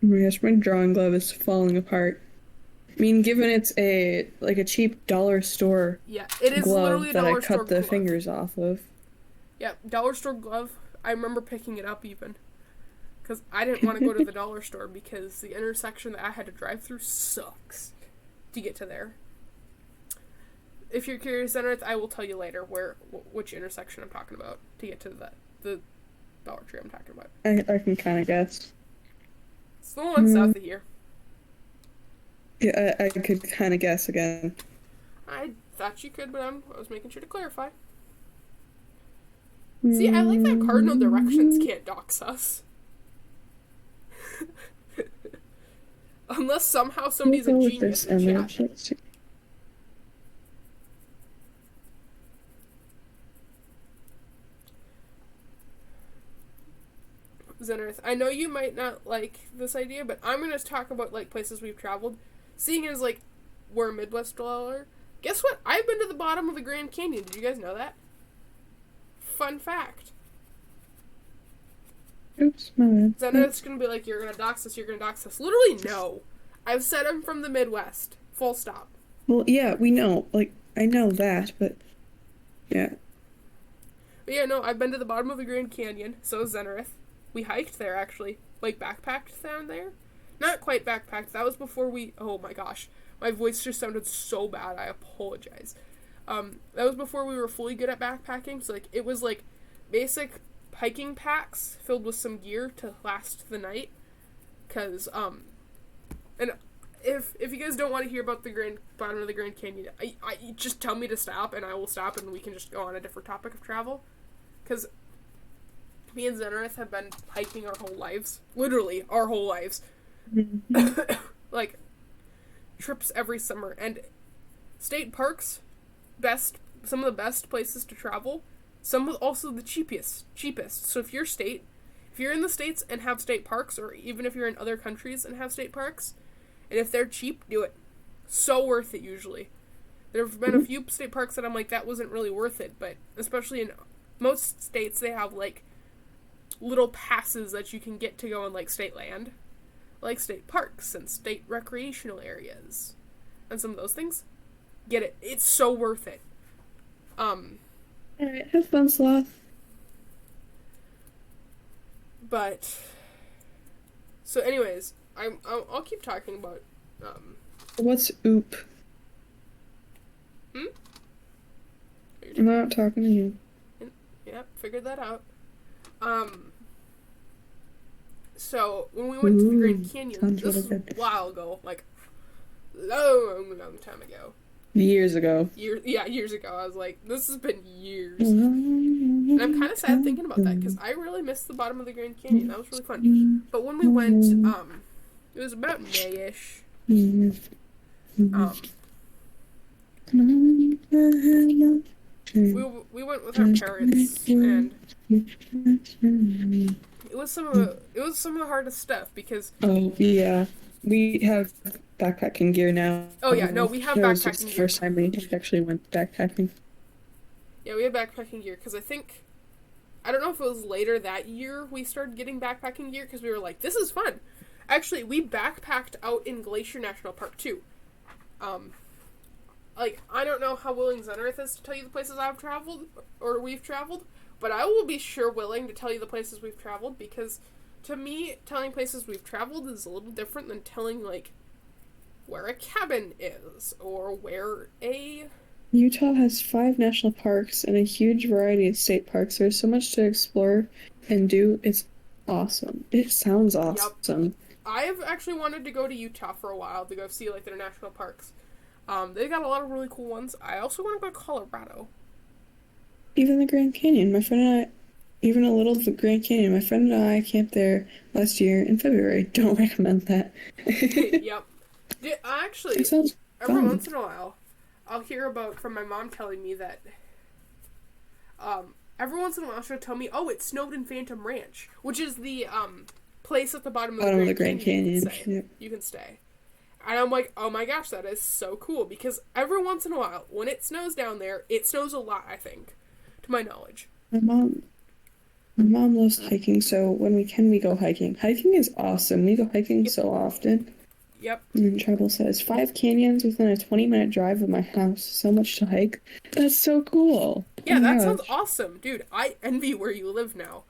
Oh my gosh, my drawing glove is falling apart. I mean, given it's a cheap dollar store Yeah, it is literally glove a that I dollar store cut the glove. fingers off of. Yeah, dollar store glove. I remember picking it up even. Because I didn't want to go to the dollar store because the intersection that I had to drive through sucks to get to there. If you're curious, Zenrith, I will tell you later which intersection I'm talking about to get to the Dollar Tree I'm talking about. I can kind of guess. It's the one south of here. Yeah, I could kind of guess again. I thought you could, but I was making sure to clarify. See, I like that Cardinal Directions can't dox us. Unless somehow somebody's a genius in chat. Zenrith, I know you might not like this idea, but I'm going to talk about, like, places we've traveled. Seeing as, like, we're a Midwest dweller, guess what? I've been to the bottom of the Grand Canyon. Did you guys know that? Fun fact. Oops, my bad. Zenrith's going to be like, you're going to dox us, you're going to dox us. Literally, no. I've said I'm from the Midwest. Full stop. Well, yeah, we know. Like, I know that, but... Yeah. But yeah, no, I've been to the bottom of the Grand Canyon. So is Zenrith. We hiked there, actually. Like, backpacked down there. Not quite backpacked. That was before we... Oh, my gosh. My voice just sounded so bad. I apologize. That was before we were fully good at backpacking. So, like, it was, like, basic hiking packs filled with some gear to last the night. Because, and if you guys don't want to hear about the bottom of the Grand Canyon, I just tell me to stop, and I will stop, and we can just go on a different topic of travel. Because me and Zenrith have been hiking our whole lives. Literally, our whole lives. Like, trips every summer. And state parks, some of the best places to travel. Some of also the cheapest. So if you're in the States and have state parks, or even if you're in other countries and have state parks, and if they're cheap, do it. So worth it, usually. There have been a few state parks that I'm like, that wasn't really worth it, but especially in most states, they have, like, little passes that you can get to go on, like, state land. Like state parks and state recreational areas. And some of those things. Get it. It's so worth it. Alright, have fun, Sloth. But... So anyways, I'll keep talking about, What's oop? Hmm? I'm not talking to you. Yep, figured that out. So, when we went to the Grand Canyon, this was a while ago, like, long time ago. Years ago. Years ago. I was like, this has been years. And I'm kind of sad thinking about that, because I really missed the bottom of the Grand Canyon. That was really fun. But when we went, it was about May-ish. We went with our parents, and it was some of the hardest stuff, because... Oh, yeah. We have backpacking gear now. Oh, yeah, no, we have backpacking gear. The gear. first time we actually went backpacking. Yeah, we had backpacking gear, because I don't know if it was later that year we started getting backpacking gear, because we were like, this is fun. Actually, we backpacked out in Glacier National Park, too. Like, I don't know how willing Zenrith is to tell you the places I've traveled, or we've traveled, but I will be sure willing to tell you the places we've traveled, because to me, telling places we've traveled is a little different than telling, like, where a cabin is, or where a Utah has 5 national parks and a huge variety of state parks. There's so much to explore and do. It's awesome. It sounds Yep. awesome. I have actually wanted to go to Utah for a while to go see like their national parks. They got a lot of really cool ones. I also want to go to Colorado. Even the Grand Canyon. My friend and I, even a little of the Grand Canyon. My friend and I camped there last year in February. Don't recommend that. Yep. Actually, It sounds every fun. once in a while, I'll hear about from my mom telling me that. Every once in a while she'll tell me, "Oh, it snowed in Phantom Ranch," which is the place at the bottom of the Bottom of the Grand Grand Canyon. Canyon. You can stay. And I'm like, oh my gosh, that is so cool. Because every once in a while, when it snows down there, it snows a lot, I think, to my knowledge. My mom, my mom loves hiking, so when we can, we go hiking. Hiking is awesome. We go hiking so often. Yep. And Travel says 5 canyons within a 20-minute drive of my house. So much to hike. That's so cool. Yeah, Oh my that sounds gosh. awesome. Dude, I envy where you live now.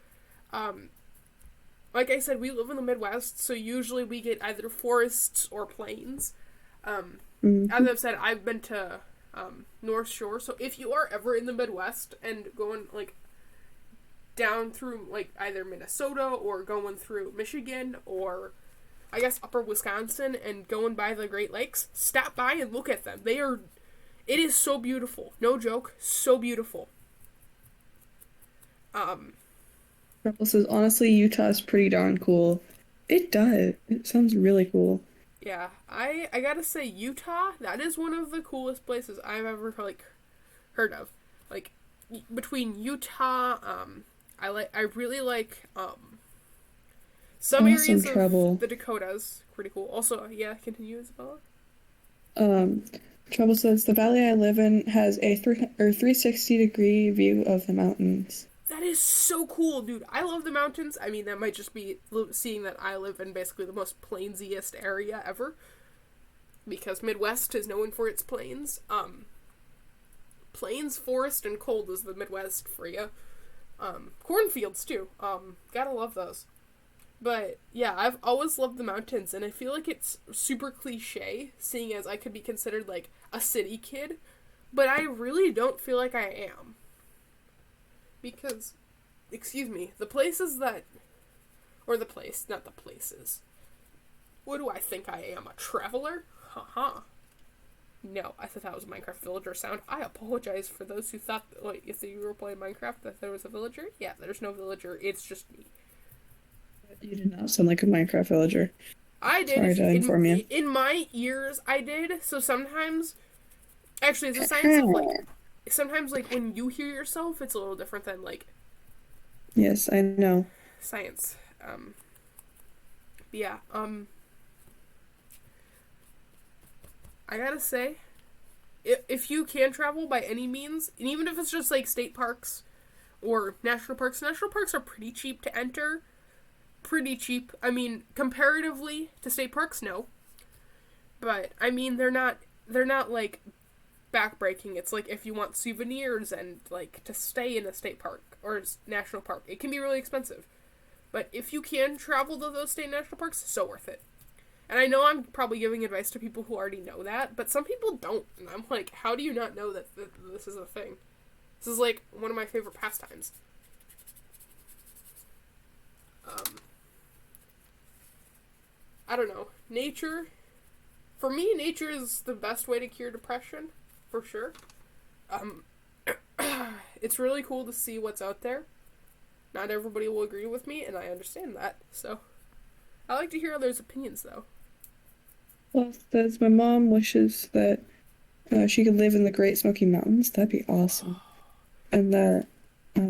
Like I said, we live in the Midwest, so usually we get either forests or plains. As I've said, I've been to North Shore, so if you are ever in the Midwest and going, like, down through, like, either Minnesota or going through Michigan or, I guess, upper Wisconsin and going by the Great Lakes, stop by and look at them. It is so beautiful. No joke, so beautiful. Travel says, honestly, Utah is pretty darn cool. It does. It sounds really cool. Yeah, I gotta say, Utah, that is one of the coolest places I've ever, like, heard of. Like, between Utah, I really like, some Awesome, areas Travel. of the Dakotas, pretty cool. Also, yeah, continue, Isabella. Um, Travel says, the valley I live in has a 360-degree view of the mountains. That is so cool, dude. I love the mountains. I mean, that might just be seeing that I live in basically the most plainsiest area ever. Because Midwest is known for its plains. Plains, forest, and cold is the Midwest for you. Cornfields, too. Gotta love those. But, yeah, I've always loved the mountains, and I feel like it's super cliche, seeing as I could be considered, like, a city kid. But I really don't feel like I am. Because, excuse me, the places that, or the place, not the places. What do I think I am, a traveler? Haha. No, I thought that was a Minecraft villager sound. I apologize for those who thought, like, if you were playing Minecraft, that there was a villager. Yeah, there's no villager, it's just me. You did not sound like a Minecraft villager. I did. Sorry to inform you. In my ears, I did. So sometimes, actually, it's a science of, like, sometimes, like, when you hear yourself, it's a little different than, like, Yes, I know. science. Yeah, I gotta say, if you can travel by any means, and even if it's just, like, state parks or national parks are pretty cheap to enter. Pretty cheap. I mean, comparatively to state parks, no. But, I mean, they're not, like, backbreaking. It's like if you want souvenirs and, like, to stay in a state park or national park, it can be really expensive. But if you can travel to those state national parks, so worth it. And I know I'm probably giving advice to people who already know that, but some people don't. And I'm like, how do you not know that this is a thing? This is, like, one of my favorite pastimes. I don't know. Nature, for me, nature is the best way to cure depression, for sure. It's really cool to see what's out there. Not everybody will agree with me, and I understand that, so. I like to hear others' opinions, though. Well, says my mom wishes that she could live in the Great Smoky Mountains. That'd be awesome. And that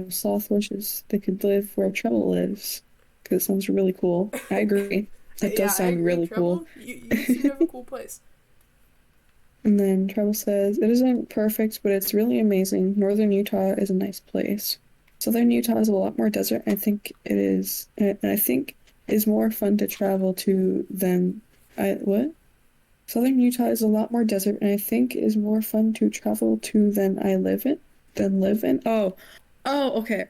Sloth wishes they could live where Treble lives. Because it sounds really cool. I agree. That Yeah, does sound really cool. You seem to have a cool place. And then Treble says, it isn't perfect, but it's really amazing. Northern Utah is a nice place. Southern Utah is a lot more desert. I think it is. And I think is more fun to travel to than what? Southern Utah is a lot more desert, and I think is more fun to travel to than live in. Oh, okay.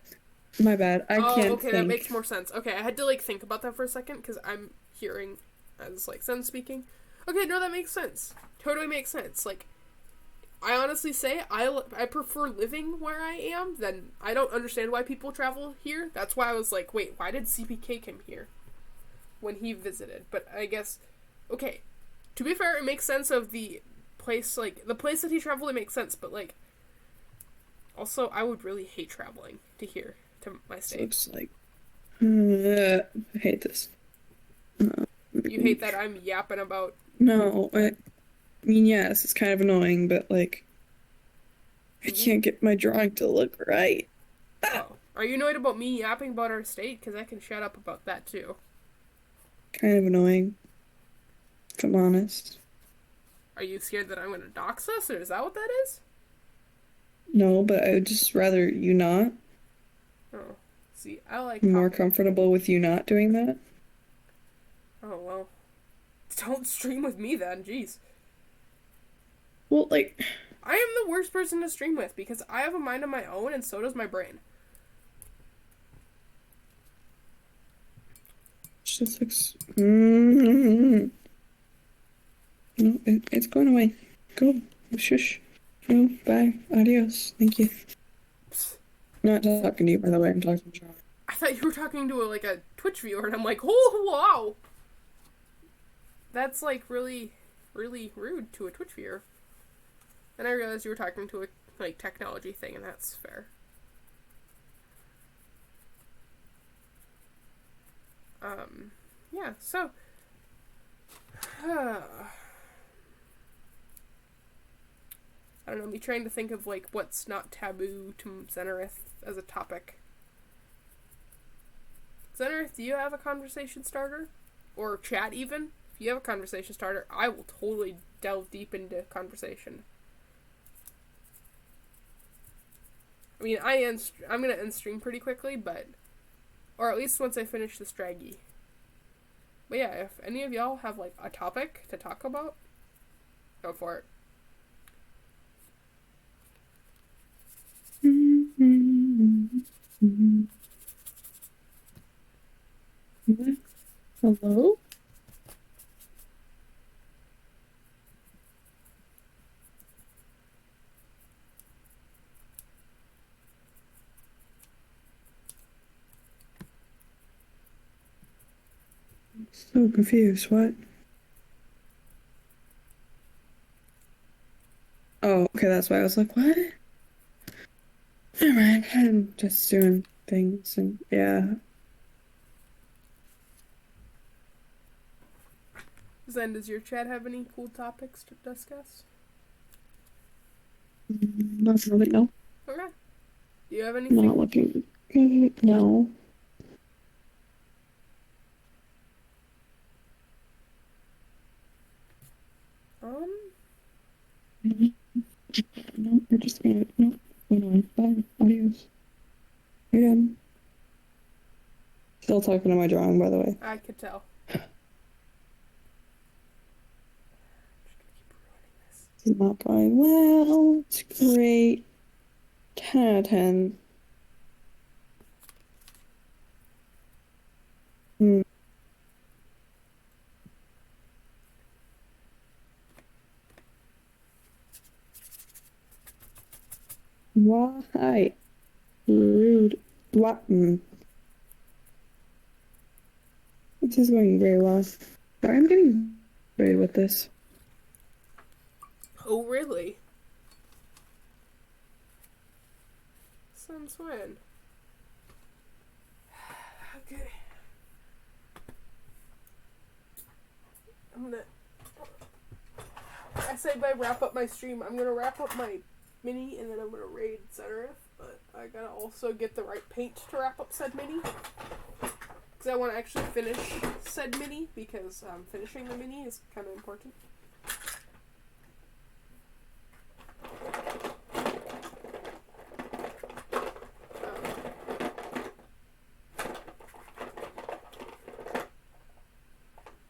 My bad. I can't okay, think. that makes more sense. Okay, I had to, like, think about that for a second, because I'm hearing as, like, sense speaking. Okay, no, that makes sense. Totally makes sense. Like, I honestly say I prefer living where I am than I don't understand why people travel here. That's why I was like, wait, why did CPK come here when he visited? But I guess, okay, to be fair, it makes sense of the place, like, the place that he traveled, it makes sense, but, like, also, I would really hate traveling to here, to my state. Looks like, I hate this. You hate that I'm yapping about... No, I mean, yes, it's kind of annoying, but, like, I can't get my drawing to look right. Oh. Are you annoyed about me yapping about our state? Because I can shut up about that, too. Kind of annoying, if I'm honest. Are you scared that I'm going to dox us, or is that what that is? No, but I would just rather you not. Oh. See, I like... I'm more comfortable with you not doing that. Oh, well. Don't stream with me, then. Jeez. Well, like... I am the worst person to stream with, because I have a mind of my own, and so does my brain. Just looks... No, it's going away. Go. Shush. No, bye. Adios. Thank you. Not talking to you, by the way. I'm talking to John. I thought you were talking to a Twitch viewer, and I'm like, oh, wow! That's, like, really, really rude to a Twitch viewer. And I realized you were talking to a, like, technology thing, and that's fair. Yeah, so... I don't know, me trying to think of, like, what's not taboo to Zenarith as a topic. Zenarith, do you have a conversation starter? Or chat, even? If you have a conversation starter, I will totally delve deep into conversation. I mean, I'm gonna end stream pretty quickly, but... Or at least once I finish this draggy. But yeah, if any of y'all have, like, a topic to talk about, go for it. Hello? So confused, what? Oh, okay, that's why I was like, what? Never mind, I'm just doing things, and yeah. Zen, does your chat have any cool topics to discuss? Not really, no. Okay. Do you have anything? Not looking. No. No, you're just gonna. No. Anyway, bye. Adios. You're done. Still talking to my drawing, by the way. I could tell. It's not going well. It's great. 10 out of 10. Why? Rude. What? This is going very well. Sorry, I'm getting ready with this. Oh, really? Since when? Okay. I'm gonna... I say by wrap up my stream, I'm gonna wrap up my mini and then I'm gonna raid Zenarith, but I gotta also get the right paint to wrap up said mini. Because I want to actually finish said mini, because finishing the mini is kind of important.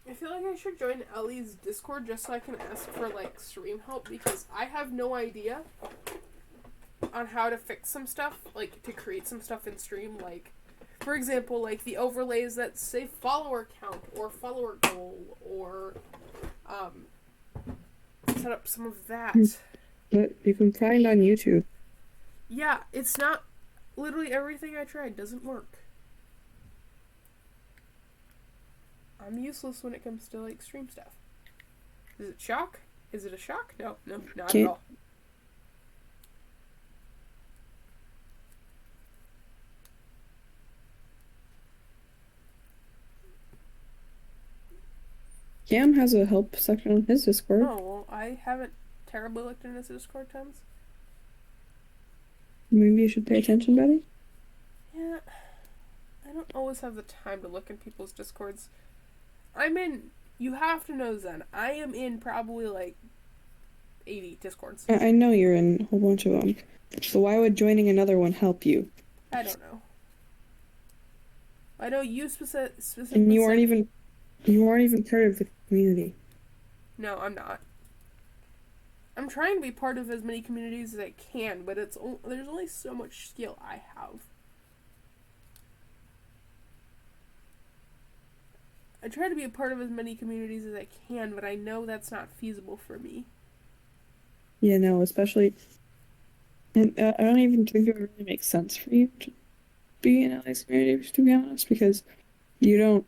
I feel like I should join Ellie's Discord just so I can ask for, like, stream help, because I have no idea on how to fix some stuff, like, to create some stuff in stream, like, for example, like, the overlays that say follower count, or follower goal, or, set up some of that. But you can find on YouTube. Yeah, it's not. Literally everything I tried doesn't work. I'm useless when it comes to like stream stuff. Is it shock? Is it a shock? No, not at all. Cam has a help section on his Discord. Oh, well, I haven't terribly looked into his Discord times. Maybe you should pay attention better? Yeah, I don't always have the time to look in people's Discords. You have to know, Zen, I am in probably like 80 Discords. I know you're in a whole bunch of them. So why would joining another one help you? I don't know. I know you specifically. And you aren't even part of the community. No, I'm not. I'm trying to be part of as many communities as I can, but there's only so much skill I have. I try to be a part of as many communities as I can, but I know that's not feasible for me. Yeah, no, especially... And I don't even think it really makes sense for you to be in Alex community, to be honest, because you don't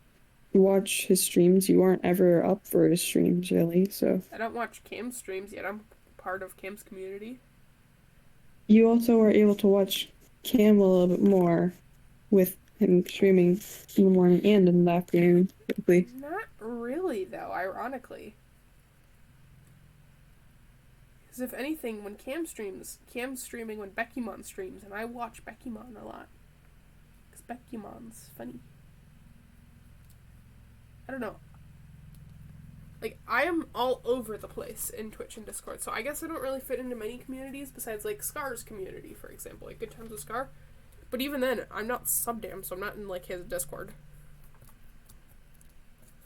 watch his streams. You aren't ever up for his streams, really, so... I don't watch Cam's streams yet. I'm part of Cam's community. You also are able to watch Cam a little bit more with him streaming in the morning and in the afternoon, typically. Not really, though, ironically. Because if anything, when Cam's streaming when Beckymon streams, and I watch Beckymon a lot. Because Beckymon's funny. I don't know. Like, I am all over the place in Twitch and Discord, so I guess I don't really fit into many communities besides, like, Scar's community, for example. Like, Good Times with Scar. But even then, I'm not subbed to him, so I'm not in, like, his Discord.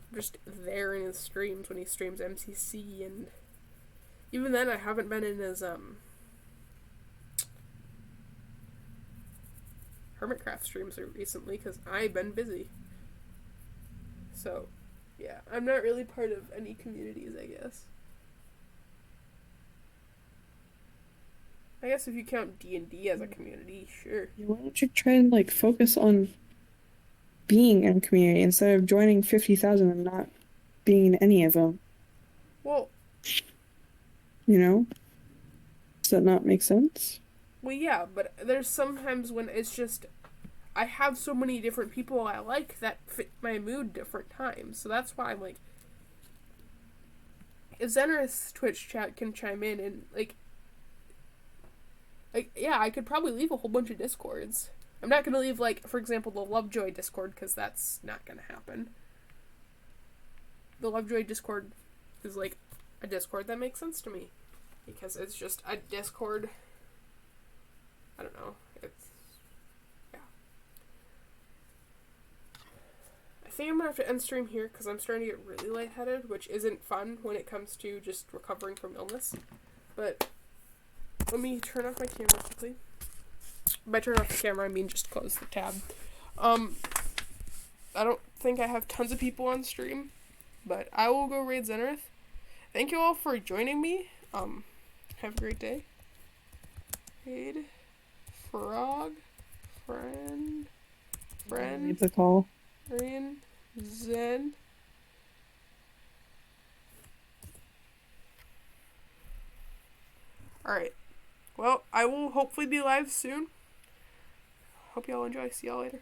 I'm just there in his streams when he streams MCC, and even then, I haven't been in his, Hermitcraft streams recently, because I've been busy. So, yeah, I'm not really part of any communities, I guess. I guess if you count D&D as a community, sure. Yeah, why don't you try and, like, focus on being in a community instead of joining 50,000 and not being in any of them? Well... You know? Does that not make sense? Well, yeah, but there's sometimes when it's just... I have so many different people I like that fit my mood different times. So that's why I'm like... If Zenith's Twitch chat can chime in and, like, yeah, I could probably leave a whole bunch of Discords. I'm not gonna leave, like, for example, the Lovejoy Discord, because that's not gonna happen. The Lovejoy Discord is, like, a Discord that makes sense to me. Because it's just a Discord... I don't know. It's... yeah. I think I'm gonna have to end stream here, because I'm starting to get really lightheaded, which isn't fun when it comes to just recovering from illness. But... let me turn off my camera quickly. By turn off the camera, I mean just close the tab. I don't think I have tons of people on stream, but I will go raid Zenith. Thank you all for joining me. Have a great day. Raid, Frog, Friend, Leave the call. Ryan, Zen. Alright. Well, I will hopefully be live soon. Hope y'all enjoy. See y'all later.